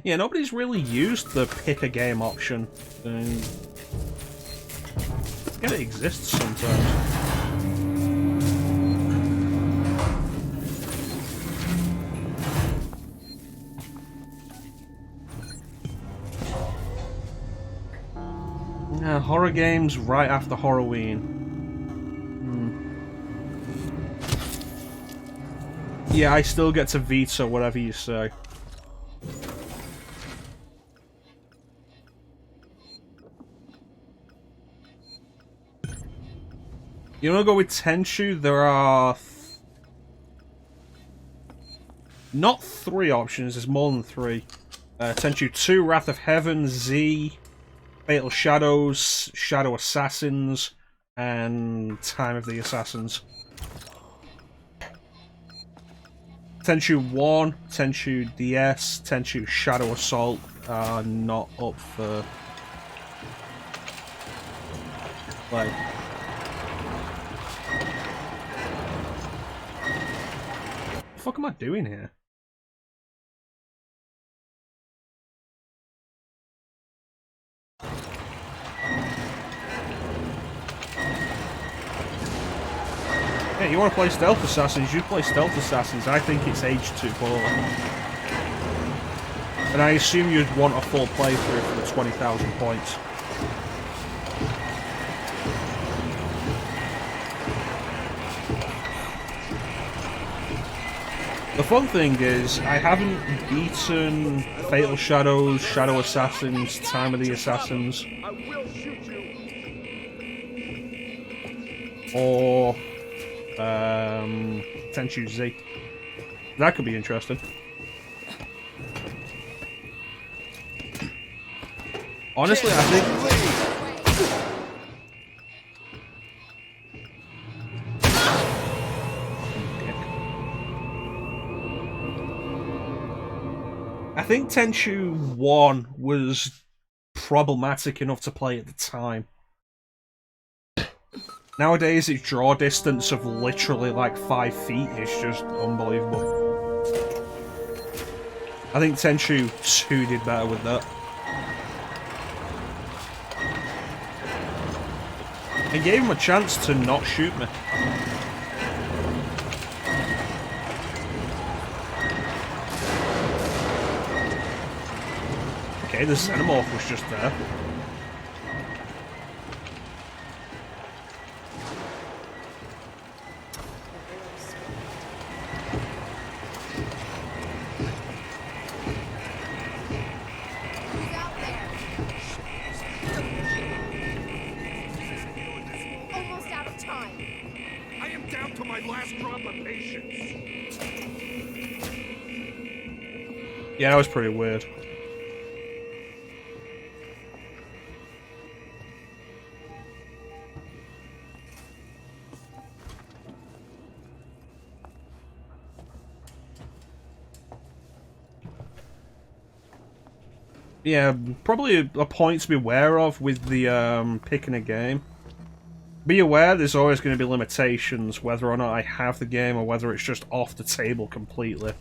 Yeah, nobody's really used the pick a game option. I forget it exists sometimes. Yeah, horror games right after Halloween. Yeah, I still get to veto whatever you say. You wanna go with Tenchu? There are... not 3 options, there's more than 3. Tenchu 2, Wrath of Heaven, Z, Fatal Shadows, Shadow Assassins, and Time of the Assassins. Tenchu 1, Tenchu DS, Tenchu Shadow Assault are not up for... like... What the fuck am I doing here? Yeah, you want to play Stealth Assassins, you play Stealth Assassins. I think it's aged too poorly. And I assume you'd want a full playthrough for the 20,000 points. The fun thing is, I haven't beaten Fatal Shadows, Shadow Assassins, Time of the Assassins, or Tenchu Z. That could be interesting. Honestly, I think... I think Tenchu 1 was problematic enough to play at the time. Nowadays, its draw distance of literally like 5 feet is just unbelievable. I think Tenchu 2 did better with that. It gave him a chance to not shoot me. Okay, the Xenomorph was just there. Yeah, that was pretty weird. Yeah, probably a point to be aware of with the picking a game. Be aware there's always going to be limitations, whether or not I have the game or whether it's just off the table completely.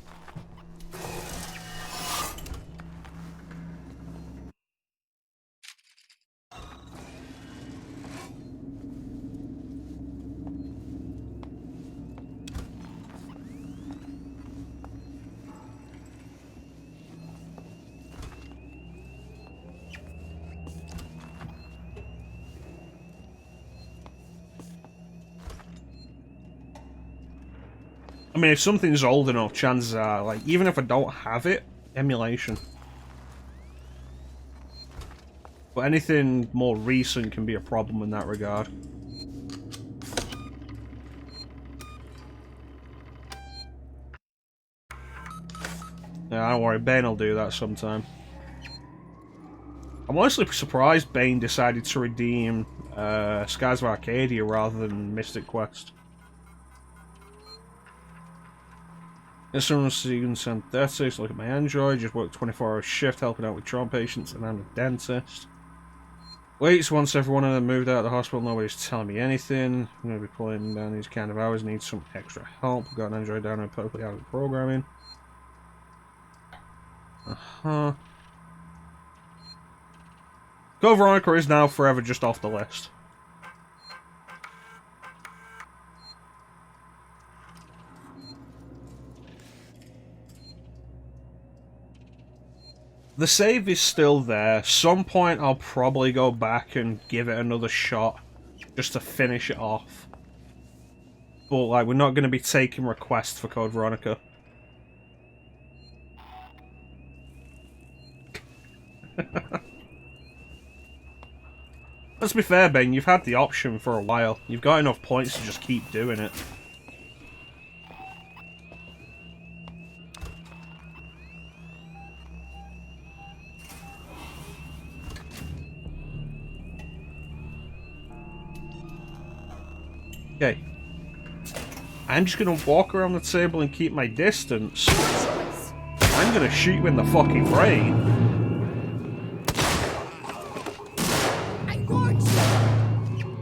I mean, if something's old enough, chances are, like, even if I don't have it, emulation. But anything more recent can be a problem in that regard. Yeah, don't worry, Bane will do that sometime. I'm honestly surprised Bane decided to redeem Skies of Arcadia rather than Mystic Quest. As soon as you can synthetics, look at my Android, just work 24-hour shift helping out with trauma patients, and I'm a dentist. Wait, so once everyone of them moved out of the hospital, nobody's telling me anything. I'm going to be pulling down these kind of hours, need some extra help. Got an Android down and perfectly out of programming. Code Veronica is now forever just off the list. The save is still there. Some point I'll probably go back and give it another shot just to finish it off. But like, we're not going to be taking requests for Code Veronica. Let's be fair, Ben, you've had the option for a while. You've got enough points to just keep doing it. Okay. I'm just gonna walk around the table and keep my distance. I'm gonna shoot you in the fucking brain. I warned you!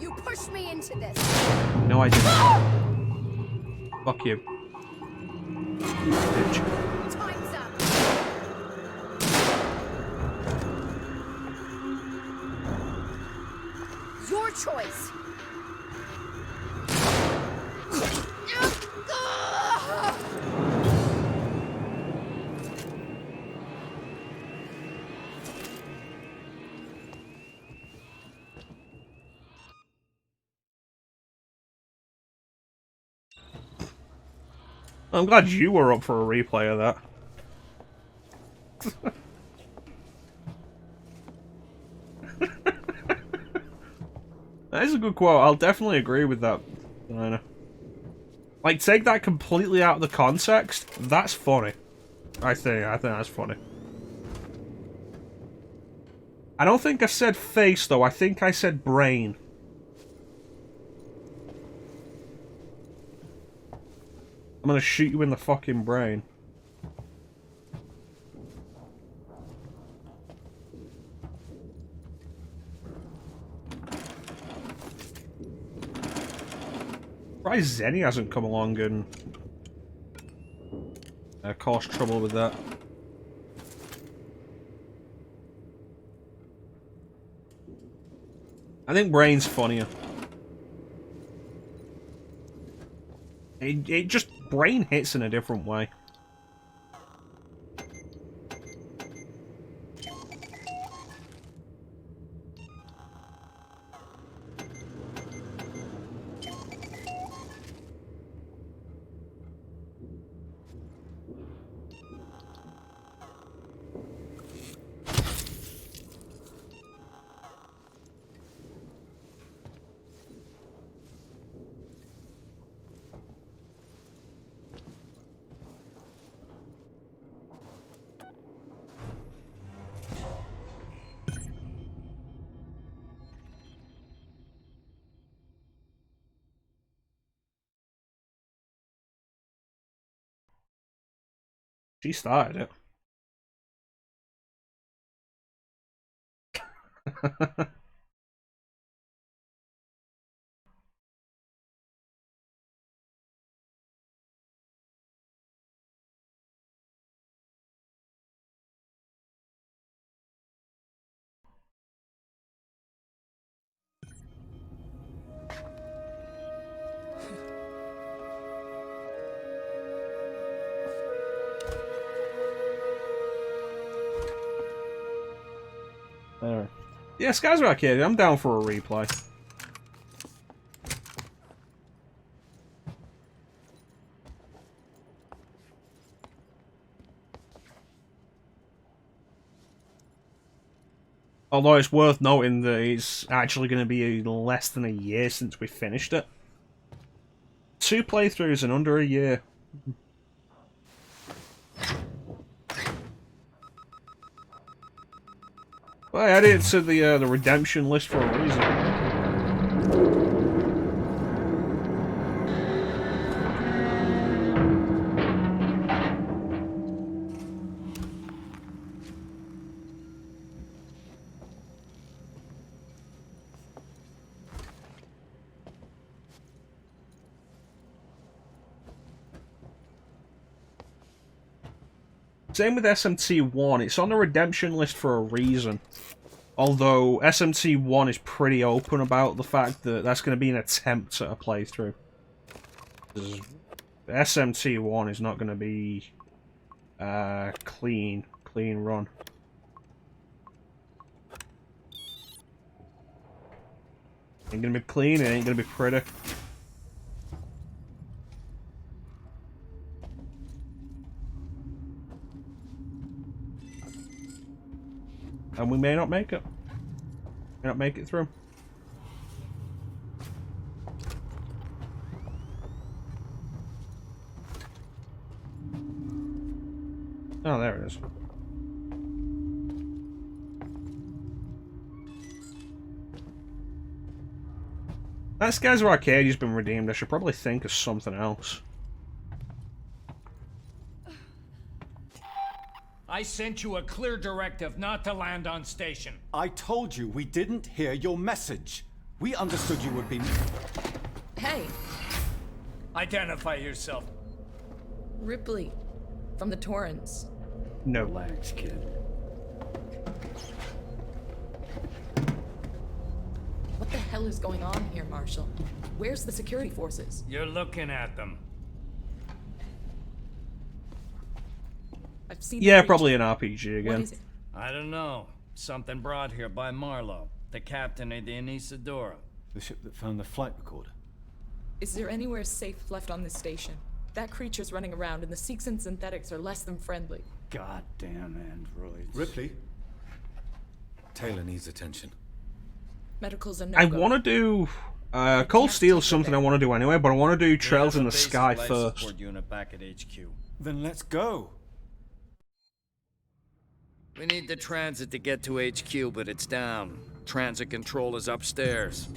You pushed me into this! No, I didn't. Fuck you. Bitch. Time's up! Your choice! I'm glad you were up for a replay of that. That is a good quote. I'll definitely agree with that. Like, take that completely out of the context. That's funny. I think that's funny. I don't think I said face, though. I think I said brain. I'm gonna shoot you in the fucking brain. Surprised Zenny hasn't come along and caused trouble with that. I think brain's funnier. It just brain hits in a different way. She started it. Anyway. Yeah, Skies are Arcade. I'm down for a replay. Although it's worth noting that it's actually going to be less than a year since we finished it. 2 playthroughs in under a year. Well, I added it to the redemption list for a reason. Same with SMT1, it's on the redemption list for a reason. Although SMT1 is pretty open about the fact that that's going to be an attempt at a playthrough. SMT1 is not going to be clean run. Ain't going to be clean, it ain't going to be pretty. And we may not make it. May not make it through. Oh, there it is. That Skies of Arcadia's been redeemed. I should probably think of something else. I sent you a clear directive not to land on station. I told you we didn't hear your message. We understood you would be... Hey. Identify yourself. Ripley. From the Torrens. No. Relax, kid. What the hell is going on here, Marshall? Where's the security forces? You're looking at them. I've seen Yeah, probably an RPG again. What is it? I don't know. Something brought here by Marlowe, the captain of the Anisadora. The ship that found the flight recorder. Is there anywhere safe left on this station? That creature's running around, and the Seeks and synthetics are less than friendly. Goddamn androids. Ripley? Taylor needs attention. Medical's a no-go. I want to do... Cold Steel's something I want to do anyway, but I want to do Trails in the Sky first. Unit back at HQ. Then let's go. We need the transit to get to HQ, but it's down. Transit control is upstairs.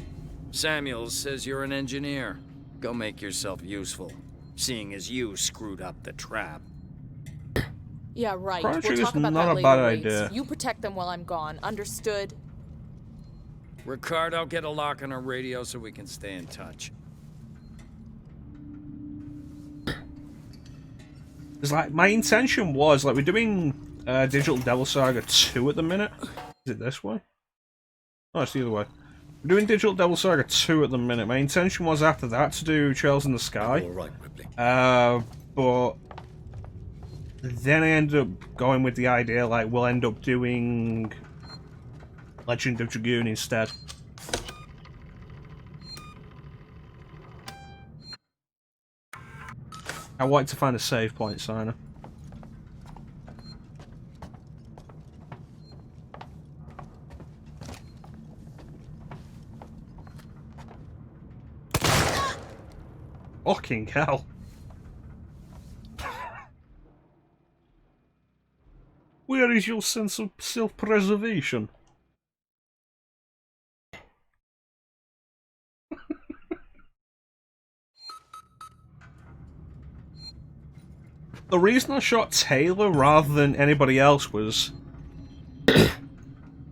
Samuels says you're an engineer. Go make yourself useful, seeing as you screwed up the trap. Yeah, right. Chrono We'll Trigger's talk about not that a later, bad Waits. idea. You protect them while I'm gone. Understood? Ricardo, get a lock on our radio so we can stay in touch. It's like, my intention was, like, we're doing Digital Devil Saga 2 at the minute. Is it this way? Oh, it's the other way. We're doing Digital Devil Saga 2 at the minute. My intention was after that to do Trails in the Sky. All right, Ripley. But then I ended up going with the idea, like, we'll end up doing Legend of Dragoon instead. I wanted to find a save point, Signer. Fucking hell. Where is your sense of self-preservation? The reason I shot Taylor rather than anybody else was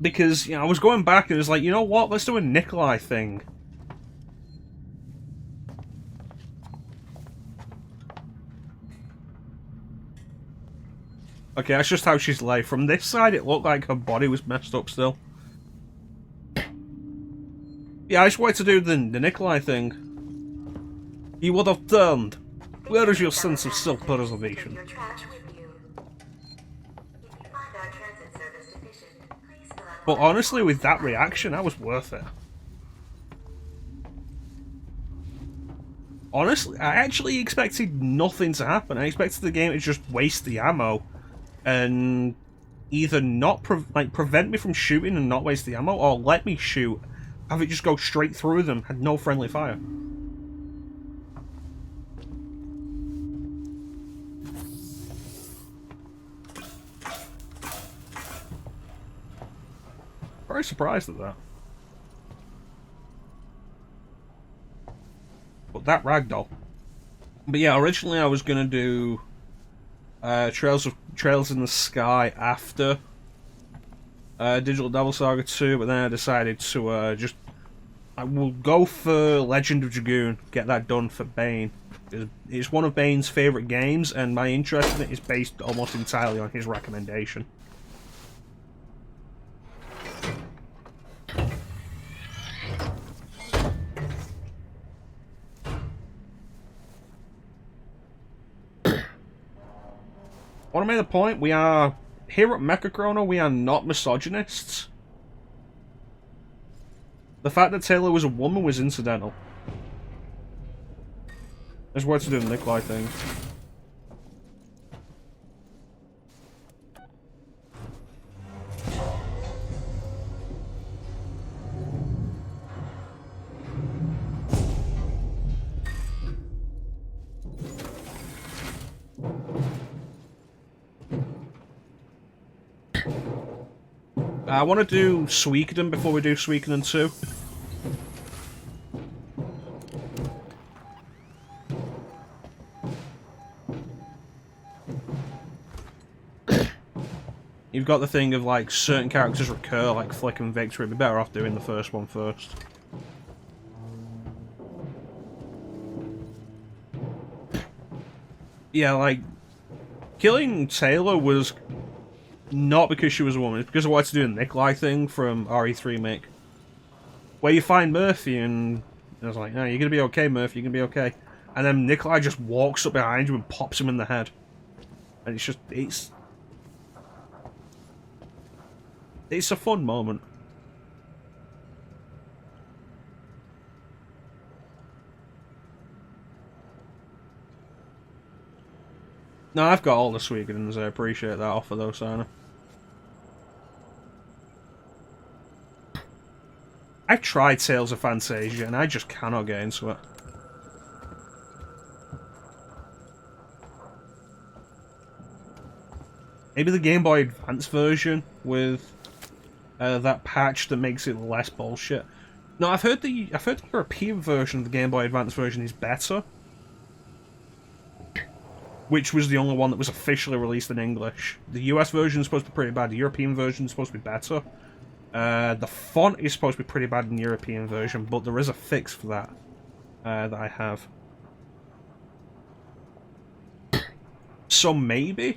because, you know, I was going back and it was like, you know what, let's do a Nikolai thing. Okay, that's just how she's laid. From this side, it looked like her body was messed up still. Yeah, I just wanted to do the Nikolai thing. You would have turned. Where is your sense of self-preservation? But honestly, with that reaction, that was worth it. Honestly, I actually expected nothing to happen. I expected the game to just waste the ammo and either not prevent me from shooting and not waste the ammo, or let me shoot, have it just go straight through them, had no friendly fire. Very surprised at that. But that ragdoll. But yeah, originally I was gonna do Trails in the Sky after Digital Devil Saga 2, but then I decided to I will go for Legend of Dragoon, get that done for Bane. It's one of Bane's favourite games, and my interest in it is based almost entirely on his recommendation. I want to make the point, we are, here at MechaChrono, we are not misogynists. The fact that Taylor was a woman was incidental. I just wanted to do the Nikolai thing. I want to do Suikoden before we do Suikoden 2. you've got the thing of like certain characters recur, like Flick and Victor. It'd be better off doing the first one first. Yeah, like killing Taylor was not because she was a woman, it's because I wanted to do the Nikolai thing from RE3 Remake. Where you find Murphy and I was like, no, you're gonna be okay, Murphy, you're gonna be okay. And then Nikolai just walks up behind you and pops him in the head. And it's just, it's a fun moment. No, I've got all the Sweetens, I appreciate that offer though, Sana. I've tried Tales of Fantasia and I just cannot get into it. Maybe the Game Boy Advance version with that patch that makes it less bullshit. No, I've heard the European version of the Game Boy Advance version is better, which was the only one that was officially released in English. The US version is supposed to be pretty bad. The European version is supposed to be better. The font is supposed to be pretty bad in the European version, but there is a fix for that that I have. So maybe.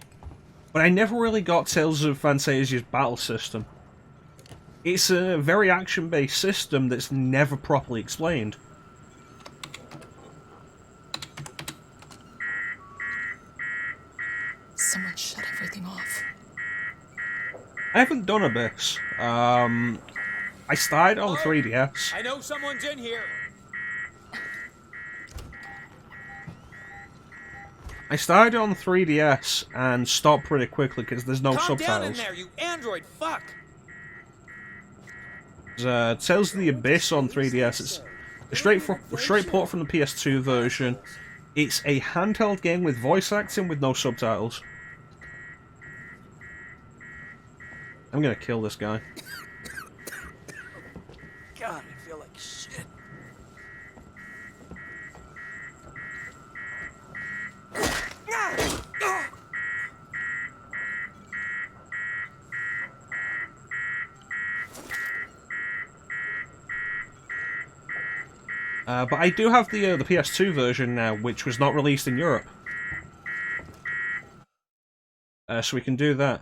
But I never really got Tales of Fantasia's battle system. It's a very action-based system that's never properly explained. Someone shut everything off. I haven't done Abyss. I started on 3DS. I know someone's in here. I started on 3DS and stopped pretty quickly because there's no Calm subtitles. down in there, you android fuck. Tales of the Abyss on 3DS. It's a straight port from the PS2 version. It's a handheld game with voice acting with no subtitles. I'm gonna kill this guy. God, I feel like shit. But I do have the PS2 version now, which was not released in Europe. So we can do that.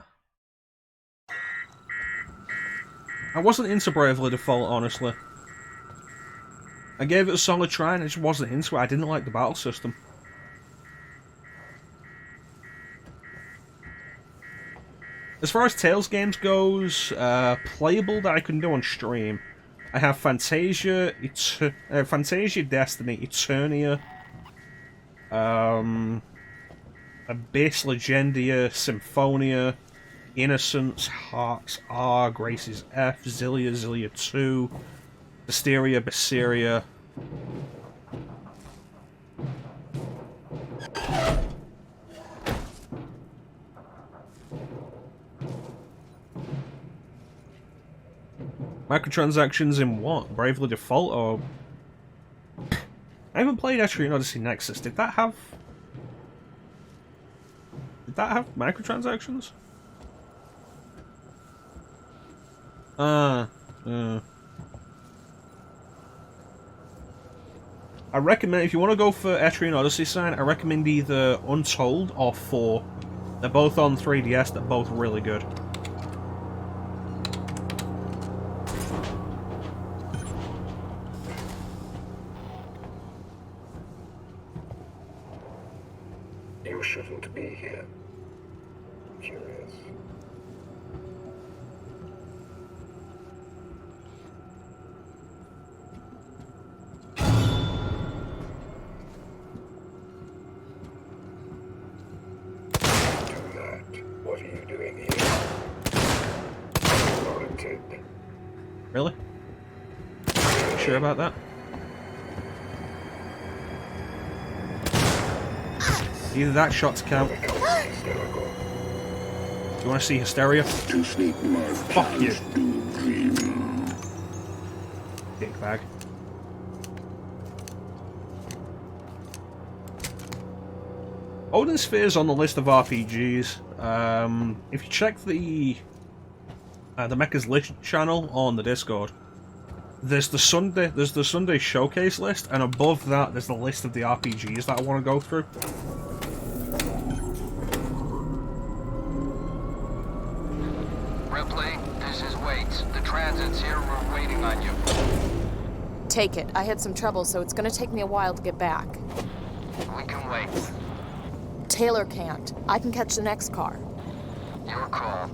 I wasn't into Bravely Default, honestly. I gave it a solid try and I just wasn't into it. I didn't like the battle system. As far as Tales games goes, playable that I can do on stream, I have Fantasia, Fantasia, Destiny, Eternia, Abyss, Legendia, Symphonia, Innocence, Hearts R, Graces F, Zillia, Zillia 2, Hysteria, Berseria. Microtransactions in what? Bravely Default or... I haven't played Etrian Odyssey Nexus. Did that have microtransactions? I recommend, if you want to go for Etrian Odyssey sign, I recommend either Untold or 4. They're both on 3DS, they're both really good. You shouldn't be here. Curious. What are you doing here? Warranted. Really? Sure about that? Either that shot's count. Do you want to see Hysteria? Fuck you. Dickbag. Odin Sphere's on the list of RPGs. If you check the Mecha's List channel on the Discord, there's the Sunday showcase list, and above that there's the list of the RPGs that I want to go through. Ripley, this is Waits. The transit's here. We're waiting on you. Take it. I had some trouble, so it's gonna take me a while to get back. We can wait. Taylor can't. I can catch the next car. Your call.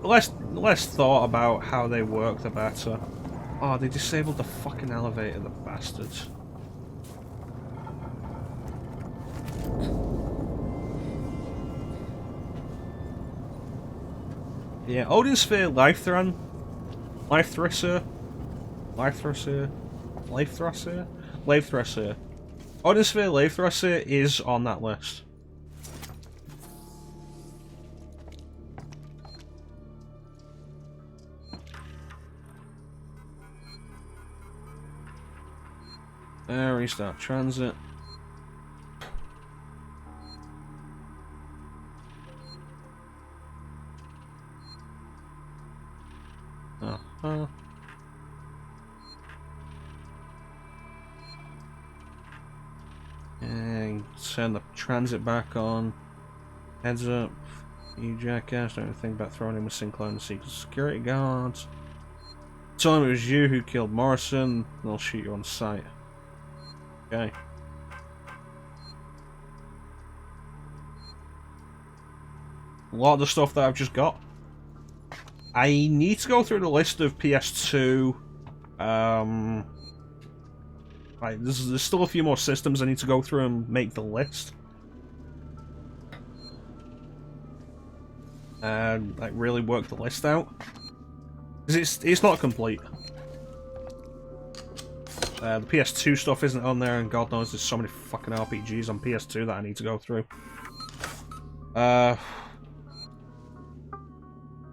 The less thought about how they work, the better. Oh, they disabled the fucking elevator, the bastards. Yeah, Odin Sphere Life Thrisser Odin Sphere Life Thrisser is on that list. Restart transit. And turn the transit back on. Heads up. You jackass, don't think about throwing him a Sinclair and secret security guards. Tell him it was you who killed Morrison, they'll shoot you on sight. Okay. A lot of the stuff that I've just got. I need to go through the list of PS2. Right, there's still a few more systems I need to go through and make the list. And like really work the list out. Because it's not complete. The PS2 stuff isn't on there, and God knows there's so many fucking RPGs on PS2 that I need to go through. But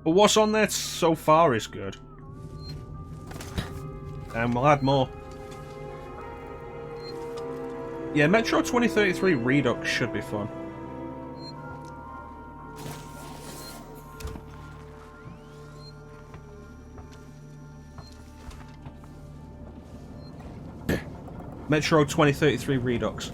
what's on there so far is good. And we'll add more. Yeah, Metro 2033 Redux should be fun. Metro 2033 Redux.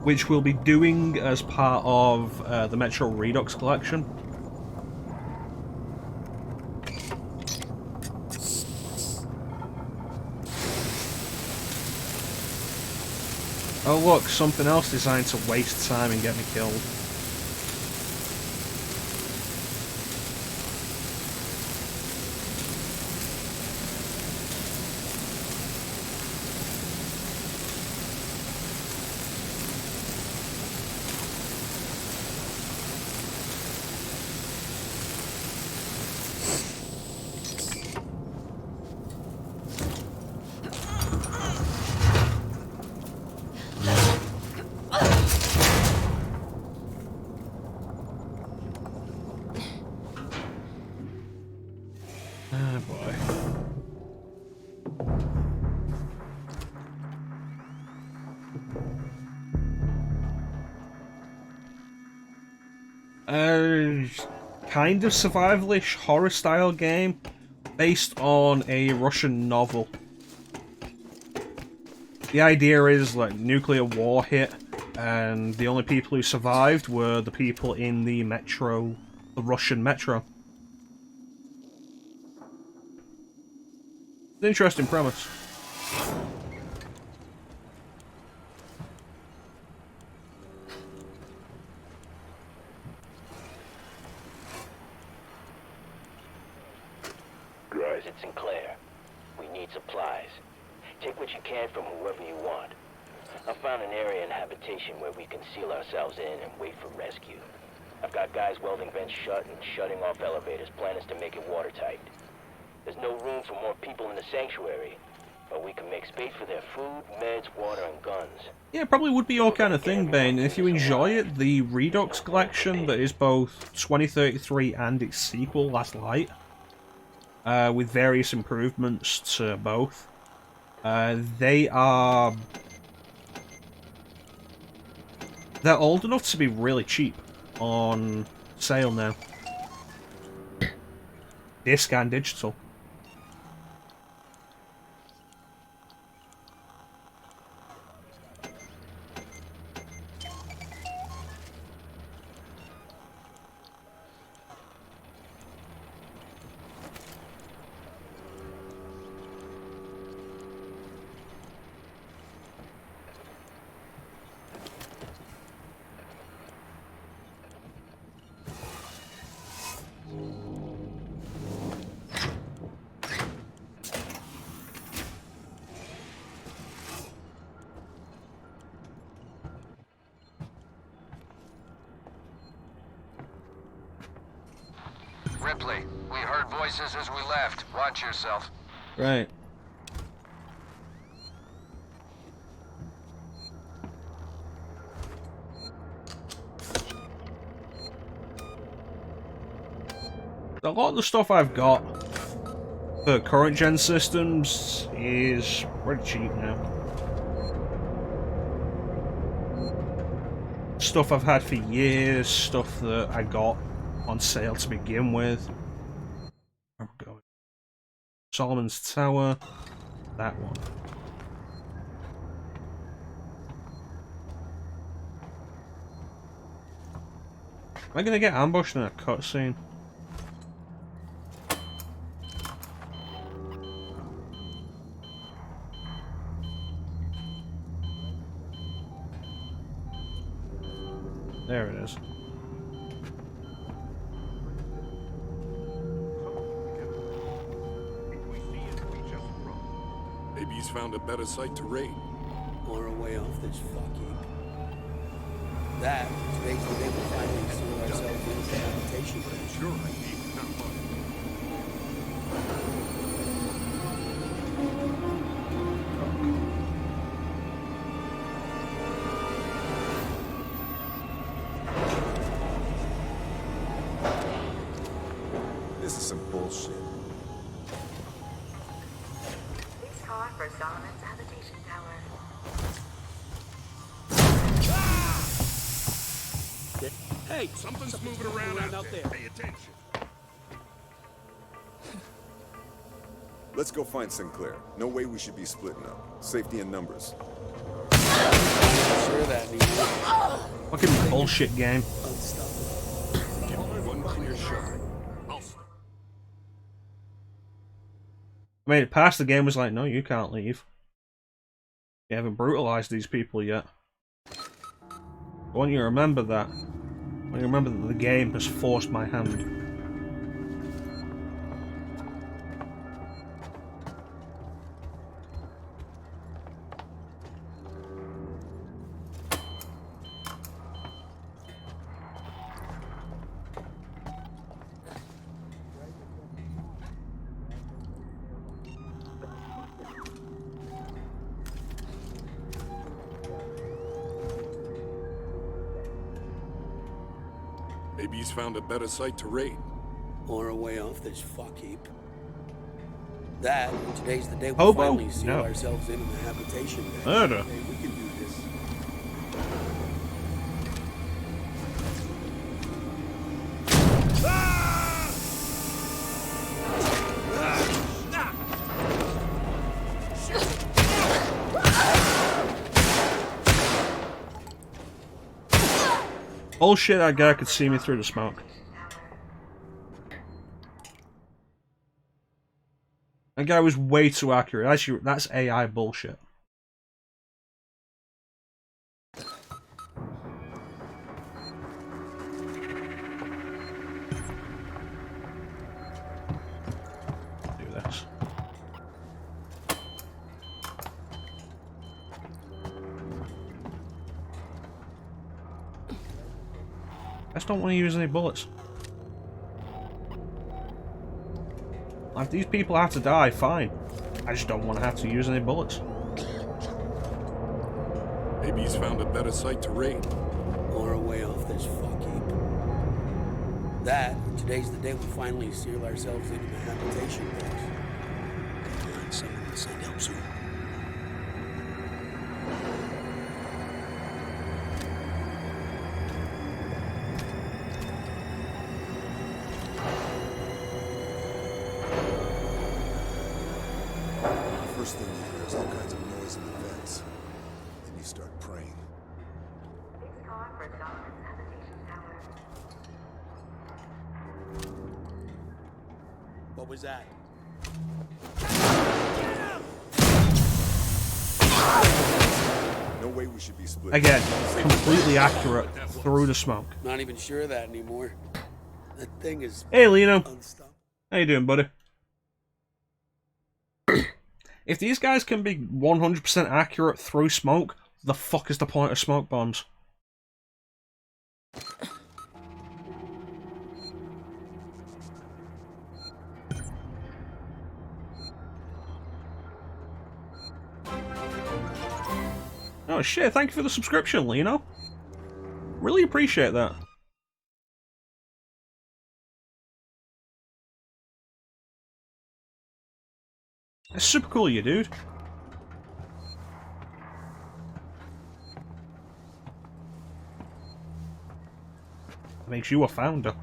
Which we'll be doing as part of the Metro Redux collection. Oh look, something else designed to waste time and get me killed. Kind of survivalish horror style game based on a Russian novel. The idea is like nuclear war hit, and the only people who survived were the people in the metro, the Russian metro. An interesting premise. Sinclair. We need supplies. Take what you can from whoever you want. I found an area in habitation where we can seal ourselves in and wait for rescue. I've got guys welding vents shut and shutting off elevators. Plan is to make it watertight. There's no room for more people in the sanctuary, but we can make space for their food, meds, water, and guns. Yeah, it probably would be your kind of thing, Bane. If you enjoy it, the Redux collection that is both 2033 and its sequel, Last Light, with various improvements to both. They're old enough to be really cheap on sale now. Disc and digital. Ripley, we heard voices as we left. Watch yourself. Right. A lot of the stuff I've got for current gen systems is pretty cheap now. Stuff I've had for years, stuff that I got on sale to begin with. Where am I going? Solomon's Tower. That one. Am I gonna get ambushed in a cutscene? There it is. Maybe he's found a better site to raid. Or a way off this fucking. That today's the day we finally seal ourselves into the habitation. Sure, I need not money. This is some bullshit. Please call for Solomon's habitation tower. Hey, Something's moving around out there. Pay attention. Let's go find Sinclair. No way we should be splitting up. Safety in numbers. Sure that means Fucking bullshit game. Give me one clear shot. I made it past the game, was like, no, you can't leave. You haven't brutalized these people yet. I want you to remember that. I want you to remember that the game has forced my hand. Maybe he's found a better site to raid. or a way off this fuck heap. That, and today's the day we Hobo? finally seal No. ourselves into the habitation. Murder. Hey, we can do this. Bullshit, that guy could see me through the smoke. That guy was way too accurate. Actually, that's AI bullshit. Do this. I just don't want to use any bullets. If these people have to die, fine. I just don't want to have to use any bullets. Maybe he's found a better site to raid. Or a way off this fuck heap. That, or today's the day we finally seal ourselves into the habitation box. Come on, someone will send help soon. First thing you hear is all kinds of noise in the vents. Then you start praying. It's time for Solomon's habitation tower. What was that? No way we should be split. Again, completely accurate through the smoke. Not even sure of that anymore. That thing is. Hey, Lino. How you doing, buddy? If these guys can be 100% accurate through smoke, the fuck is the point of smoke bombs? Oh shit, thank you for the subscription, Lino. Really appreciate that. That's super cool of you, dude. Makes you a founder.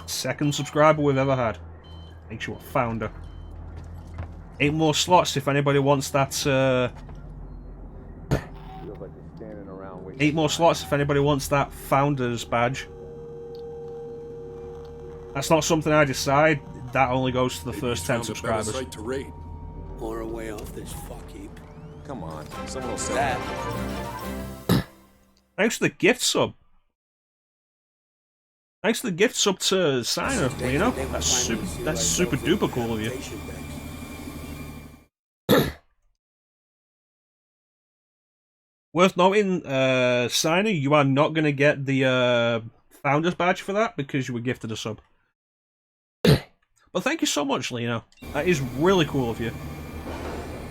Second subscriber we've ever had. Makes you a founder. 8 more slots if anybody wants that, 8 more slots if anybody wants that founder's badge. That's not something I decide. That only goes to the first 10 subscribers. To raid. Or a way off this fuck heap. Come on, someone will say that. Thanks for the gift sub. Thanks for the gift sub to Signer, you know? That's super duper cool of you. Worth noting, Signer, you are not going to get the Founder's Badge for that because you were gifted a sub. But thank you so much, Lino. That is really cool of you.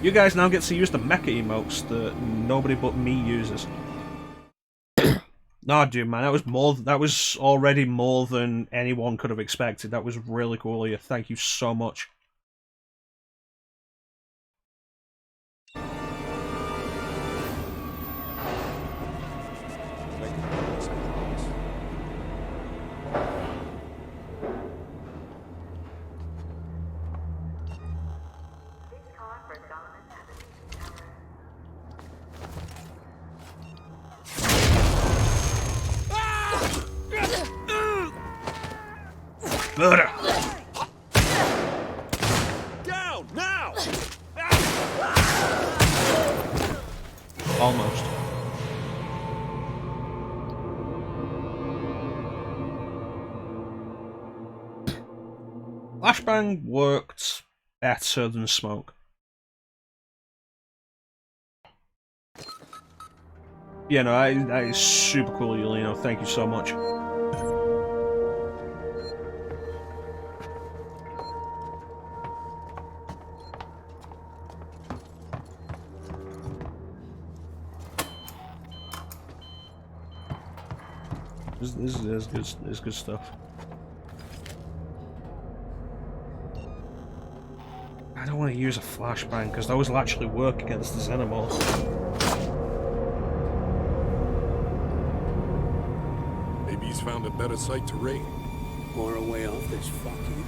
You guys now get to use the mecha emotes that nobody but me uses. Nah, dude, man, that was already more than anyone could have expected. That was really cool of you. Thank you so much. Murder! Down now! Almost. Flashbang worked better than smoke. Yeah, no, that is super cool, Yeleno. Thank you so much. This is good stuff. I don't want to use a flashbang because those will actually work against the Xenomorph. Maybe he's found a better site to raid. Or a way off this fucking.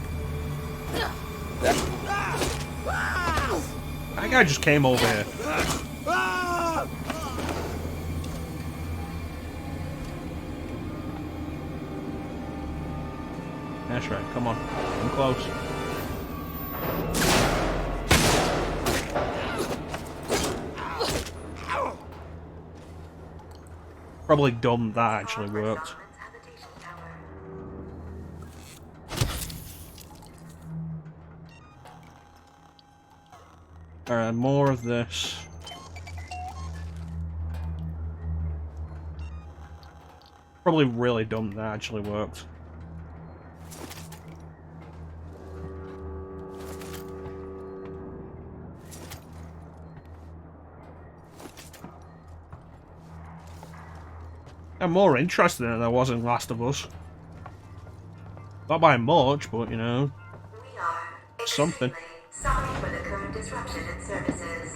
That guy just came over here. That's right, come on. I'm close. Probably dumb that actually worked. Alright, more of this. Probably really dumb that actually worked. I'm more interested in it than I was in Last of Us. Not by much, but you know, something. Sorry for the current disruption in services.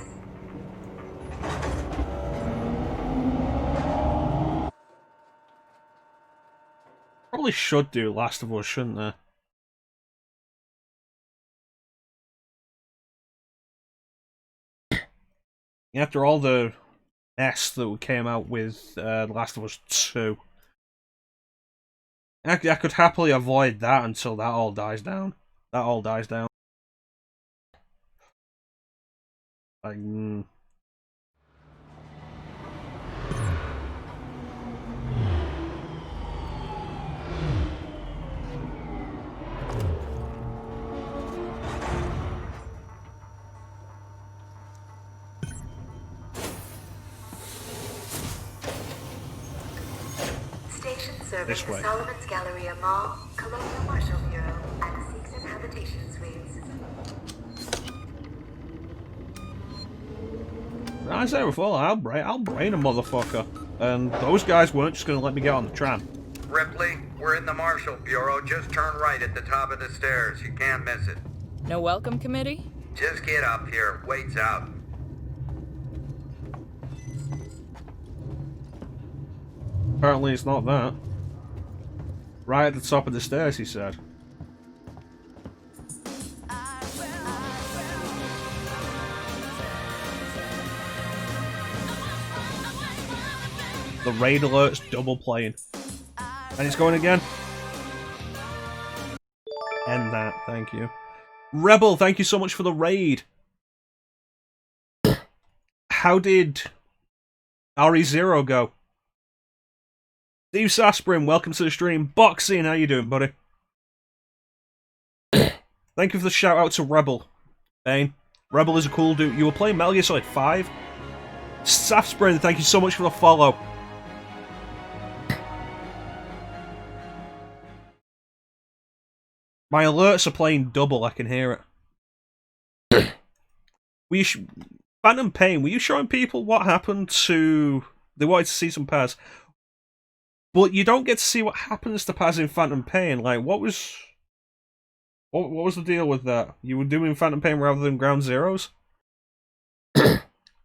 Probably should do Last of Us, shouldn't they? After all the mess that came out with Last of Us 2. I could happily avoid that until that all dies down. That all dies down. Like, Station serving This the way. Solomon's Galleria Mall, Colonial Marshal Bureau, and the Seegson Habitation Suites. as I said before, I'll brain a motherfucker. And those guys weren't just going to let me get on the tram. Ripley, we're in the Marshal Bureau. Just turn right at the top of the stairs. You can't miss it. No welcome committee? Just get up here. Wait's out. Apparently it's not that. Right at the top of the stairs, he said. The raid alert's double playing. And it's going again. End that, thank you. Rebel, thank you so much for the raid. How did RE0 go? Steve Sasprin, welcome to the stream. Boxing, how you doing, buddy? Thank you for the shout out to Rebel. Bane. Rebel is a cool dude. You were playing Metal Gear Solid 5? Sasprin, thank you so much for the follow. My alerts are playing double, I can hear it. Phantom Pain, were you showing people what happened to... They wanted to see some Paz. But you don't get to see what happens to Paz in Phantom Pain. Like, what was the deal with that? You were doing Phantom Pain rather than Ground Zeroes?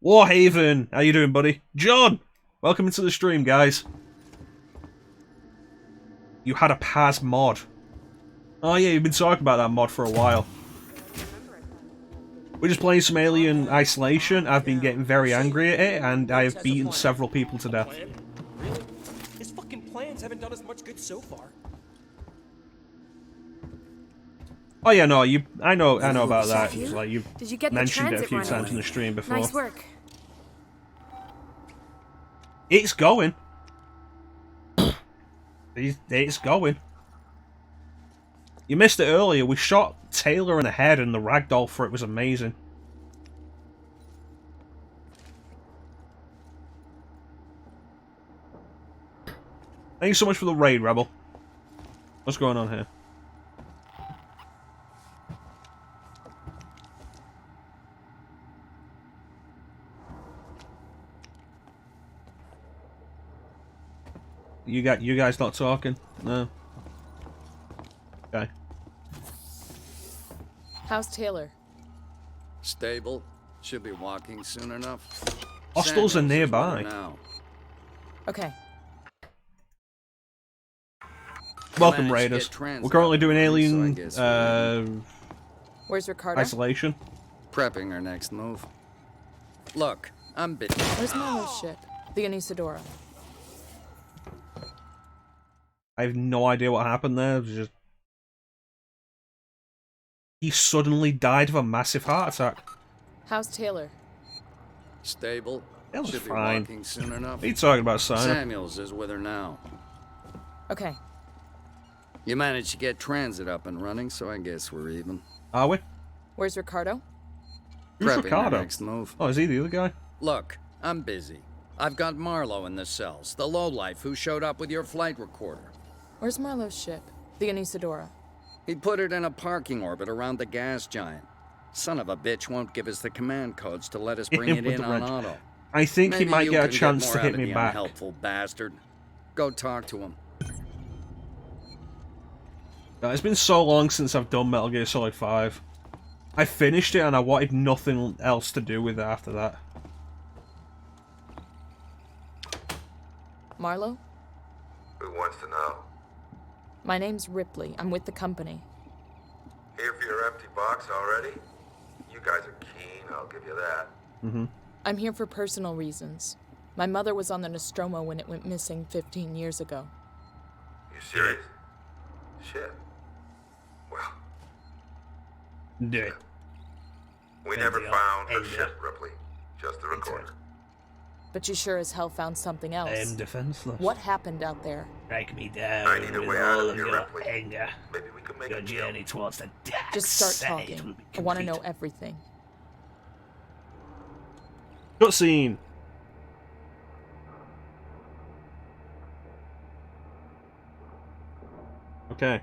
Warhaven, how you doing, buddy? John, welcome into the stream, guys. You had a Paz mod. Oh yeah, you've been talking about that mod for a while. We're just playing some Alien Isolation. I've been getting very angry at it, and I have beaten several people to death. Really? His fucking plans haven't done us much good so far. Oh yeah, no, I know about that. It's like you've Did you get mentioned it a the few transit times running? in the stream before. Nice work. It's going. It's going. You missed it earlier. We shot Taylor in the head, and the ragdoll for it was amazing. Thank you so much for the raid, Rebel. What's going on here? You guys not talking? No. Okay. How's Taylor? Stable. Should be walking soon enough. Hostels are nearby. Now. Okay. Welcome, Raiders. We're currently doing Alien Where's Ricardo? Isolation. Prepping our next move. Look, I'm busy. Where's Marlo's ship? The Anisadora. I have no idea what happened there. It was just... He suddenly died of a massive heart attack. How's Taylor? Stable. Taylor's Should be fine. walking soon enough. What are you talking about, Simon? Samuels is with her now. Okay. You managed to get transit up and running, so I guess we're even. Are we? Where's Ricardo? Who's Prepping our Ricardo? next move. Oh, is he the other guy? Look, I'm busy. I've got Marlo in the cells, the lowlife who showed up with your flight recorder. Where's Marlo's ship? The Anisadora. He put it in a parking orbit around the gas giant. Son of a bitch won't give us the command codes to let us bring it With in the on wrench. auto. I think Maybe he might you get a can chance to more hit out of me the back. Unhelpful bastard. Go talk to him. It's been so long since I've done Metal Gear Solid 5. I finished it and I wanted nothing else to do with it after that. Marlo? Who wants to know? My name's Ripley. I'm with the company. Here for your empty box already? You guys are keen, I'll give you that. I'm here for personal reasons. My mother was on the Nostromo when it went missing 15 years ago. You serious? Shit. Well, Yeah. we never found her ship, Ripley. Just the recorder. But you sure as hell found something else. I am defenseless. What happened out there? Strike me down I need a with way out all of of here, your Ripley. anger. Maybe we can make Your a deal. journey towards the dark Just start side will talking. be I want to know complete. everything. Cutscene. Okay.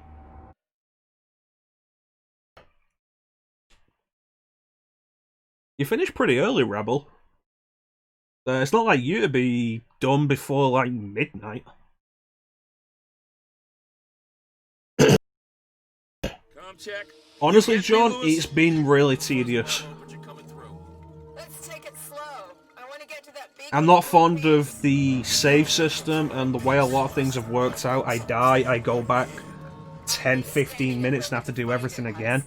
You finished pretty early, Rebel. It's not like you to be done before, like, midnight. Check. Honestly, John, it's been really tedious. Let's take it slow. I want to get to that big. I'm not fond of the save system and the way a lot of things have worked out. I die, I go back 10, 15 minutes and have to do everything again.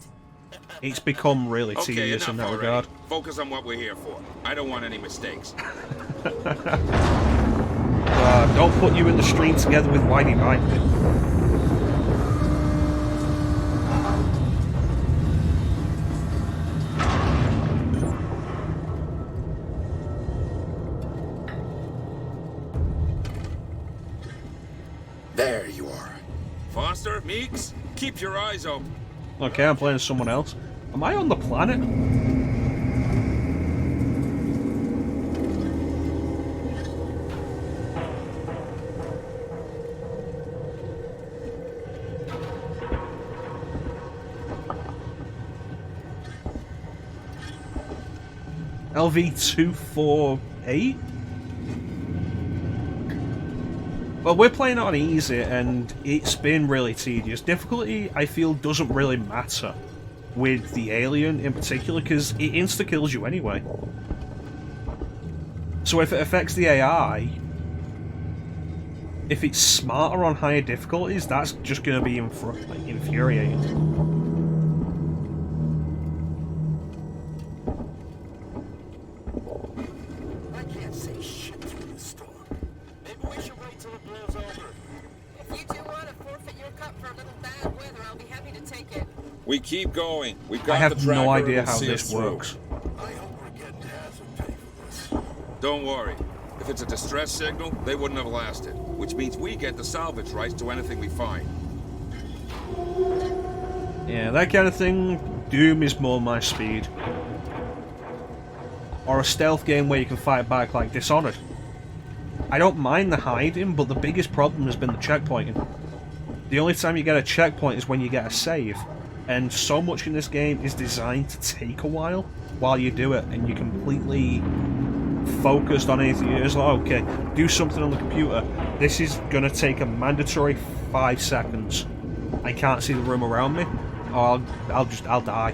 It's become really tedious in that regard. Focus on what we're here for. I don't want any mistakes. Don't put you in the stream together with Whitey Mike. There you are. Foster, Meeks, keep your eyes open. Okay, I'm playing as someone else. Am I on the planet? LV248? Well, we're playing it on easy, and it's been really tedious. Difficulty, I feel, doesn't really matter with the alien in particular, because it insta-kills you anyway. So if it affects the AI, if it's smarter on higher difficulties, that's just going to be infuriating. I can't say shit through the storm. Maybe we should wait till it blows over. If you two want to forfeit your cup for a little bad weather, I'll be happy to take it. We keep going. We've got I have the tracker, no idea it'll how see this us through. works. I hope we're getting to hazard pay for this. Don't worry. If it's a distress signal, they wouldn't have lasted. Which means we get the salvage rights to anything we find. Yeah, that kind of thing, Doom is more my speed. Or a stealth game where you can fight back like Dishonored. I don't mind the hiding, but the biggest problem has been the checkpointing. The only time you get a checkpoint is when you get a save. And so much in this game is designed to take a while you do it, and you're completely focused on anything. It's like, okay, do something on the computer. This is gonna take a mandatory 5 seconds. I can't see the room around me, or I'll die.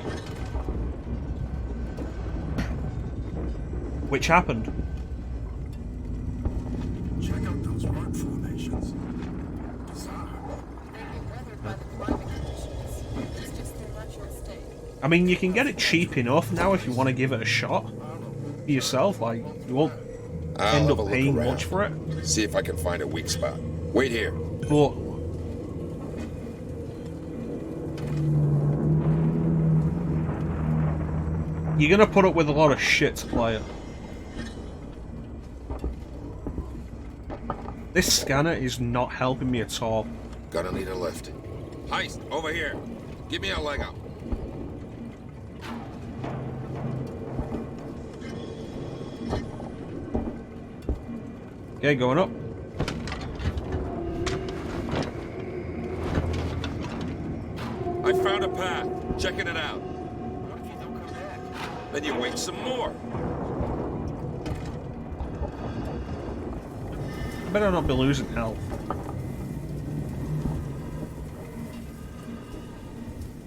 Which happened. Check out those rock formations. Bizarre. I mean, you can get it cheap enough now if you want to give it a shot for yourself. Like, you won't end up paying much for it. See if I can find a weak spot. Wait here. But you're gonna put up with a lot of shit to play it. This scanner is not helping me at all. Gonna need a lift. Heist, over here. Give me a leg up. Okay, going up. I found a path. Checking it out. What if you don't come back? Then you wait some more. better not be losing health.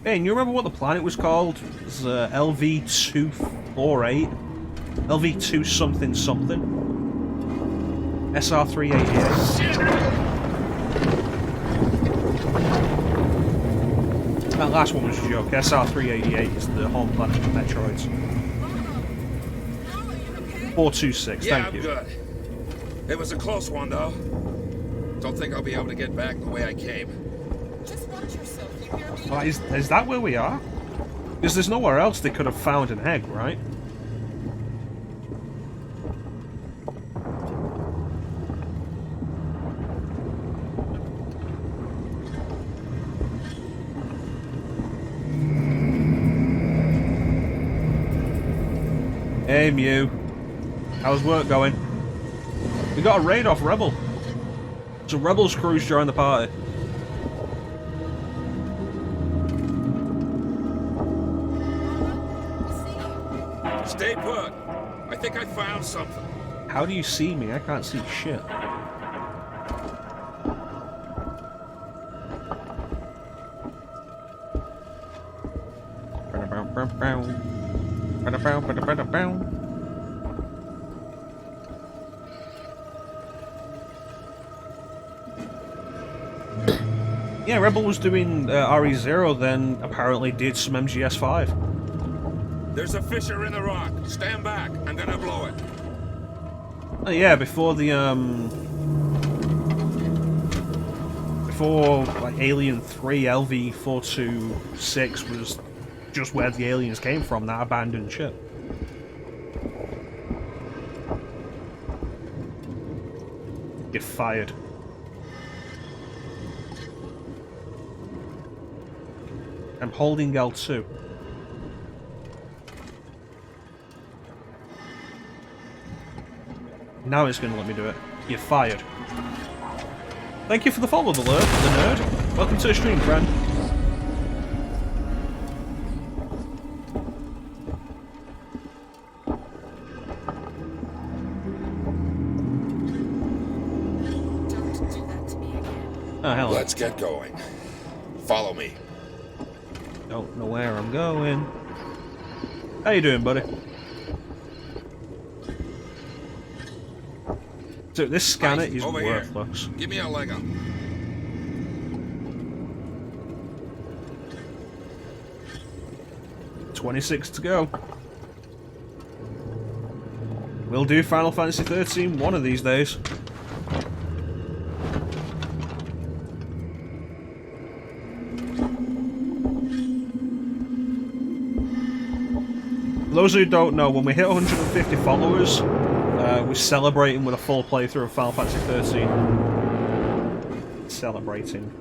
Hey, and you remember what the planet was called? It was LV-248? LV-2 something something? SR-388. That last one was a joke. SR-388 is the home planet of Metroids. 426, yeah, thank you. I'm good. It was a close one, though. Don't think I'll be able to get back the way I came. Just watch yourself, you hear me? Oh, is that where we are? Because there's nowhere else they could have found an egg, right? Hey, Mew. How's work going? We got a raid off Rebel. So Rebel's crews join the party. Stay put. I think I found something. How do you see me? I can't see shit. Yeah, Rebel was doing RE0, then apparently did some MGS5. There's a fissure in the rock. Stand back. I'm gonna blow it. Oh, yeah, before the before like Alien 3, LV-426 was just where the aliens came from, that abandoned ship. Get fired. I'm holding L2. Now it's going to let me do it. You're fired. Thank you for the follow, the nerd. Welcome to the stream, friend. Don't do that to me again. Oh, hell. Let's get going. Follow me. Don't know where I'm going. How you doing, buddy? So this scanner is over worthless. Here. Give me a leg up. $26 to go. We'll do Final Fantasy 13 one of these days. For those who don't know, when we hit 150 followers, we're celebrating with a full playthrough of Final Fantasy 13. Celebrating.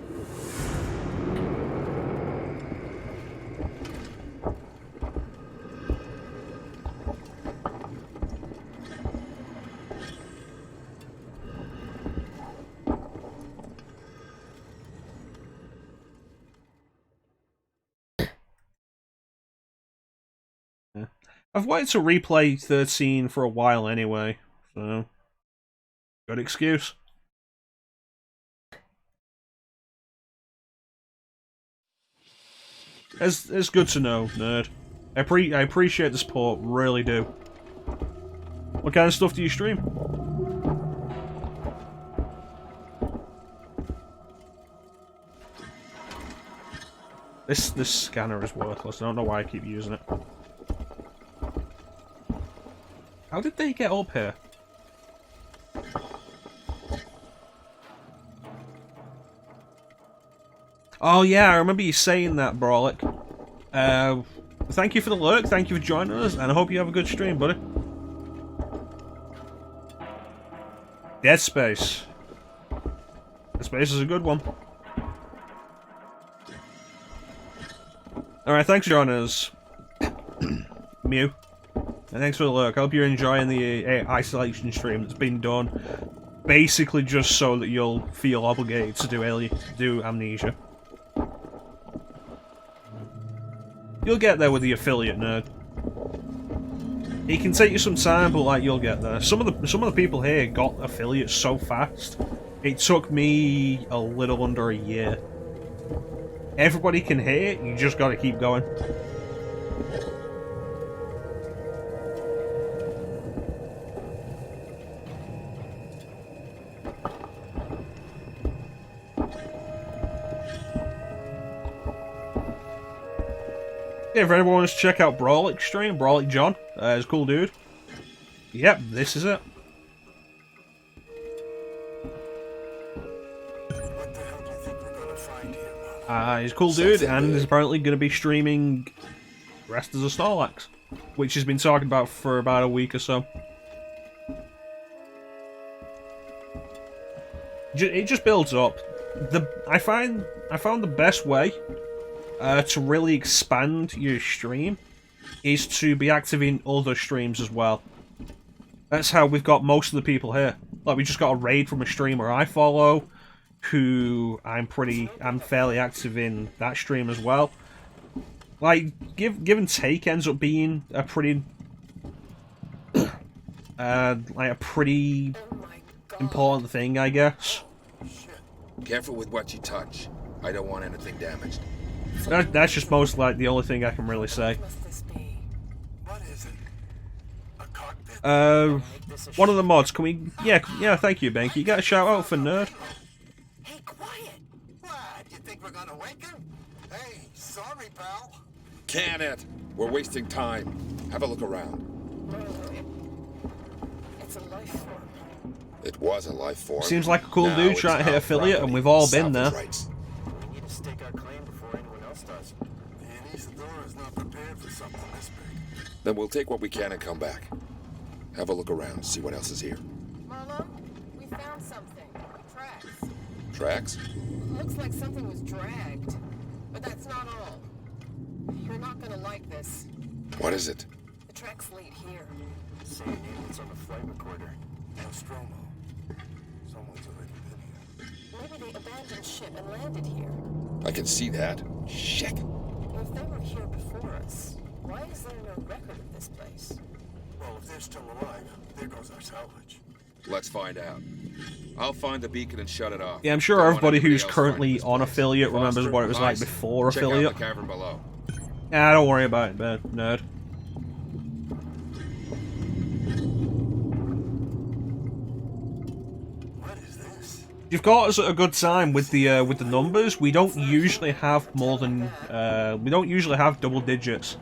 Yeah. I've wanted to replay 13 for a while anyway, so good excuse. It's good to know, nerd. I appreciate the support, really do. What kind of stuff do you stream? This scanner is worthless. I don't know why I keep using it. How did they get up here? Oh yeah, I remember you saying that, Brolic. Thank you for the lurk, thank you for joining us, and I hope you have a good stream, buddy. Dead Space. Dead Space is a good one. Alright, thanks for joining us, Mew. And thanks for the lurk. I hope you're enjoying the isolation stream that's been done basically just so that you'll feel obligated to do Amnesia. You'll get there with the affiliate, nerd. It can take you some time, but like you'll get there. Some of the people here got affiliates so fast. It took me a little under a year. Everybody can hit it, you just gotta keep going. Yeah, if anyone wants to check out Brawlic stream, Brawlic John, he's a cool dude. Yep, this is it. He's a cool dude, and is apparently going to be streaming Rest of the Snorlax, which he's been talking about for about a week or so. It just builds up. I found the best way to really expand your stream is to be active in other streams as well. That's how we've got most of the people here. Like, we just got a raid from a streamer I follow, who I'm fairly active in that stream as well. Like, give and take ends up being a pretty like a pretty important thing, I guess. Careful with what you touch. I don't want anything damaged. That's just most like the only thing I can really say. One of the mods, can we... Yeah, thank you, Banky. You got a shout out for Nerd? Hey, quiet! What, you think we're gonna wake him? Hey, sorry, pal. Can it? We're wasting time. Have a look around. It's a life form. It was a life form. Seems like a cool Now dude trying to hit affiliate, and we've all been there. Rights. We need to stake our claim before anyone else does. And Isadora's not prepared for something this big. Then we'll take what we can and come back. Have a look around, see what else is here. Marlo, we found something. Tracks. Tracks? Looks like something was dragged. But that's not all. You're not gonna like this. What is it? The tracks lead here. Same name that's on the flight recorder. Nostromo. Someone's already been here. Maybe they abandoned ship and landed here. I can see that. Shit. If they were here before us, why is there no record of this place? Well, if they're still alive, there goes our salvage. Let's find out. I'll find the beacon and shut it off. Yeah, I'm sure Don't want everybody anybody who's else currently finding this on place. affiliate remembers Foster, what it was like Weiss, before check affiliate. out the cavern below. Yeah, don't worry about it, Nerd. What is this? You've got us at a good time with the numbers. We don't usually have more than we don't usually have double digits.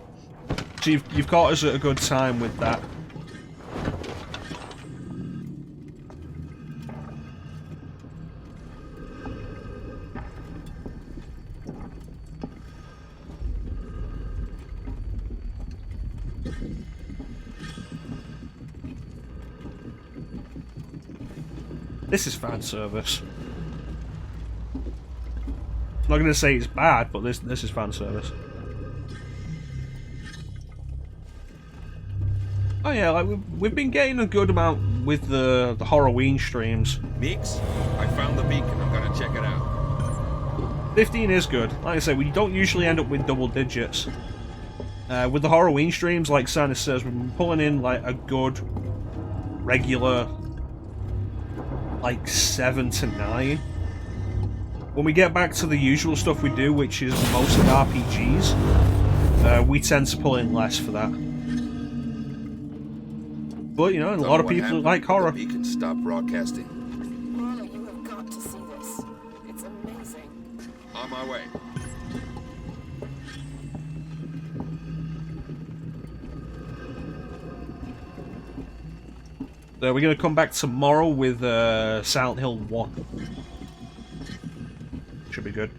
So you've caught us at a good time with that. This is fan service. I'm not gonna say it's bad, but this is fan service. Oh yeah, like we've been getting a good amount with the Halloween streams. Meeks, I found the beacon. I'm gonna check it out. 15 is good. Like I say, we don't usually end up with double digits. With the Halloween streams, like Santa says, we've been pulling in like a good regular like 7 to 9. When we get back to the usual stuff we do, which is mostly RPGs, we tend to pull in less for that. But, you know, a lot of people like horror. The beacon stopped broadcasting. Marlo, you have got to see this. It's amazing. On my way. So we're going to come back tomorrow with Silent Hill 1. Should be good.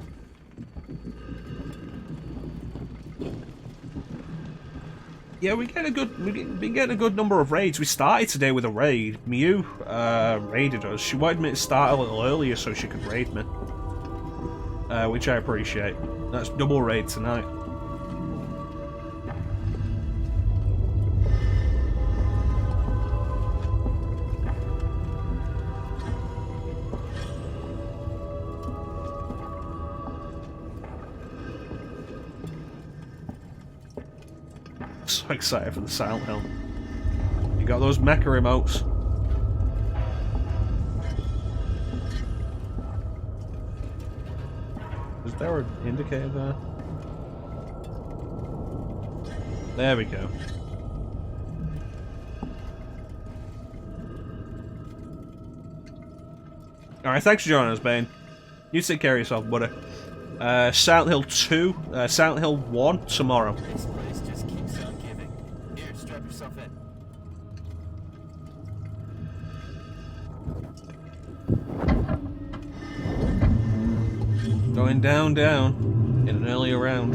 Yeah, we've been getting a good number of raids. We started today with a raid. Mew raided us. She wanted me to start a little earlier so she could raid me. Which I appreciate. That's double raid tonight. So excited for the Silent Hill. got those mecha remotes. Is there an indicator there? There we go. Alright, thanks for joining us, Bane. You take care of yourself, buddy. Silent Hill 2, Silent Hill 1 tomorrow. This place just keeps on giving. Here, strap yourself in. Going down, down, in an earlier round.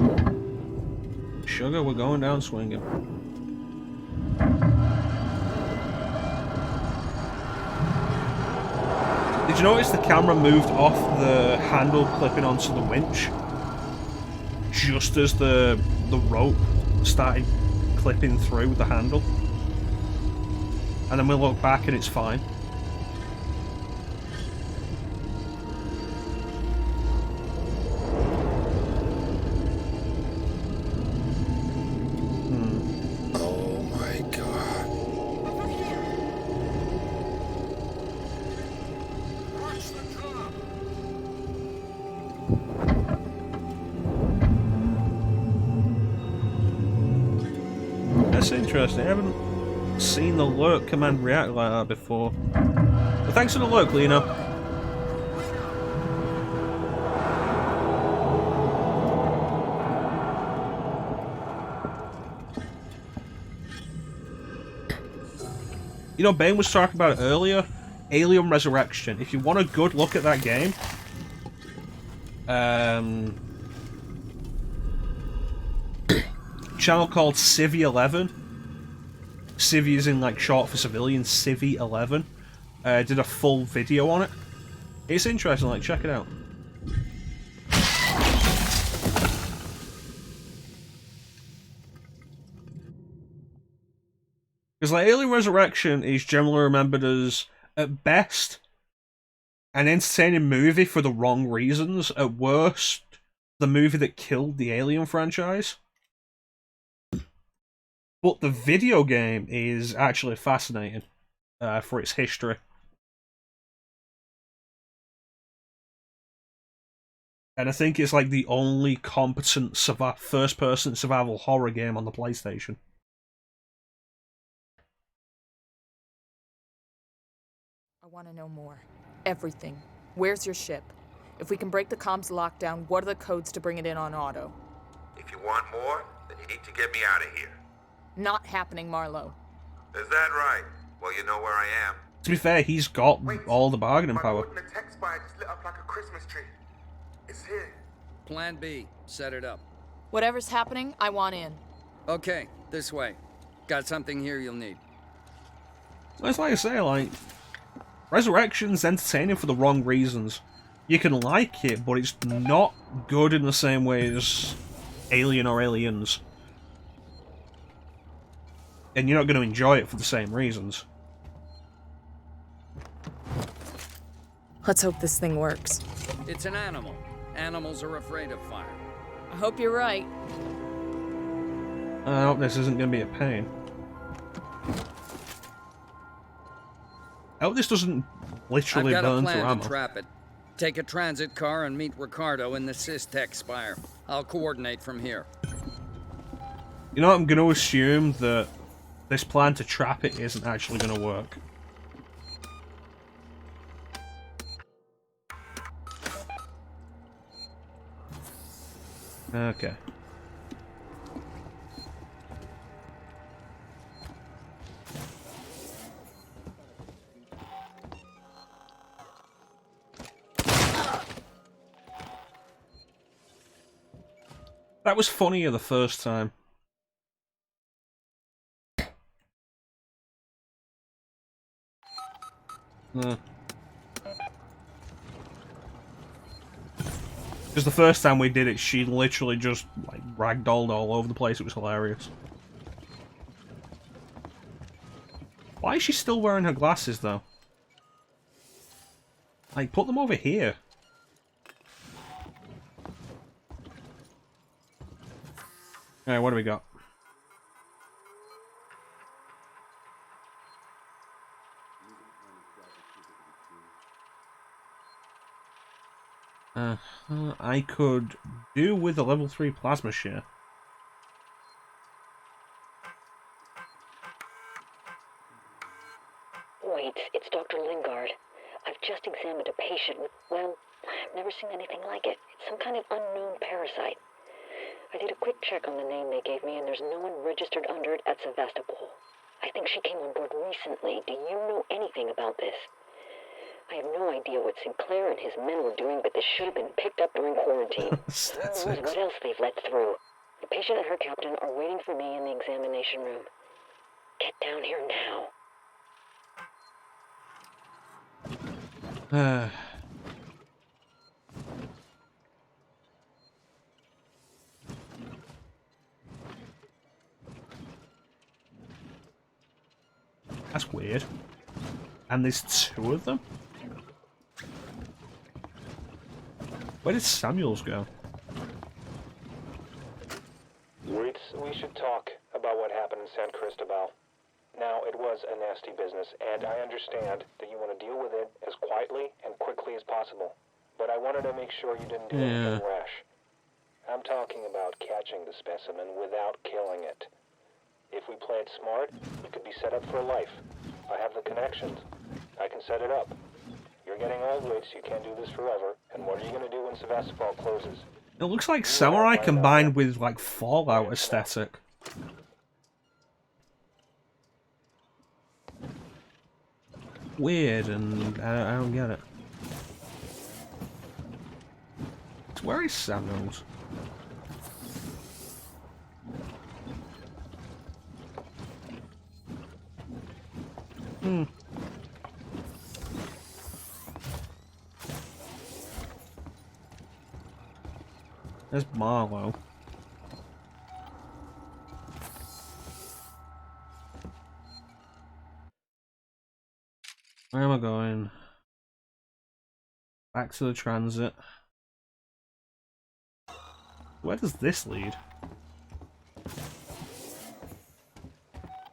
Sugar, we're going down swinging. Did you notice the camera moved off the handle clipping onto the winch? Just as the rope started clipping through the handle. And then we look back and it's fine. That's interesting. I haven't seen the lurk command react like that before. But thanks for the lurk, Lena. You know, Bane was talking about it earlier. Alien Resurrection. If you want a good look at that game, channel called Civvy11. Civvy is in like short for civilian. Civvy11 did a full video on it. It's interesting. Like, check it out. Because like Alien Resurrection is generally remembered as, at best, an entertaining movie for the wrong reasons. At worst, the movie that killed the Alien franchise. But the video game is actually fascinating for its history. And I think it's like the only competent first-person survival horror game on the PlayStation. I want to know more. Everything. Where's your ship? If we can break the comms lockdown, what are the codes to bring it in on auto? If you want more, then you need to get me out of here. Not happening, Marlowe. Is that right? Well, you know where I am. To be fair, he's got all the bargaining power. The tech spire just lit up like a Christmas tree. It's here. Plan B. Set it up. Whatever's happening, I want in. Okay, this way. Got something here you'll need. It's like I say, like, Resurrection's entertaining for the wrong reasons. You can like it, but it's not good in the same way as Alien or Aliens. And you're not going to enjoy it for the same reasons. Let's hope this thing works. It's an animal. Animals are afraid of fire. I hope you're right. I hope this isn't going to be a pain. I hope this doesn't literally burn through ammo. I've got a plan to trap it. Take a transit car and meet Ricardo in the Sys-Tech Spire. I'll coordinate from here. You know, I'm going to assume that this plan to trap it isn't actually going to work. Okay. That was funnier the first time. Because the first time we did it, she literally just like ragdolled all over the place. It was hilarious. Why is she still wearing her glasses though? Like, put them over here. Alright, what do we got? I could do with a level 3 plasma share. Wait, it's Dr. Lingard. I've just examined a patient with, well, I've never seen anything like it. It's some kind of unknown parasite. I did a quick check on the name they gave me, and there's no one registered under it at Sevastopol. I think she came on board recently. Do you know anything about this? I have no idea what Sinclair and his men were doing, but this should have been picked up during quarantine. Who knows what else they've let through? The patient and her captain are waiting for me in the examination room. Get down here now. That's weird. And there's 2 of them? Where did Samuels go? We should talk about what happened in San Cristobal. Now, it was a nasty business, and I understand that you want to deal with it as quietly and quickly as possible. But I wanted to make sure you didn't do anything rash. I'm talking about catching the specimen without killing it. If we play it smart, it could be set up for life. I have the connections. I can set it up. You're getting old, so you can't do this forever. And what are you going to do when Sevastopol closes? It looks like Samurai combined with, like, Fallout aesthetic. Weird, and I don't get it. Where is Samuels? There's Marlowe. Where am I going? Back to the transit. Where does this lead?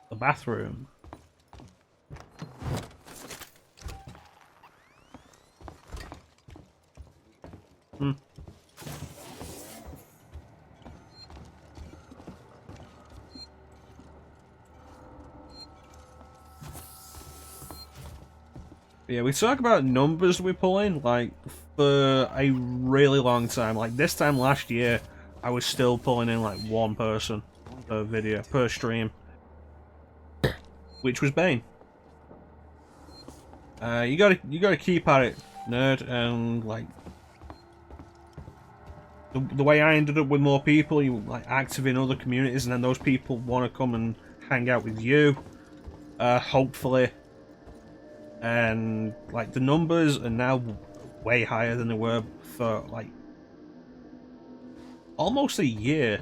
The bathroom. Yeah, we talk about numbers we pull in, like, for a really long time. Like, this time last year, I was still pulling in, like, 1 person per video, per stream. Which was Bane. You gotta keep at it, nerd, and, like... The way I ended up with more people, you, like, active in other communities, and then those people want to come and hang out with you. Hopefully. And, like, the numbers are now way higher than they were for, like, almost a year.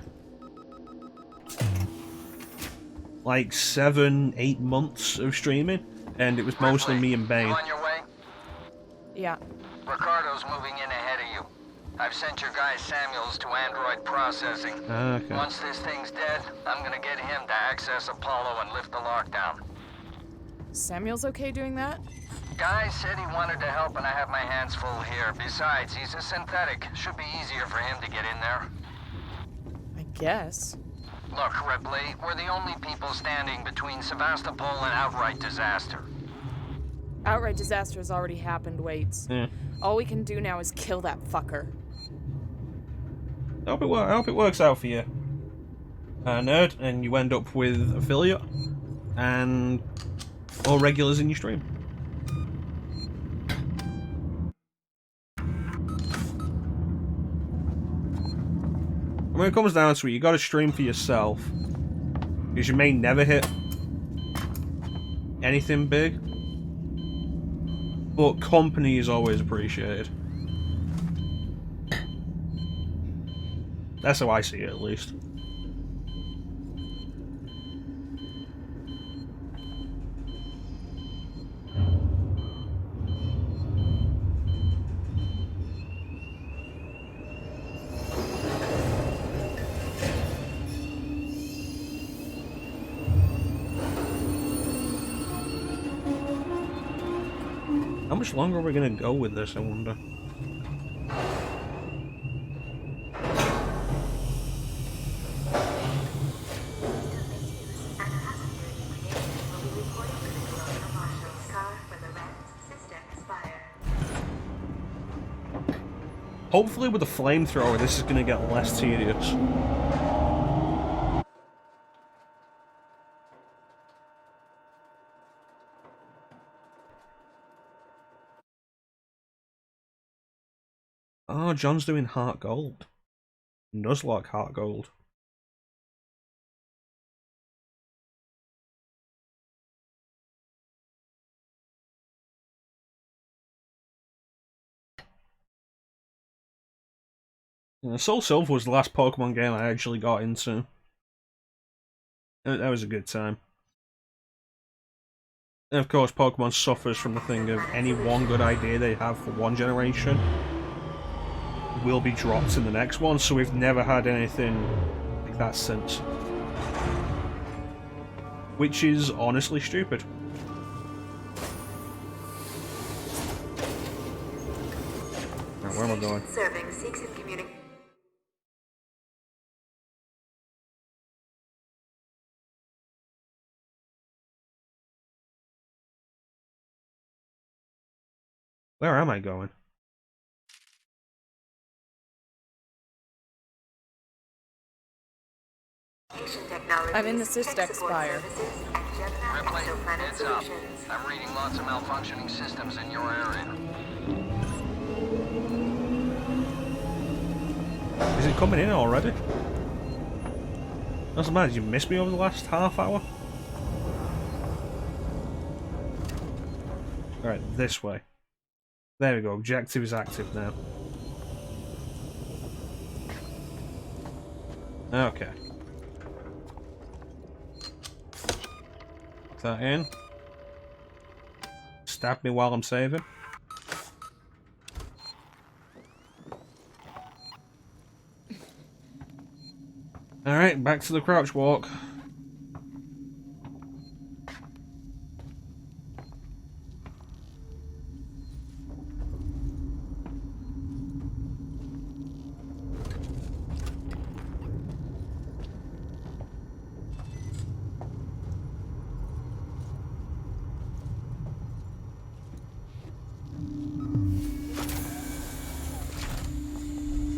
Like, 7-8 months of streaming, and it was mostly me and Bane. You on your way? Yeah. Ricardo's moving in ahead of you. I've sent your guy Samuels to android processing. Okay. Once this thing's dead, I'm gonna get him to access Apollo and lift the lockdown. Samuel's okay doing that? Guy said he wanted to help, and I have my hands full here. Besides, he's a synthetic. Should be easier for him to get in there. I guess. Look, Ripley, we're the only people standing between Sevastopol and outright disaster. Outright disaster has already happened, Waits. Yeah. All we can do now is kill that fucker. I hope it works out for you, nerd, and you end up with affiliate and all regulars in your stream. When it comes down to it, you got to stream for yourself, because you may never hit anything big, but company is always appreciated. That's how I see it, at least. How much longer are we gonna go with this, I wonder? Hopefully with the flamethrower this is going to get less tedious. Oh, John's doing heart gold. Nuzlocke heart gold. Soul Silver was the last Pokemon game I actually got into. That was a good time. And of course, Pokemon suffers from the thing of any one good idea they have for one generation will be dropped in the next one, so we've never had anything like that since. Which is honestly stupid. Right, where am I going? Serving Seeks and community. Where am I going? I'm in the Systex Spire. Ripley, heads up. I'm reading lots of malfunctioning systems in your area. Is it coming in already? Doesn't matter, did you miss me over the last half hour? Alright, this way. There we go, objective is active now. Okay. Put that in. Stab me while I'm saving. Alright, back to the crouch walk.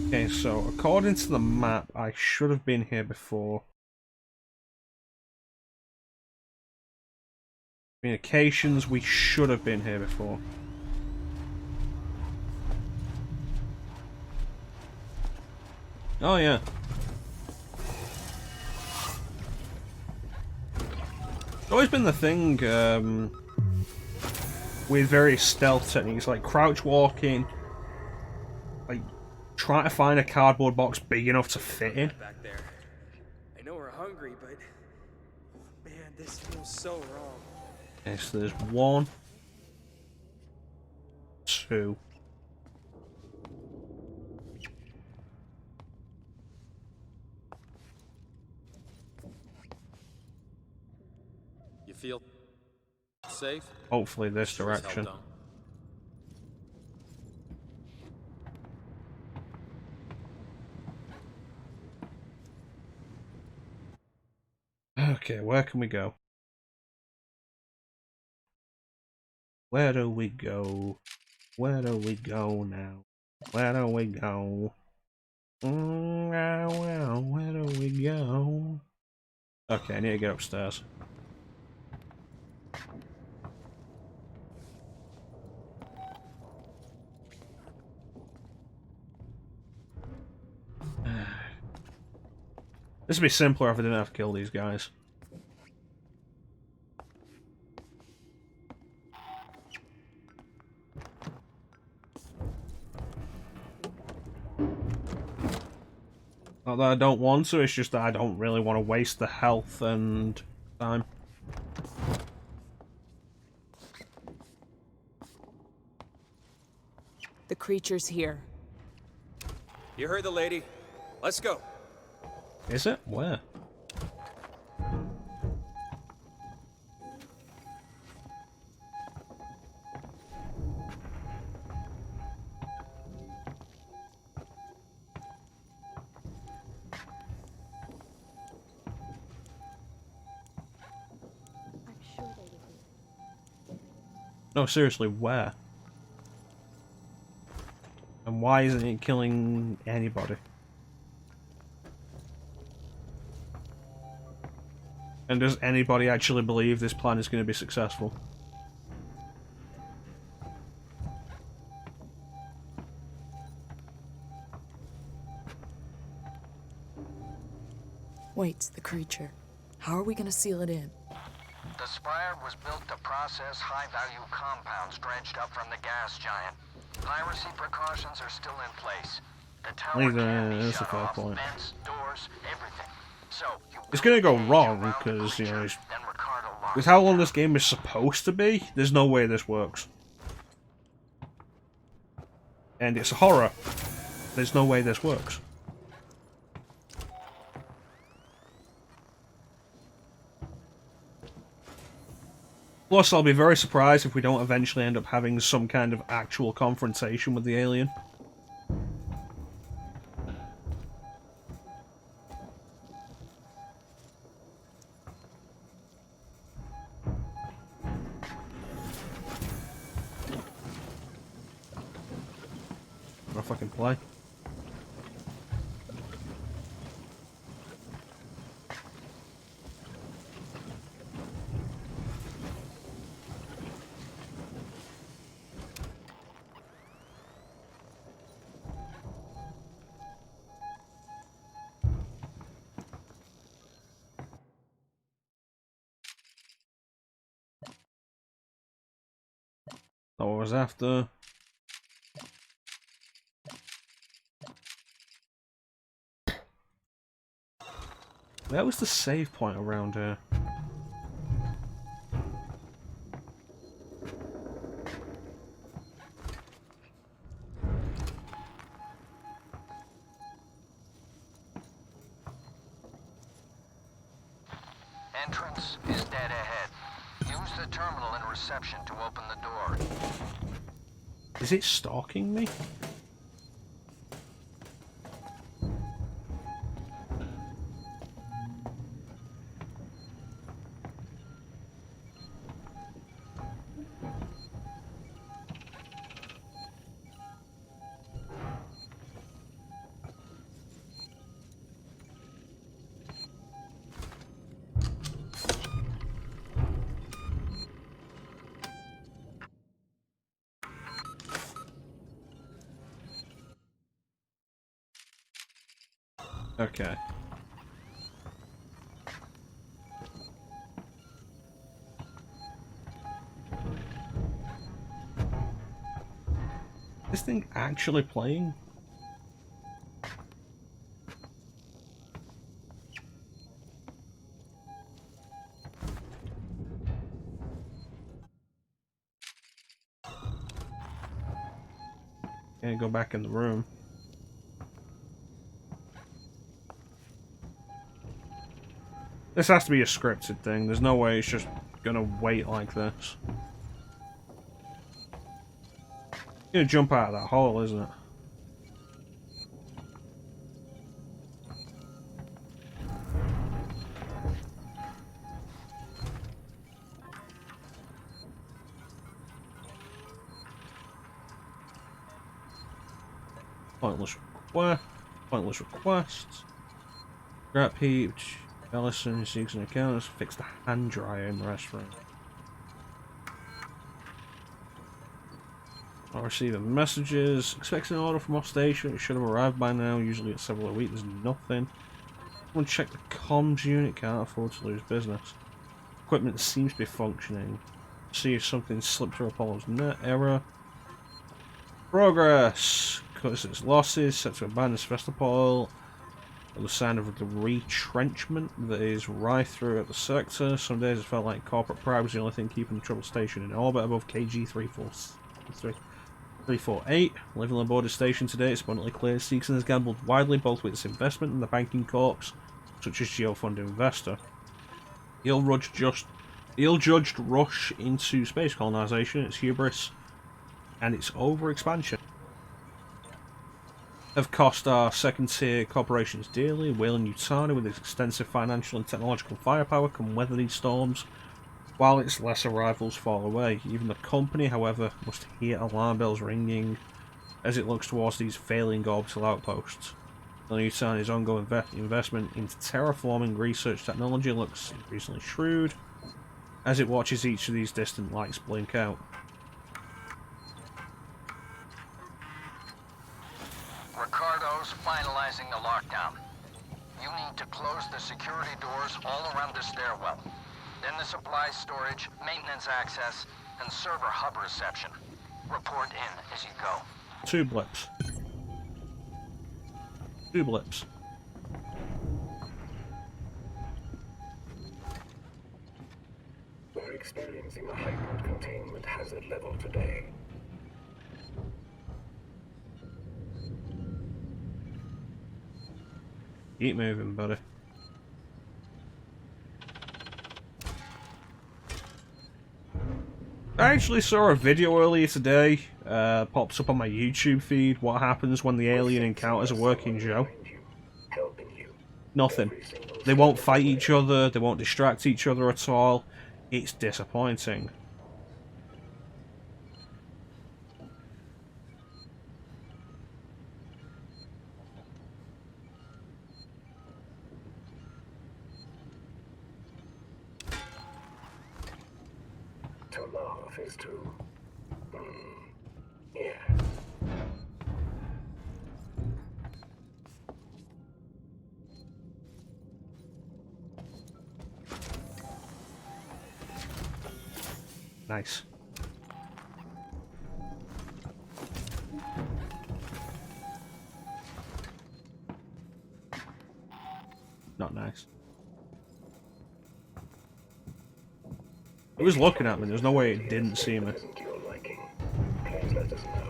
Okay, so according to the map, I should have been here before. Communications, we should have been here before. Oh yeah. It's always been the thing with various stealth techniques, like crouch walking, like trying to find a cardboard box big enough to fit in. Back there. I know we're hungry, but man, this feels so wrong. Okay, so there's 1, 2. You feel safe? Hopefully this Sure as hell direction. don't. Okay, where can we go? Where do we go? Where do we go now? Where do we go? Where do we go? Okay, I need to get upstairs. This would be simpler if I didn't have to kill these guys. Not that I don't want to, it's just that I don't really want to waste the health and time. The creature's here. You heard the lady. Let's go. Is it? Where? No, seriously, where? And why isn't it killing anybody? And does anybody actually believe this plan is going to be successful? Wait, the creature. How are we gonna seal it in? The Spire was built to process high-value compounds dredged up from the gas giant. Piracy precautions are still in place. The tower can be shut off, vents, doors, everything. So, it's gonna go wrong because, you know, with how long this game is supposed to be, there's no way this works. And it's a horror. There's no way this works. Plus, I'll be very surprised if we don't eventually end up having some kind of actual confrontation with the alien. Wanna fucking play? That was after. Where was the save point around here? Entrance is dead ahead. Use the terminal in reception to open the door. Is it stalking me? Okay. This thing actually playing? Can't go back in the room. This has to be a scripted thing. There's no way it's just gonna wait like this. It's gonna jump out of that hole, isn't it? Pointless requests. Scrap heap. Ellison seeks an account. Fix the hand dryer in the restaurant. Not receiving messages. Expecting an order from off station. It should have arrived by now. Usually it's several a week. There's nothing. Someone check the comms unit. Can't afford to lose business. Equipment seems to be functioning. See if something slipped through Apollo's net. Error. Progress. Cuts its losses. Set to abandon Sevastopol. The sign of the retrenchment that is rife throughout the sector. Some days it felt like corporate pride was the only thing keeping the trouble station in orbit above KG 348. Living on board the station today, it's abundantly clear Seegson has gambled widely both with its investment in the banking corps, such as geofund investor. The ill-judged rush into space colonization, its hubris, and its over-expansion have cost our second-tier corporations dearly. Whalen Yutani, with its extensive financial and technological firepower, can weather these storms, while its lesser rivals fall away. Even the company, however, must hear alarm bells ringing as it looks towards these failing orbital outposts. The new sign his ongoing investment into terraforming research technology looks increasingly shrewd as it watches each of these distant lights blink out. Ricardo's finalizing the lockdown. You need to close the security doors all around the stairwell. Then the supply storage, maintenance access, and server hub reception. Report in as you go. 2 blips. 2 blips. We're experiencing a heightened containment hazard level today. Keep moving, buddy. I actually saw a video earlier today, pops up on my YouTube feed, what happens when the alien encounters a working Joe. Nothing. They won't fight each other, they won't distract each other at all. It's disappointing. To laugh is to... yeah. Nice. Not nice. It was looking at me, there's no way it didn't see me. Please let us know.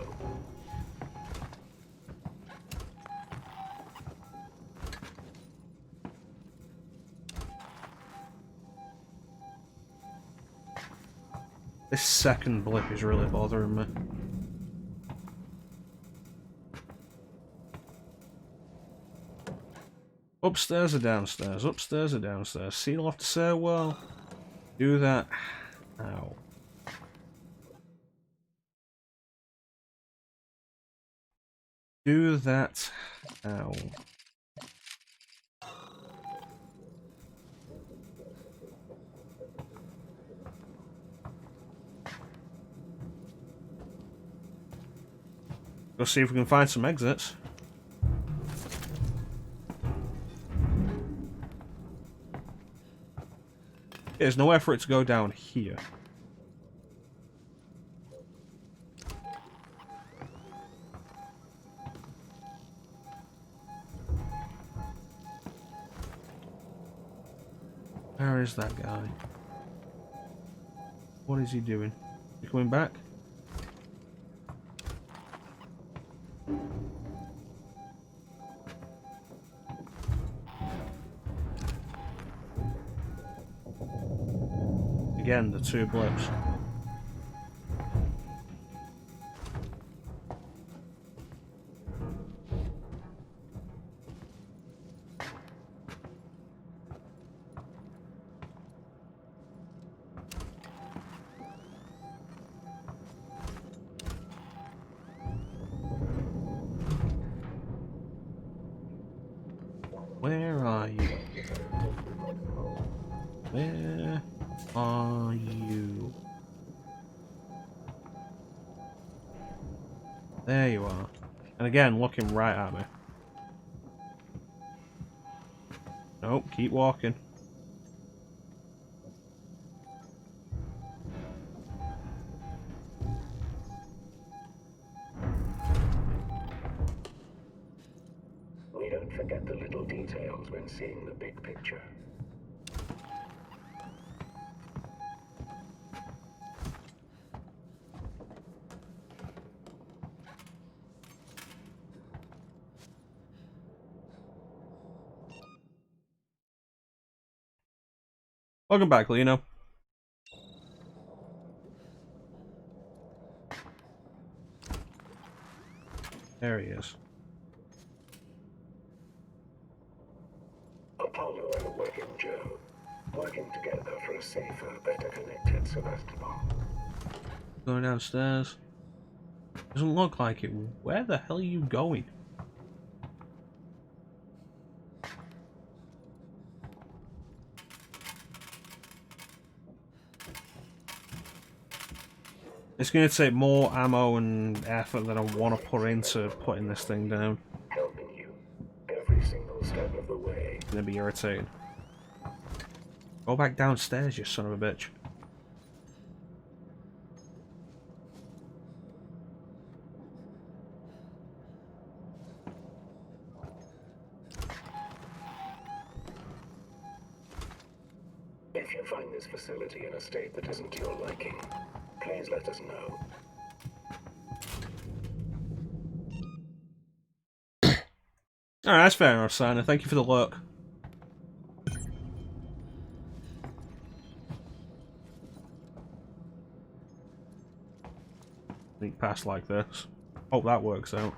This second blip is really bothering me. Upstairs or downstairs? Upstairs or downstairs? Seal off the stairwell. Do that. Ow. Do that. Ow. Go see if we can find some exits. There's nowhere for it to go down here. Where is that guy? What is he doing? You coming back? Again, the 2 blips. Where are you? Where are you? There you are. And again, looking right at me. Nope, keep walking. We don't forget the little details when seeing the big picture. Welcome back, Lino. There he is. Apollo and a working Joe, working together for a safer, better connected Sevastopol. Going downstairs. Doesn't look like it. Where the hell are you going? It's going to take more ammo and effort than I want to put into putting this thing down. Helping you every single step of the way. It's going to be irritating. Go back downstairs, you son of a bitch. If you find this facility in a state that isn't to your liking, please let us know. Alright, that's fair enough, Simon. Thank you for the look. Sneak past like this. Hope that works out.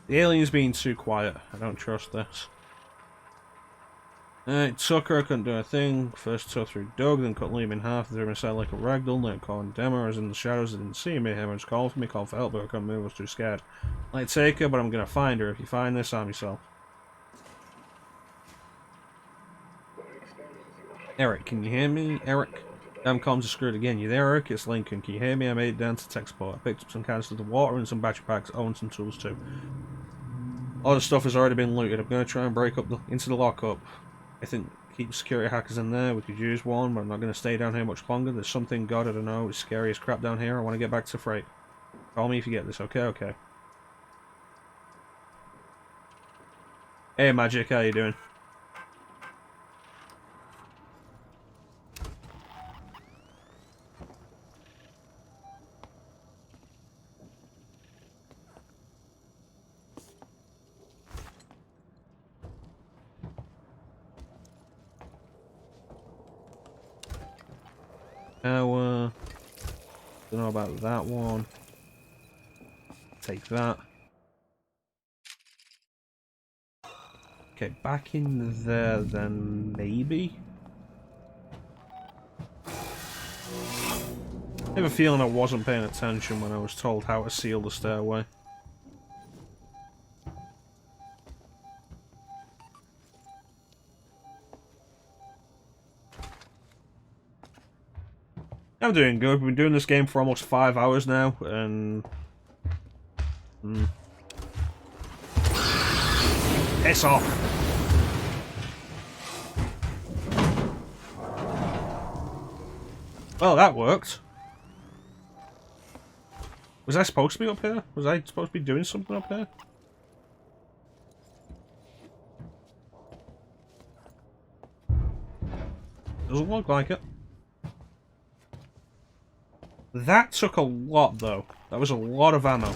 The alien's being too quiet. I don't trust this. Alright, Tucker couldn't do a thing. First tore through Doug, then cut Liam in half, threw him aside like a ragdoll, then called Demo. I was in the shadows, I didn't see me. Him was calling for me, called for help, but I couldn't move, I was too scared. I'd take her, but I'm gonna find her. If you find this, arm yourself. Eric, can you hear me? Eric? Damn comms are screwed again. You there, Eric? It's Lincoln. Can you hear me? I made it down to tech support. I picked up some canisters of water and some battery packs. Oh, and some tools too. All the stuff has already been looted. I'm going to try and break up into the lockup. I think keep security hackers in there. We could use one, but I'm not going to stay down here much longer. There's something, God, I don't know. It's scary as crap down here. I want to get back to freight. Call me if you get this. Okay, okay. Hey, Magic. How you doing? Now, don't know about that one. Take that. Okay, back in there then, maybe? I have a feeling I wasn't paying attention when I was told how to seal the stairway. I'm doing good. We've been doing this game for almost 5 hours now, and... Piss off! Well, that worked. Was I supposed to be up here? Was I supposed to be doing something up here? Doesn't look like it. That took a lot, though. That was a lot of ammo.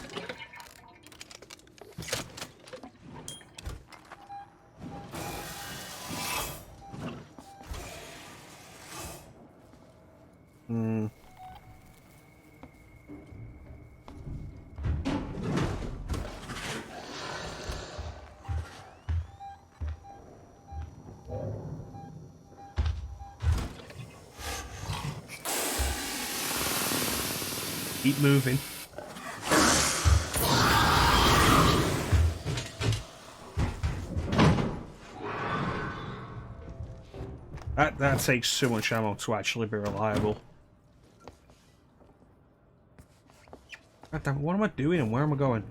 Keep moving. That takes too much ammo to actually be reliable. God damn, what am I doing and where am I going?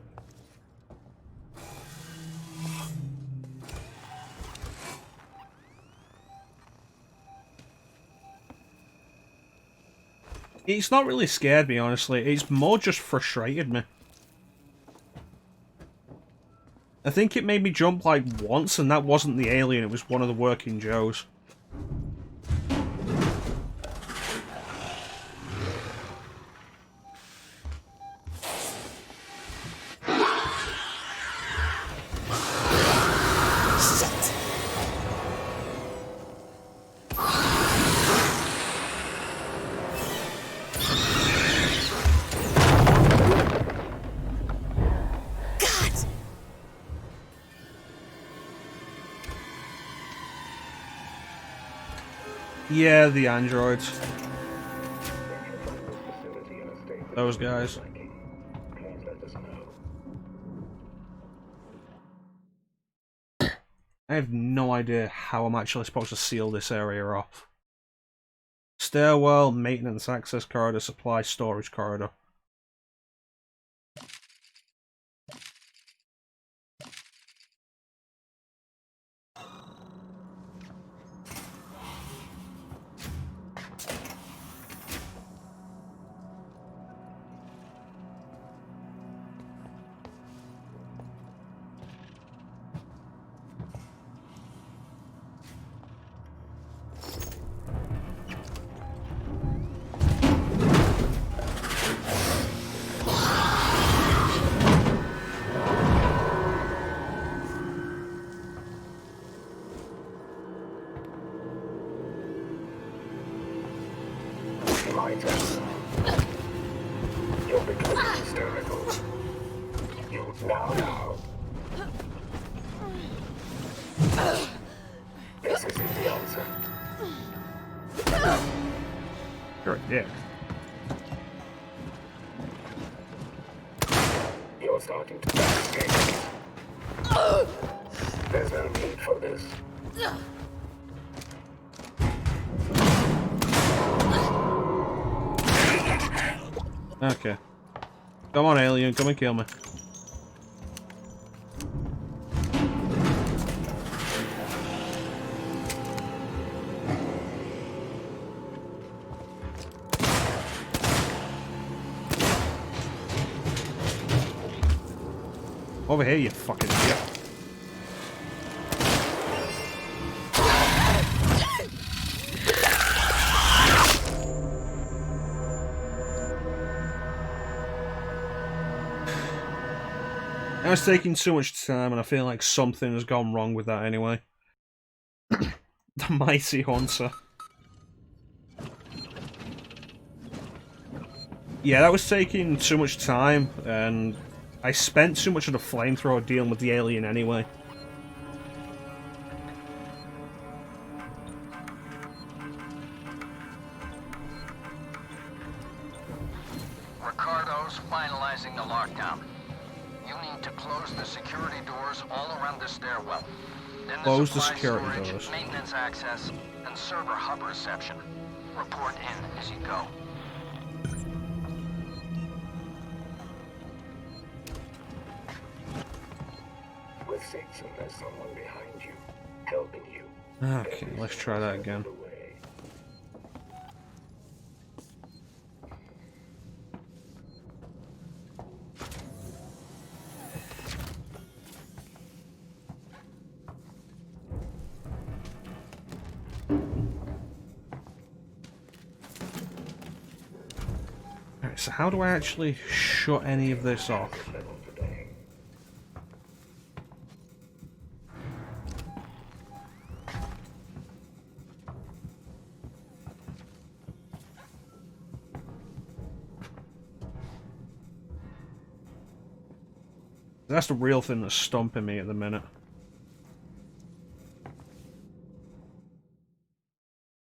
It's not really scared me, honestly. It's more just frustrated me. I think it made me jump like once, and that wasn't the alien, it was one of the working Joes. Yeah, the androids. Those guys. Please let us know. I have no idea how I'm actually supposed to seal this area off. Stairwell, maintenance access corridor, supply storage corridor. You're becoming hysterical. You now. This isn't the answer. You're a dick. You're starting to escape. There's no need for this. Okay. Come on, alien, come and kill me. Over here, you fucking idiot. Now it's taking too much time, and I feel like something has gone wrong with that anyway. The mighty hunter. Yeah, that was taking too much time, and I spent too much of the flamethrower dealing with the alien anyway. Ricardo's finalizing the lockdown. You need to close the security doors all around the stairwell. Then Close the supply security storage, doors. maintenance access, and server hub reception. Report in as you go. With six and there's someone behind you, helping you. Okay, let's try that again. Alright, so how do I actually shut any of this off? That's the real thing that's stomping me at the minute.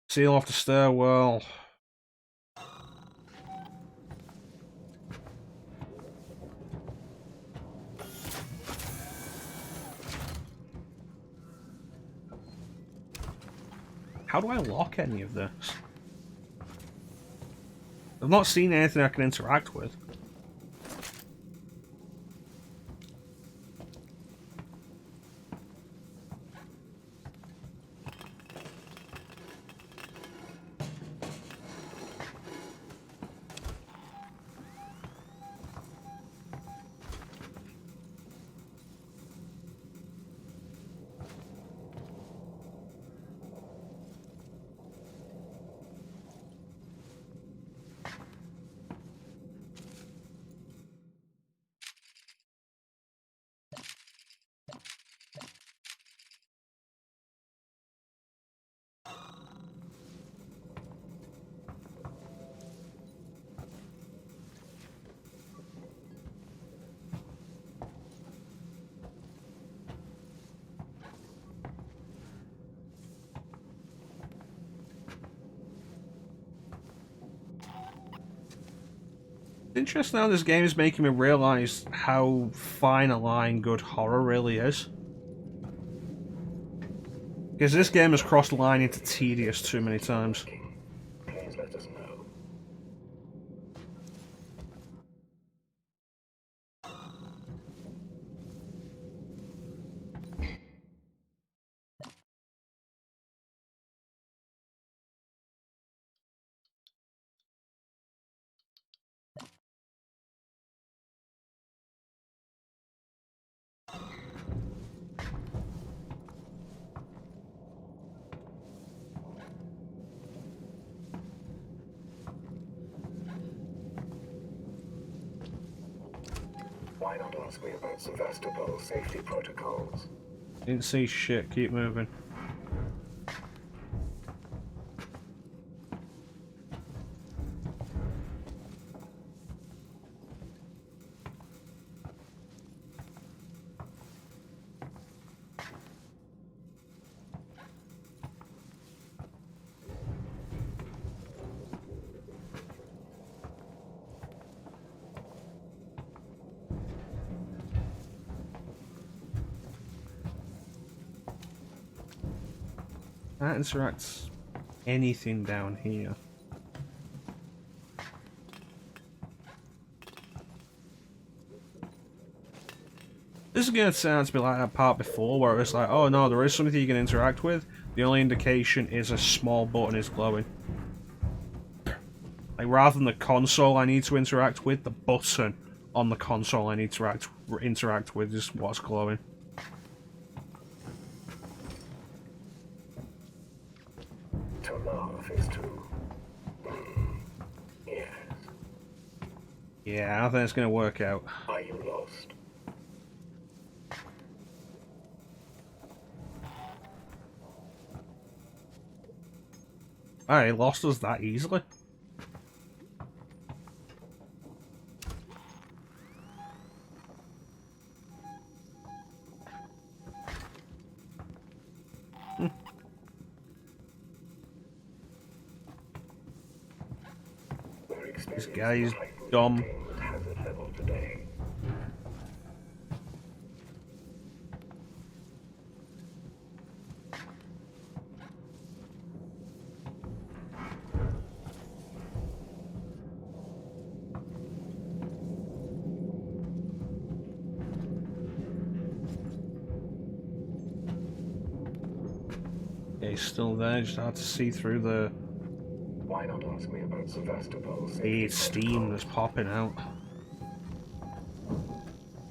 Seal off the stairwell. How do I lock any of this? I've not seen anything I can interact with. Interesting how this game is making me realise how fine a line good horror really is. Because this game has crossed the line into tedious too many times. Please let us know. Why not ask me about Sevastopol safety protocols? Didn't see shit, keep moving. That interacts anything down here. This is going to sound to be like that part before where it's like, oh no, there is something you can interact with. The only indication is a small button is glowing. Like rather than the console I need to interact with, the button on the console I need to interact with is what's glowing. To laugh is to... Yes. Yeah, I don't think it's going to work out. Are you lost? Alright, lost us that easily. This guy's dumb. Yeah, he's still there, just hard to see through the... Why not ask me about Sevastopol? steam that's popping out.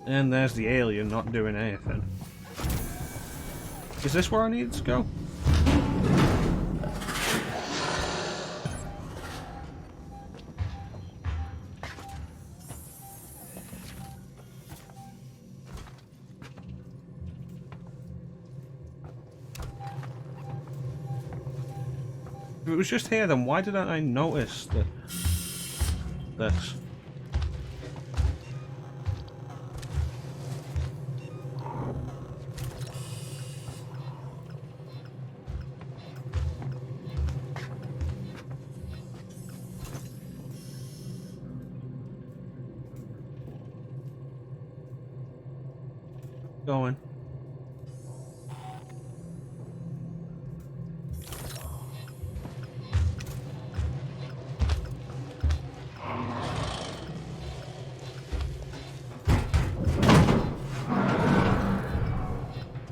And there's the alien not doing anything. Is this where I needed to go? If it was just here, then why didn't I notice this? Going.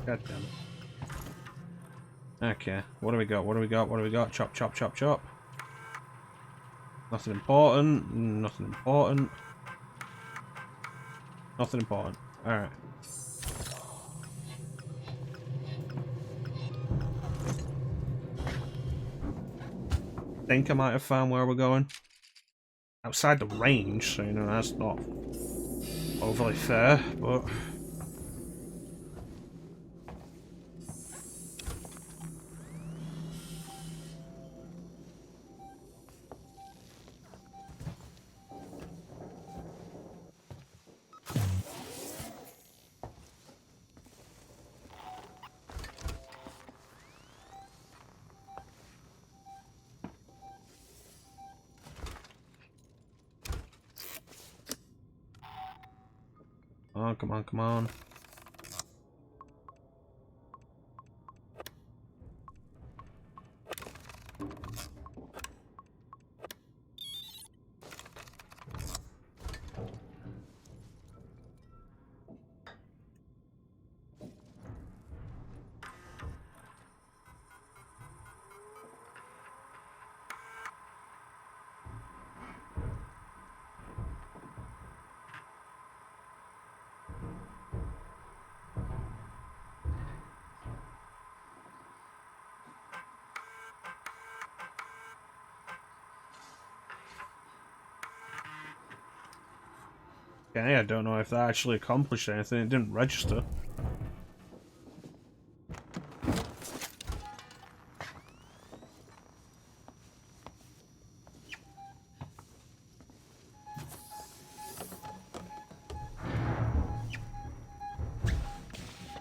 God damn it. Okay, what do we got? What do we got? What do we got? Chop, chop, chop, chop. Nothing important. Nothing important. Nothing important. Alright. Think I might have found where we're going. Outside the range, so you know that's not overly fair, but... Oh, come on, come on. Okay, I don't know if that actually accomplished anything. It didn't register.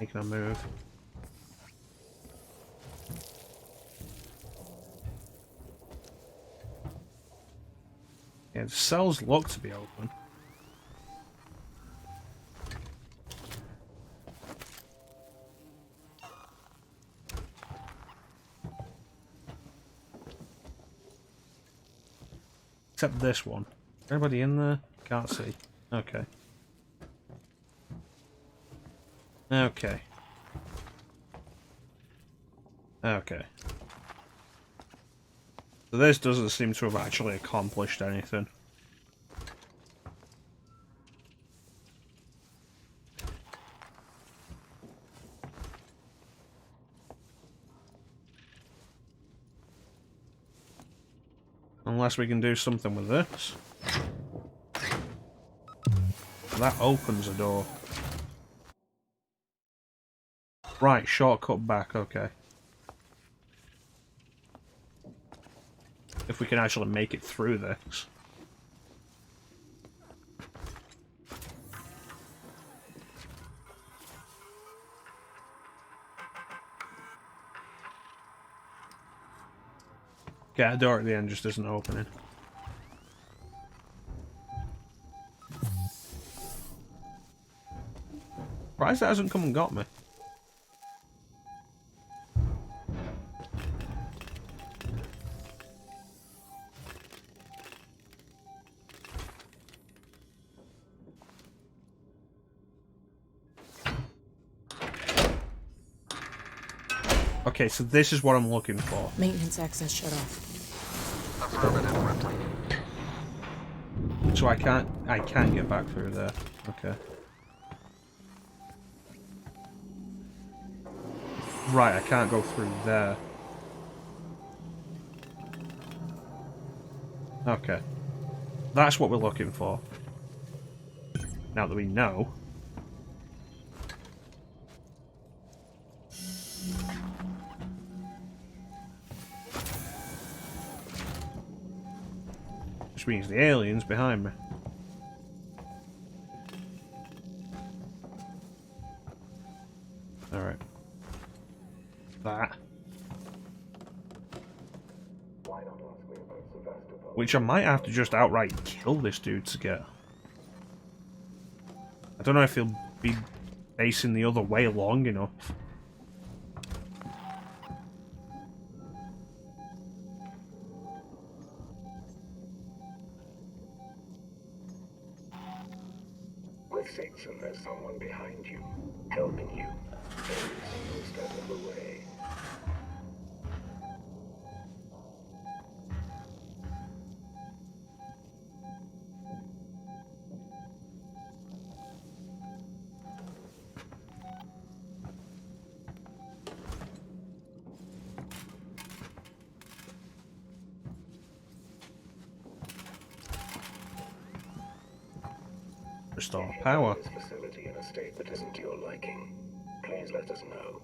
Making a move. Yeah, the cells look to be open. Except this one. Anybody in there? Can't see. Okay. Okay. Okay. So this doesn't seem to have actually accomplished anything. Unless we can do something with this. That opens a door. Right, shortcut back, okay. If we can actually make it through this. Okay, a door at the end just isn't opening. Surprised that hasn't come and got me. Okay, so this is what I'm looking for. Maintenance access shut off. Affirmative, Ripley. So I can't get back through there. Okay. Right, I can't go through there. Okay. That's what we're looking for. Now that we know. Which means the alien's behind me. Alright. That. Which I might have to just outright kill this dude to get. I don't know if he'll be facing the other way long enough. With Saxon, there's someone behind you, helping you every single step of the way. Restore power. This facility in a state that isn't to your liking. Please let us know.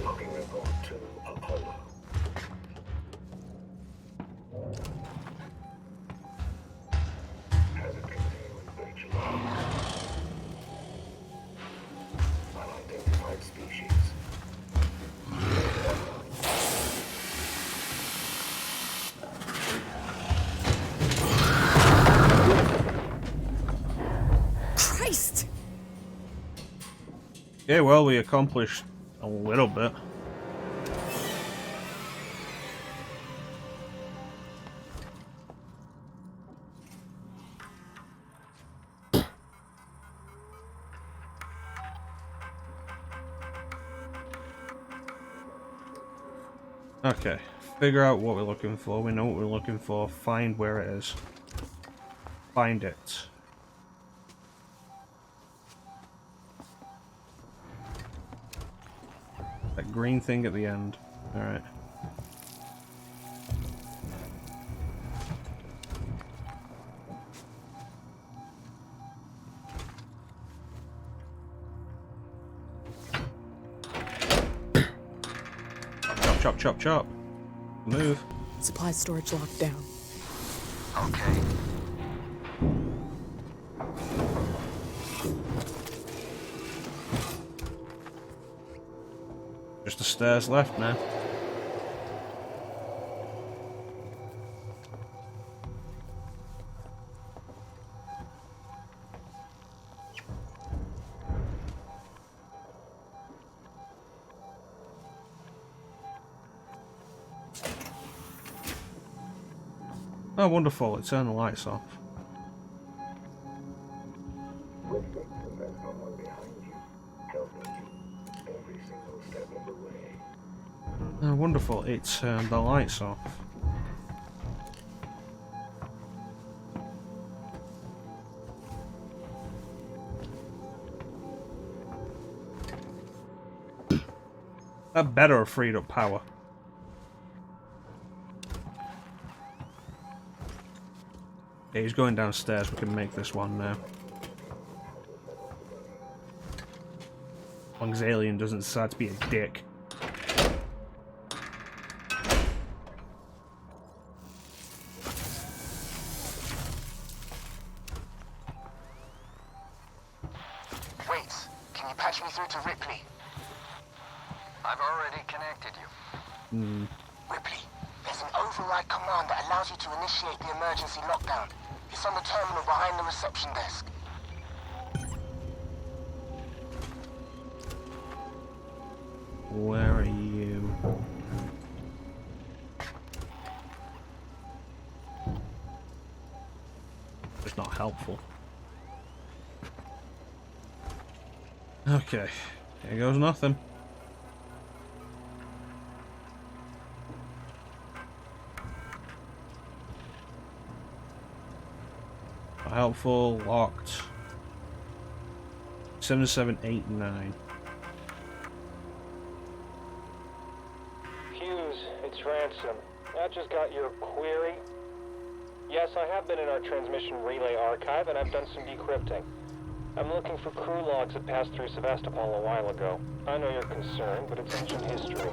Logging report to Apollo. Hazard containment breach alarm. Unidentified species. Christ! Yeah, well, we accomplished a little bit. Okay, figure out what we're looking for. We know what we're looking for. Find where it is. Find it. That green thing at the end. Alright. Chop, chop, chop, chop. Move. Supply storage locked down. Okay. Just the stairs left, man. Oh, wonderful. It turned the lights off. Oh, wonderful. It turned the lights off. That better have freed up power. Yeah, he's going downstairs. We can make this one now. As long as Alien doesn't decide to be a dick. Wait, can you patch me through to Ripley? I've already connected you. Ripley, there's an override command that allows you to initiate the emergency lockdown. It's on the terminal behind the reception desk. Where are you? It's not helpful. Okay, here goes nothing. Not helpful, locked. 7789. Hughes, it's Ransom. I just got your query. Yes, I have been in our transmission relay archive, and I've done some decrypting. I'm looking for crew logs that passed through Sevastopol a while ago. I know you're concerned, but it's ancient history.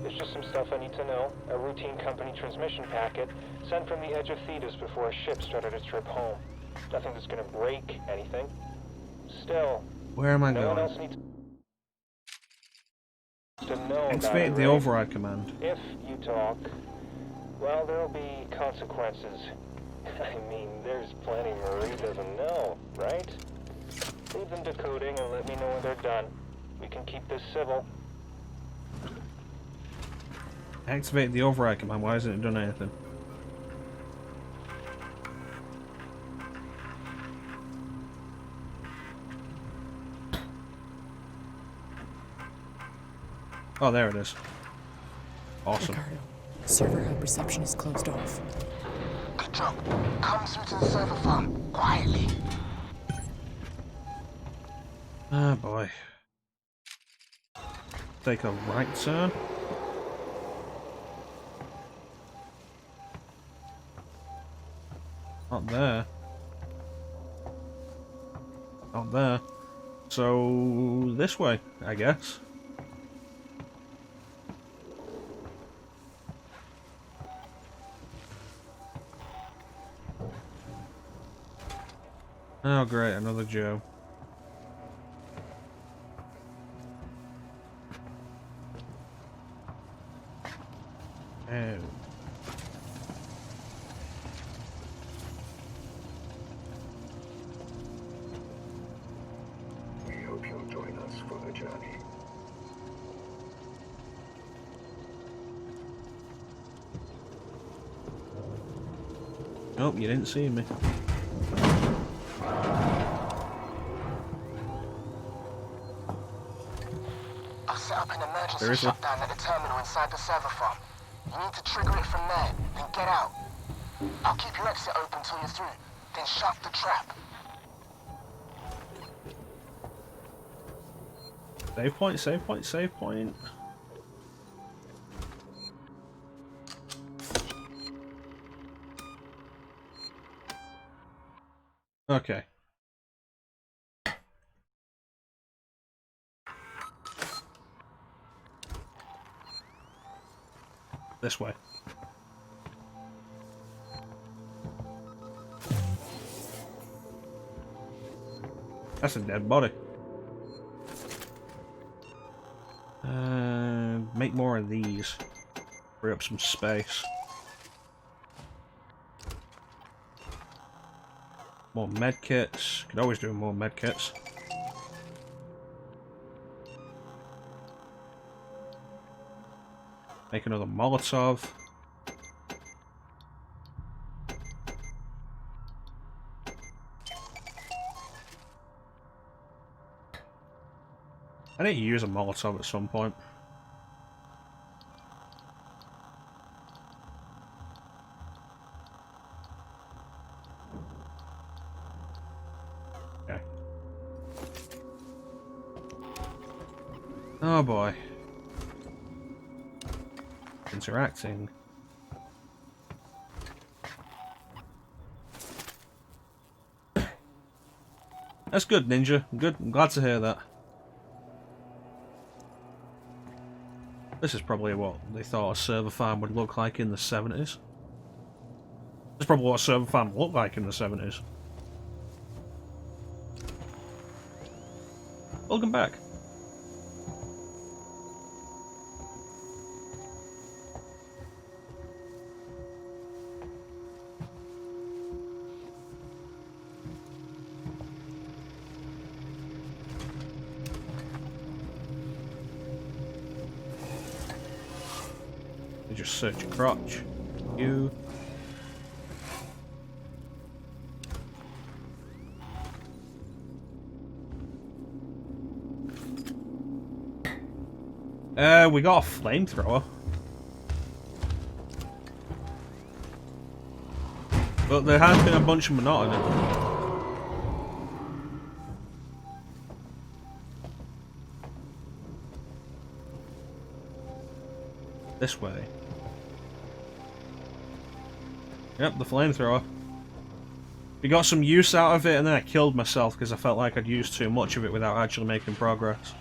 There's just some stuff I need to know. A routine company transmission packet sent from the edge of Thetis before a ship started its trip home. Nothing that's gonna break anything. Still, Where am I no one going? else needs to know Activate about the it, right? override command. If you talk, well, there'll be consequences. I mean, there's plenty Marie doesn't know, right? Leave them decoding and let me know when they're done. We can keep this civil. Activate the override command. Why hasn't it done anything? Oh, there it is. Awesome. Ricardo, server hub reception is closed off. Good job. Come through to the server farm, quietly. Ah, boy. Take a right turn. Not there. Not there. So, this way, I guess. Oh great, another Joe. Oh. We hope you'll join us for the journey. Nope, you didn't see me. I've set up an emergency Seriously? shutdown at the terminal inside the server farm. You need to trigger it from there, then get out. I'll keep your exit open till you're through, then shut the trap. Save point, save point, save point. Okay. This way. That's a dead body. Make more of these. Free up some space. More medkits. Could always do more medkits. Make another Molotov. I need to use a Molotov at some point. Okay. Oh boy. Interacting. That's good, Ninja. Good. I'm glad to hear that. This is probably what they thought a server farm would look like in the 70s. This is probably what a server farm looked like in the 70s. Welcome back. Just search your crotch. You. We got a flamethrower. But there has been a bunch of monotony. This way. Yep, the flamethrower. We got some use out of it, and then I killed myself because I felt like I'd used too much of it without actually making progress.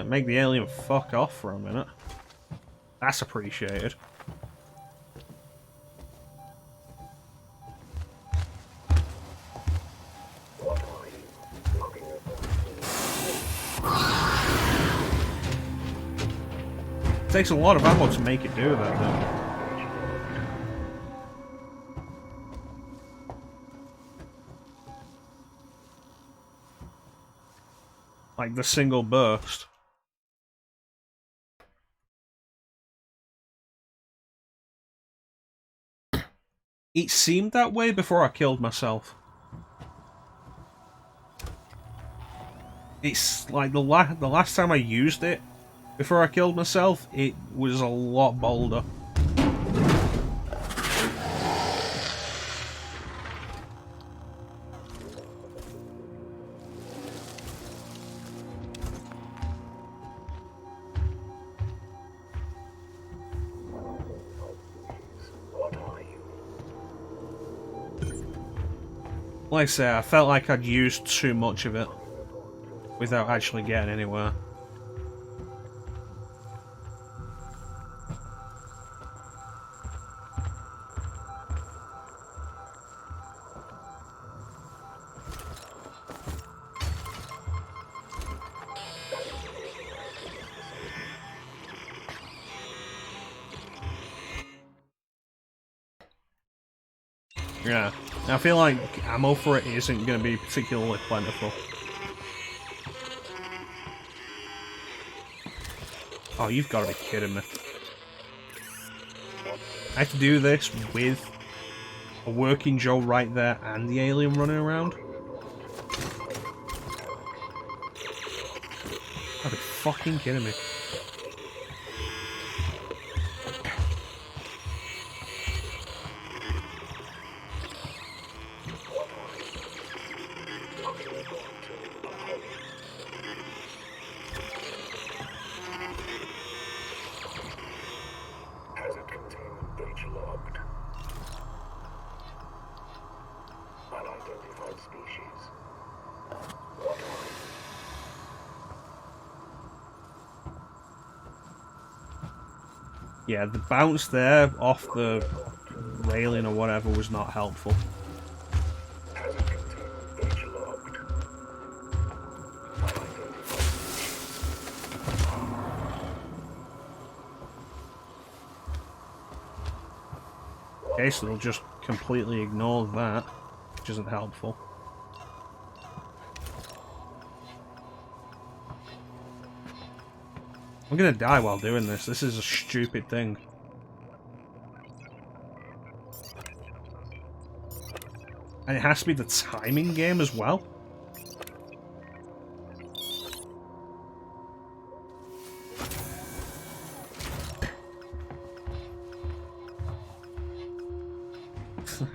Make the alien fuck off for a minute. That's appreciated. It takes a lot of ammo to make it do that, though. Like the single burst. It seemed that way before I killed myself. It's like the last time I used it before I killed myself, it was a lot bolder. Like I say, I felt like I'd used too much of it without actually getting anywhere. Yeah, I feel like ammo for it isn't going to be particularly plentiful. Oh, you've got to be kidding me. I have to do this with a working Joe right there and the alien running around? I'd be fucking kidding me. Hazard containment breach logged. Unidentified species. What Yeah, the bounce there off the railing or whatever was not helpful. hazard containment breach logged. Okay, so they'll just completely ignore that, which isn't helpful. I'm gonna die while doing this. This is a stupid thing. And it has to be the timing game as well.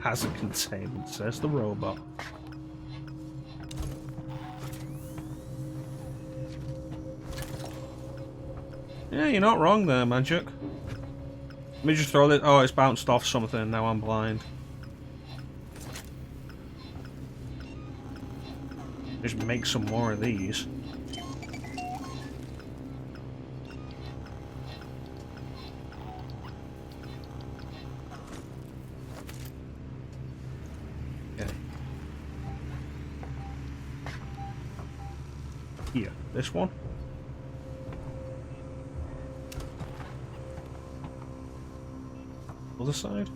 Hazard containment, says the robot. Yeah, you're not wrong there, Magic. Let me just throw it. Oh, it's bounced off something, now I'm blind. Just make some more of these. Okay. Here, this one. Other side.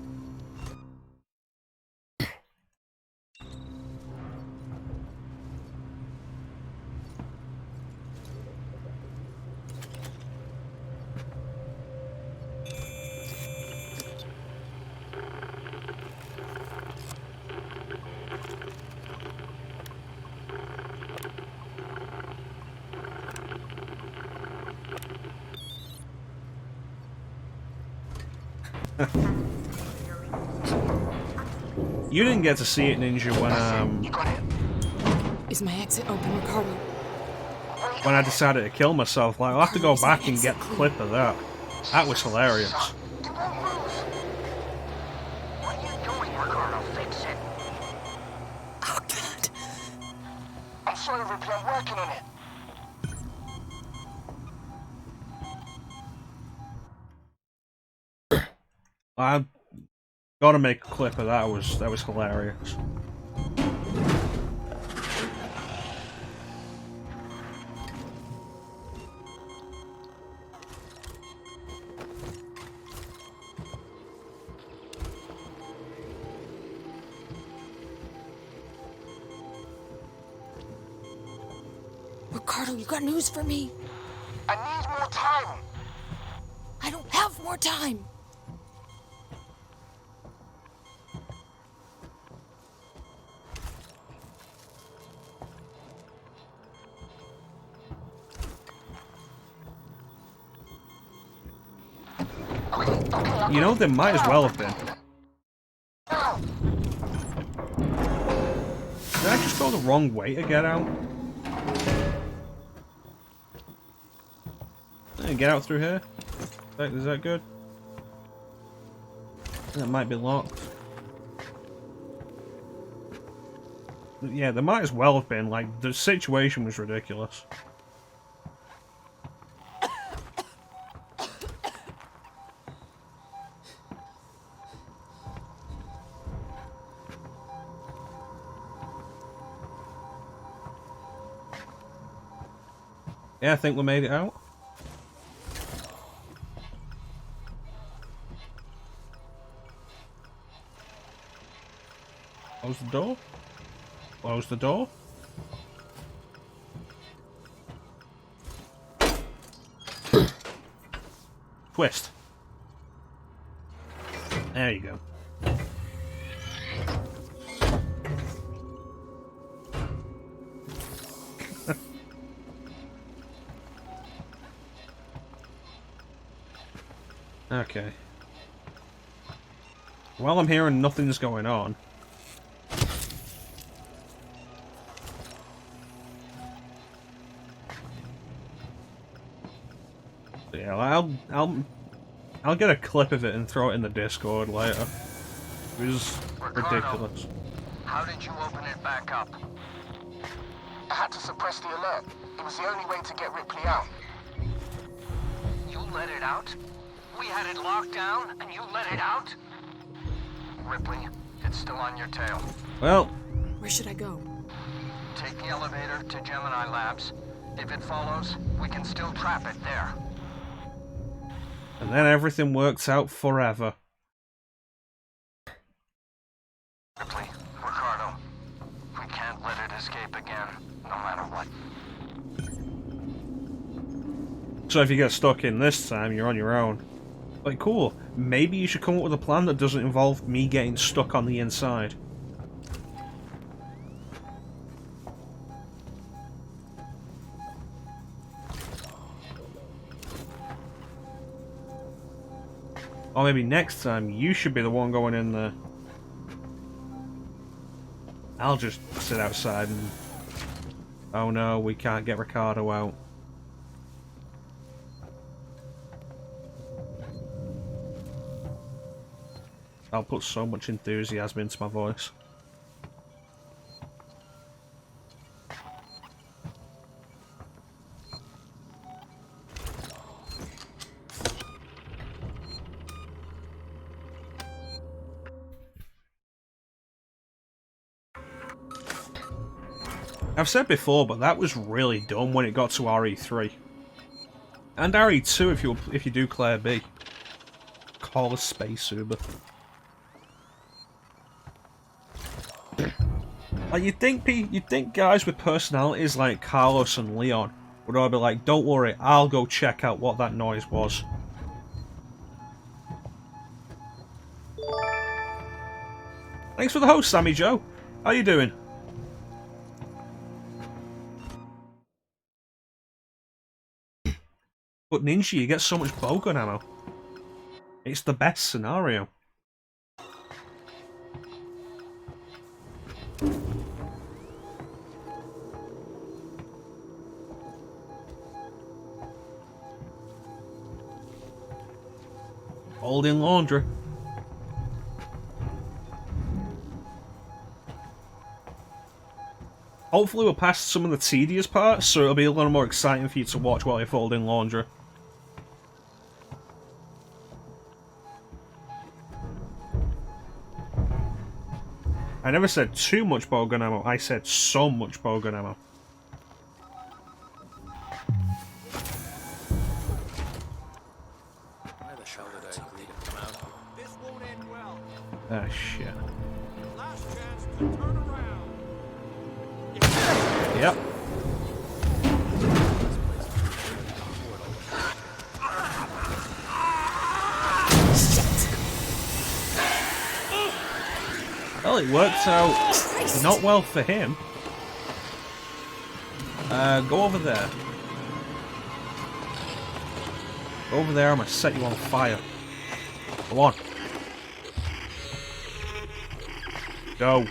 You didn't get to see it, Ninja, Is my exit open, Ricardo? when I decided to kill myself. Like, I'll have to go back and get the clip of that. That was hilarious. What are you doing, Ricardo? Fix it. Oh, God. I'm sorry, Ripley. I'm working on it. I gotta make a clip of that. That was hilarious. Ricardo, you got news for me? I need more time. I don't have more time. You know, there might as well have been. Did I just go the wrong way to get out? Get out through here? Is that good? That might be locked. Yeah, there might as well have been. Like, the situation was ridiculous. Yeah, I think we made it out. Close the door. Close the door. Twist. There you go. Okay. While I'm here and nothing's going on. Yeah, I'll get a clip of it and throw it in the Discord later. It was ridiculous. How did you open it back up? I had to suppress the alert. It was the only way to get Ripley out. You let it out? We had it locked down, and you let it out? Ripley, it's still on your tail. Well... Where should I go? Take the elevator to Gemini Labs. If it follows, we can still trap it there. And then everything works out forever. Ripley, Ricardo, we can't let it escape again, no matter what. So if you get stuck in this time, you're on your own. Like, cool. Maybe you should come up with a plan that doesn't involve me getting stuck on the inside. Or maybe next time you should be the one going in there. I'll just sit outside and... Oh no, we can't get Ricardo out. I'll put so much enthusiasm into my voice. I've said before, but that was really dumb when it got to RE3. And RE2 if you do Claire B. Call a space Uber. Like you'd think guys with personalities like Carlos and Leon would all be like, don't worry, I'll go check out what that noise was. Thanks for the host, Sammy Joe. How you doing? But Ninja, you get so much bowgun ammo. It's the best scenario. Folding laundry. Hopefully we're past some of the tedious parts, so it'll be a little more exciting for you to watch while you're folding laundry. I never said too much bowgun ammo, I said so much bowgun ammo. Why the hell did I agree to come out? This won't end well. Ah, shit. Last chance to turn around. Yep. Well, it worked out not well for him. Go over there. Go over there, I'm gonna set you on fire. Go on. Go.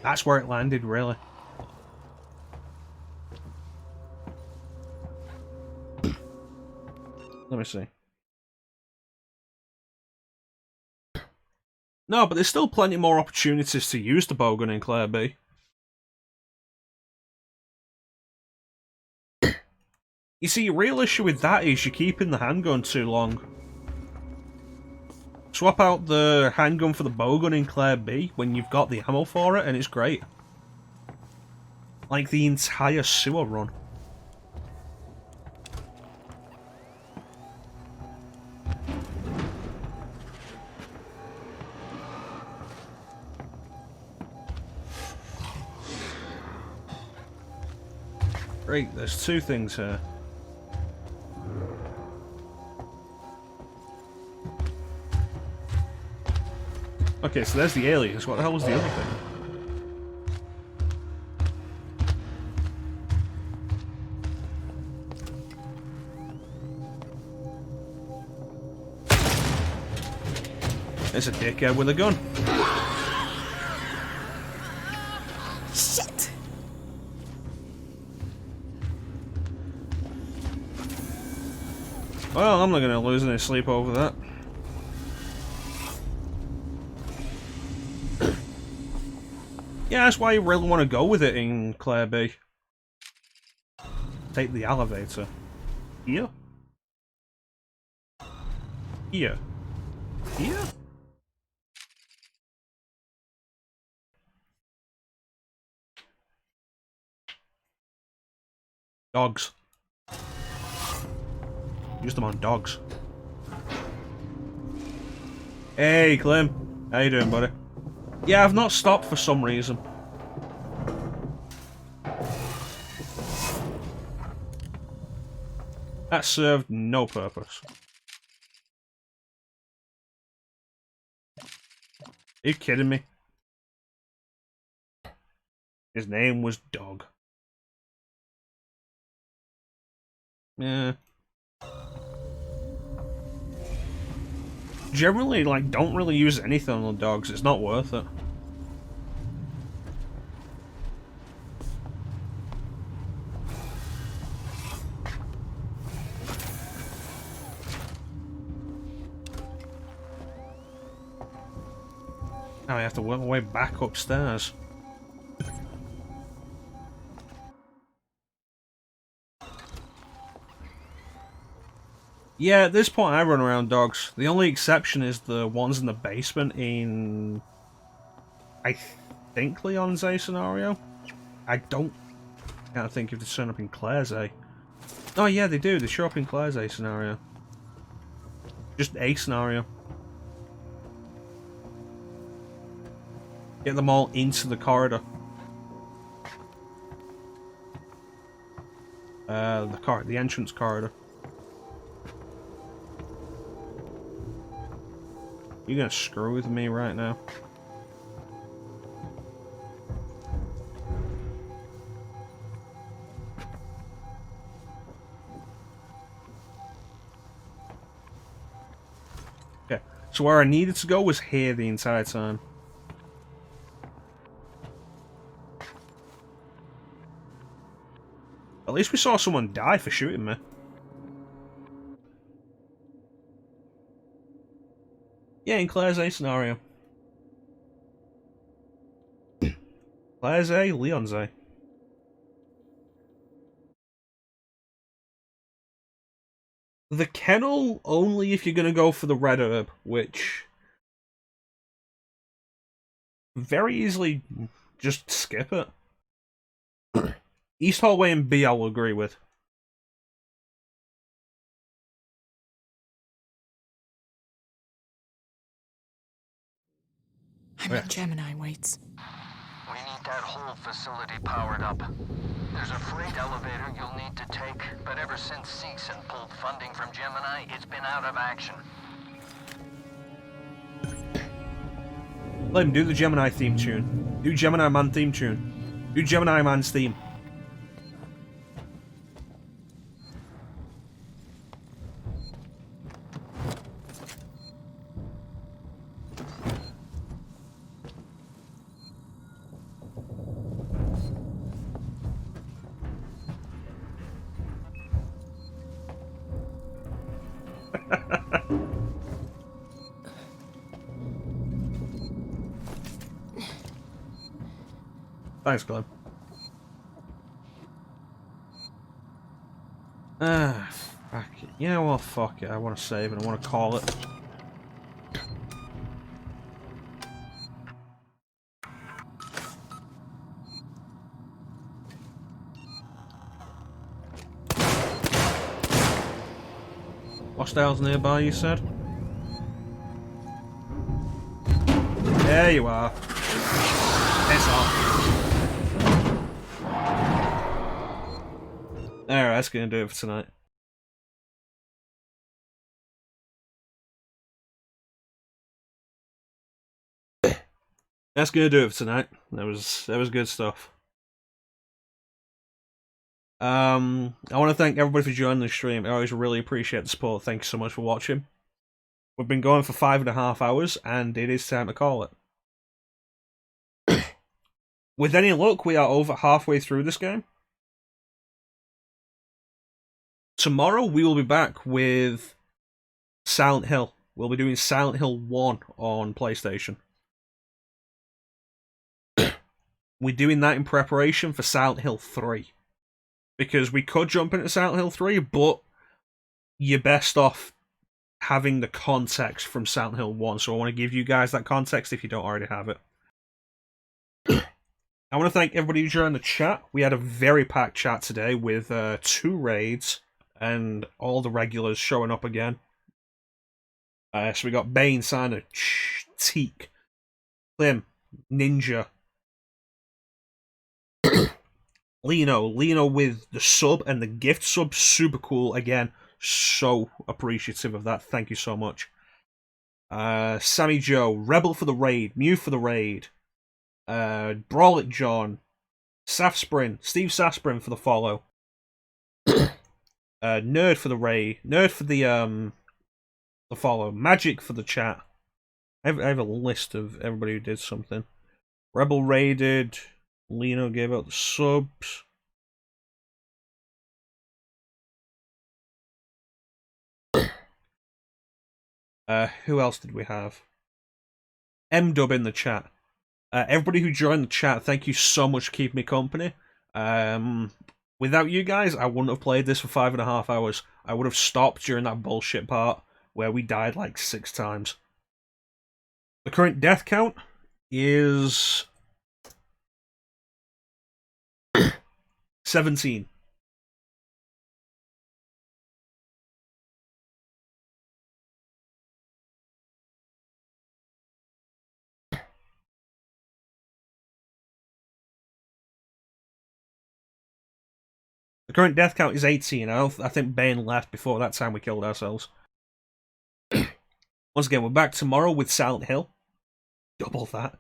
That's where it landed, really. Let me see. No, but there's still plenty more opportunities to use the bowgun in Claire B. You see, your real issue with that is you're keeping the handgun too long. Swap out the handgun for the bowgun in Claire B when you've got the ammo for it, and it's great. Like the entire sewer run. Great, there's two things here. Okay, so there's the aliens. What the hell was the other thing? There's a dickhead with a gun. Shit! Well, I'm not gonna lose any sleep over that. Yeah, that's why you really want to go with it in Claire B. Take the elevator. Here? Here? Here? Dogs. Use them on dogs. Hey, Clem. How you doing, buddy? Yeah, I've not stopped for some reason. That served no purpose. Are you kidding me? His name was Dog. Yeah. Generally, like, don't really use anything on the dogs. It's not worth it. Now I have to work my way back upstairs. Yeah, at this point I run around dogs. The only exception is the ones in the basement in... I think Leon's A scenario? I can't think if they turn up in Claire's A. Oh yeah, they do. They show up in Claire's A scenario. Just A scenario. Get them all into the corridor. The entrance corridor. You gonna screw with me right now? Okay, so where I needed to go was here the entire time. At least we saw someone die for shooting me. Yeah, in Claire's A scenario. Claire's A, Leon's A. The kennel only if you're gonna go for the red herb, which... very easily just skip it. East Hallway and B I'll agree with. I'm in Gemini, waits. We need that whole facility powered up. There's a freight elevator you'll need to take, but ever since Seegson pulled funding from Gemini, it's been out of action. Let him do the Gemini theme tune. Do Gemini Man theme tune. Do Gemini Man's theme. Thanks, Glenn. Ah, fuck it. You know what? Fuck it. I want to save it. I want to call it. Hostiles nearby, you said? There you are. Piss off. Alright, that's gonna do it for tonight. That's gonna do it for tonight. That was good stuff. I want to thank everybody for joining the stream. I always really appreciate the support. Thank you so much for watching. We've been going for 5.5 hours, and it is time to call it. With any luck, we are over halfway through this game. Tomorrow, we will be back with Silent Hill. We'll be doing Silent Hill 1 on PlayStation. We're doing that in preparation for Silent Hill 3. Because we could jump into Silent Hill 3, but you're best off having the context from Silent Hill 1, so I want to give you guys that context if you don't already have it. I want to thank everybody who joined the chat. We had a very packed chat today with 2 raids and all the regulars showing up again. So we got Bane, Sana, Teak, Klim, Ninja, Lino with the sub and the gift sub, super cool. Again, so appreciative of that. Thank you so much. Sammy Joe, Rebel for the raid, Mew for the raid, Brawlic John, Safsprin, Steve Safsprin for the follow, Nerd for the raid, Nerd for the follow, Magic for the chat. I have a list of everybody who did something. Rebel raided. Lino gave out the subs. Who else did we have? M-Dub in the chat. Everybody who joined the chat, thank you so much for keeping me company. Without you guys, I wouldn't have played this for 5.5 hours. I would have stopped during that bullshit part where we died like 6 times. The current death count is 17. The current death count is 18. I think Bane left before that time we killed ourselves. Once again, we're back tomorrow with Silent Hill. Double that.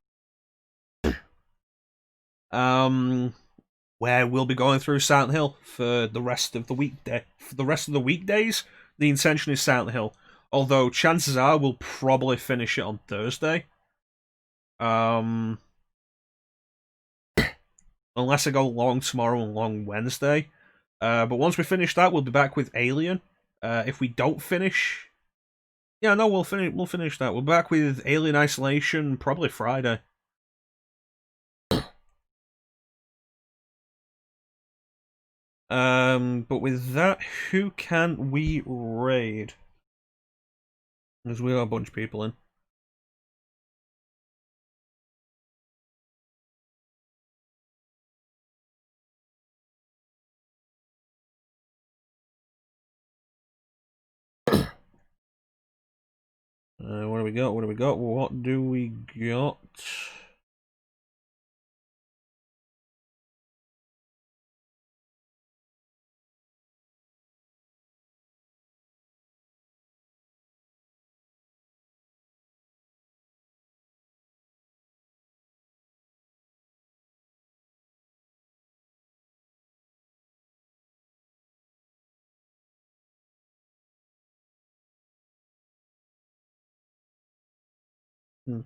Where we'll be going through Silent Hill for the rest of the weekday. For the rest of the weekdays, the intention is Silent Hill. Although chances are we'll probably finish it on Thursday. Unless I go long tomorrow and long Wednesday. But once we finish that, we'll be back with Alien. If we don't finish... Yeah, no, we'll finish that. We'll be back with Alien Isolation probably Friday. But with that, who can we raid? Because we are a bunch of people in. What do we got? What do we got? What do we got? Hmm.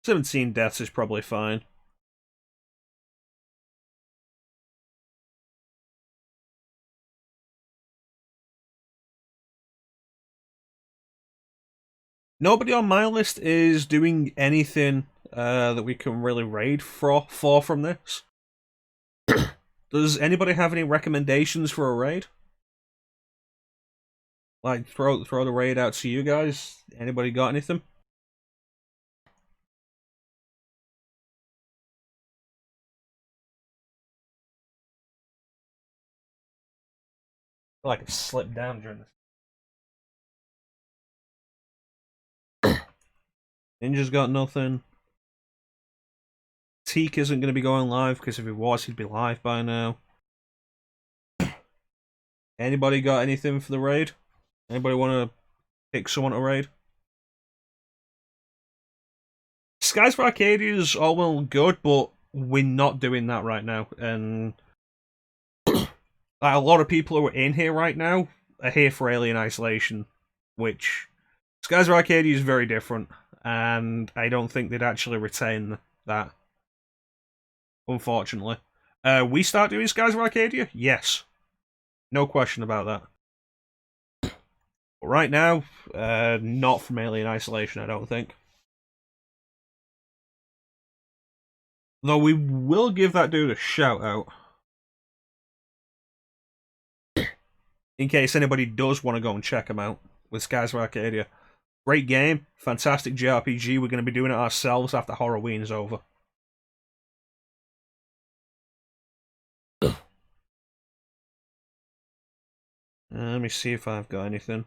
17 deaths is probably fine. Nobody on my list is doing anything that we can really raid for from this. Does anybody have any recommendations for a raid? Like, throw the raid out to you guys. Anybody got anything? feel like it slipped down during this. Ninja's got nothing. Teak isn't going to be going live, because if he was, he'd be live by now. Anybody got anything for the raid? Anybody want to pick someone to raid? Skies for Arcadia is all well and good, but we're not doing that right now. And like, a lot of people who are in here right now are here for Alien Isolation, which Skies for Arcadia is very different, and I don't think they'd actually retain that. Unfortunately. We start doing Skies of Arcadia? Yes. No question about that. But right now, not from Alien Isolation, I don't think. Though we will give that dude a shout out. In case anybody does want to go and check him out with Skies of Arcadia. Great game, fantastic JRPG. We're going to be doing it ourselves after Halloween's over. Let me see if I've got anything.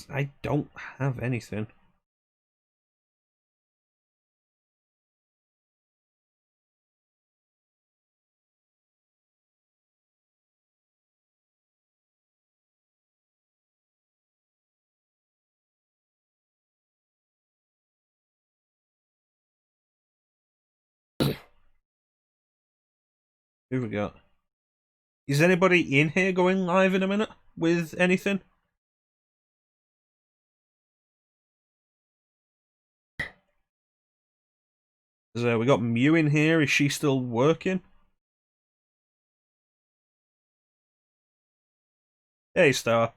I don't have anything. Who we got? Is anybody in here going live in a minute with anything? So we got Mew in here. Is she still working? Hey, Star.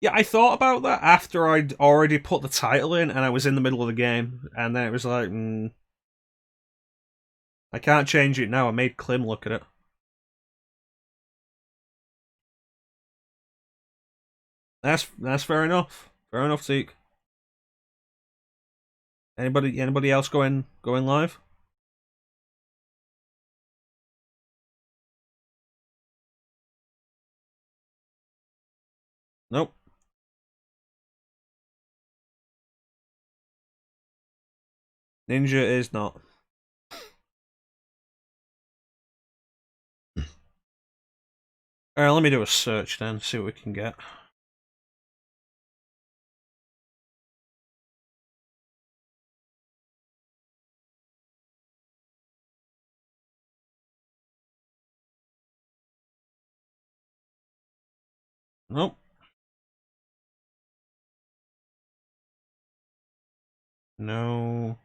Yeah, I thought about that after I'd already put the title in and I was in the middle of the game. And then it was like, I can't change it now. I made Klim look at it. That's fair enough. Fair enough, Zeke. Anybody else going live? Nope. Ninja is not. Alright, let me do a search then, see what we can get. Nope. No.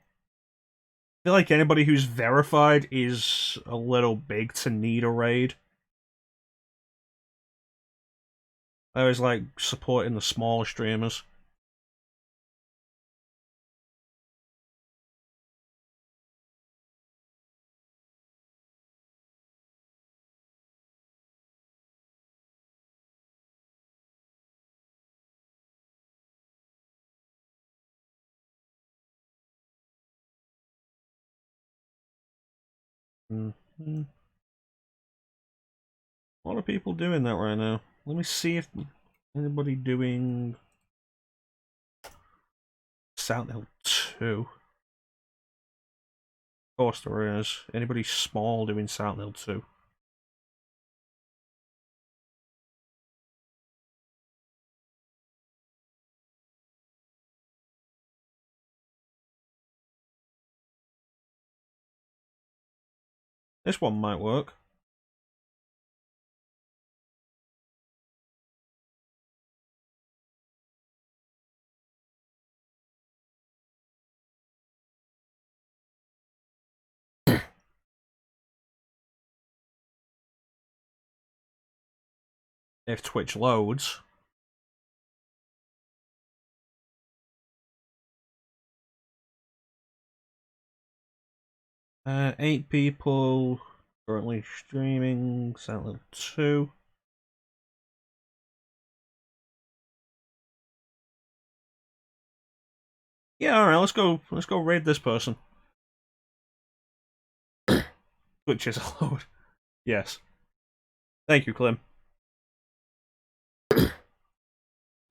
I feel like anybody who's verified is a little big to need a raid. I always like supporting the smaller streamers. Mm-hmm. A lot of people doing that right now. Let me see if anybody doing Silent 2. Of course there is. Anybody small doing Silent 2? This one might work. If Twitch loads. Uh, 8 people currently streaming Silent 2. Yeah, alright, let's go raid this person. Switches a load. Yes. Thank you, Clem.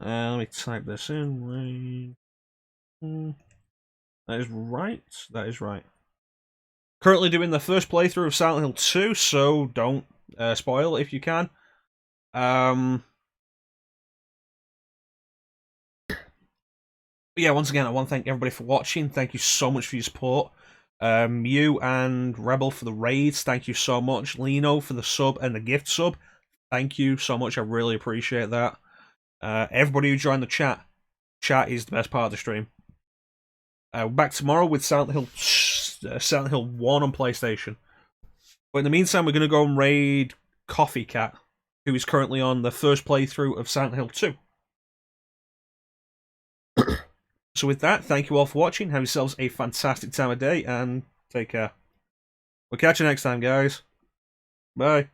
Let me type this in. That is right. That is right. Currently doing the first playthrough of Silent Hill 2, so don't spoil if you can. Yeah, once again, I want to thank everybody for watching. Thank you so much for your support. You and Rebel for the raids, thank you so much. Lino for the sub and the gift sub, thank you so much. I really appreciate that. Everybody who joined the chat is the best part of the stream. Back tomorrow with Silent Hill 1 on PlayStation. But in the meantime, we're going to go and raid Coffee Cat, who is currently on the first playthrough of Silent Hill 2. So with that, thank you all for watching. Have yourselves a fantastic time of day, and take care. We'll catch you next time, guys. Bye.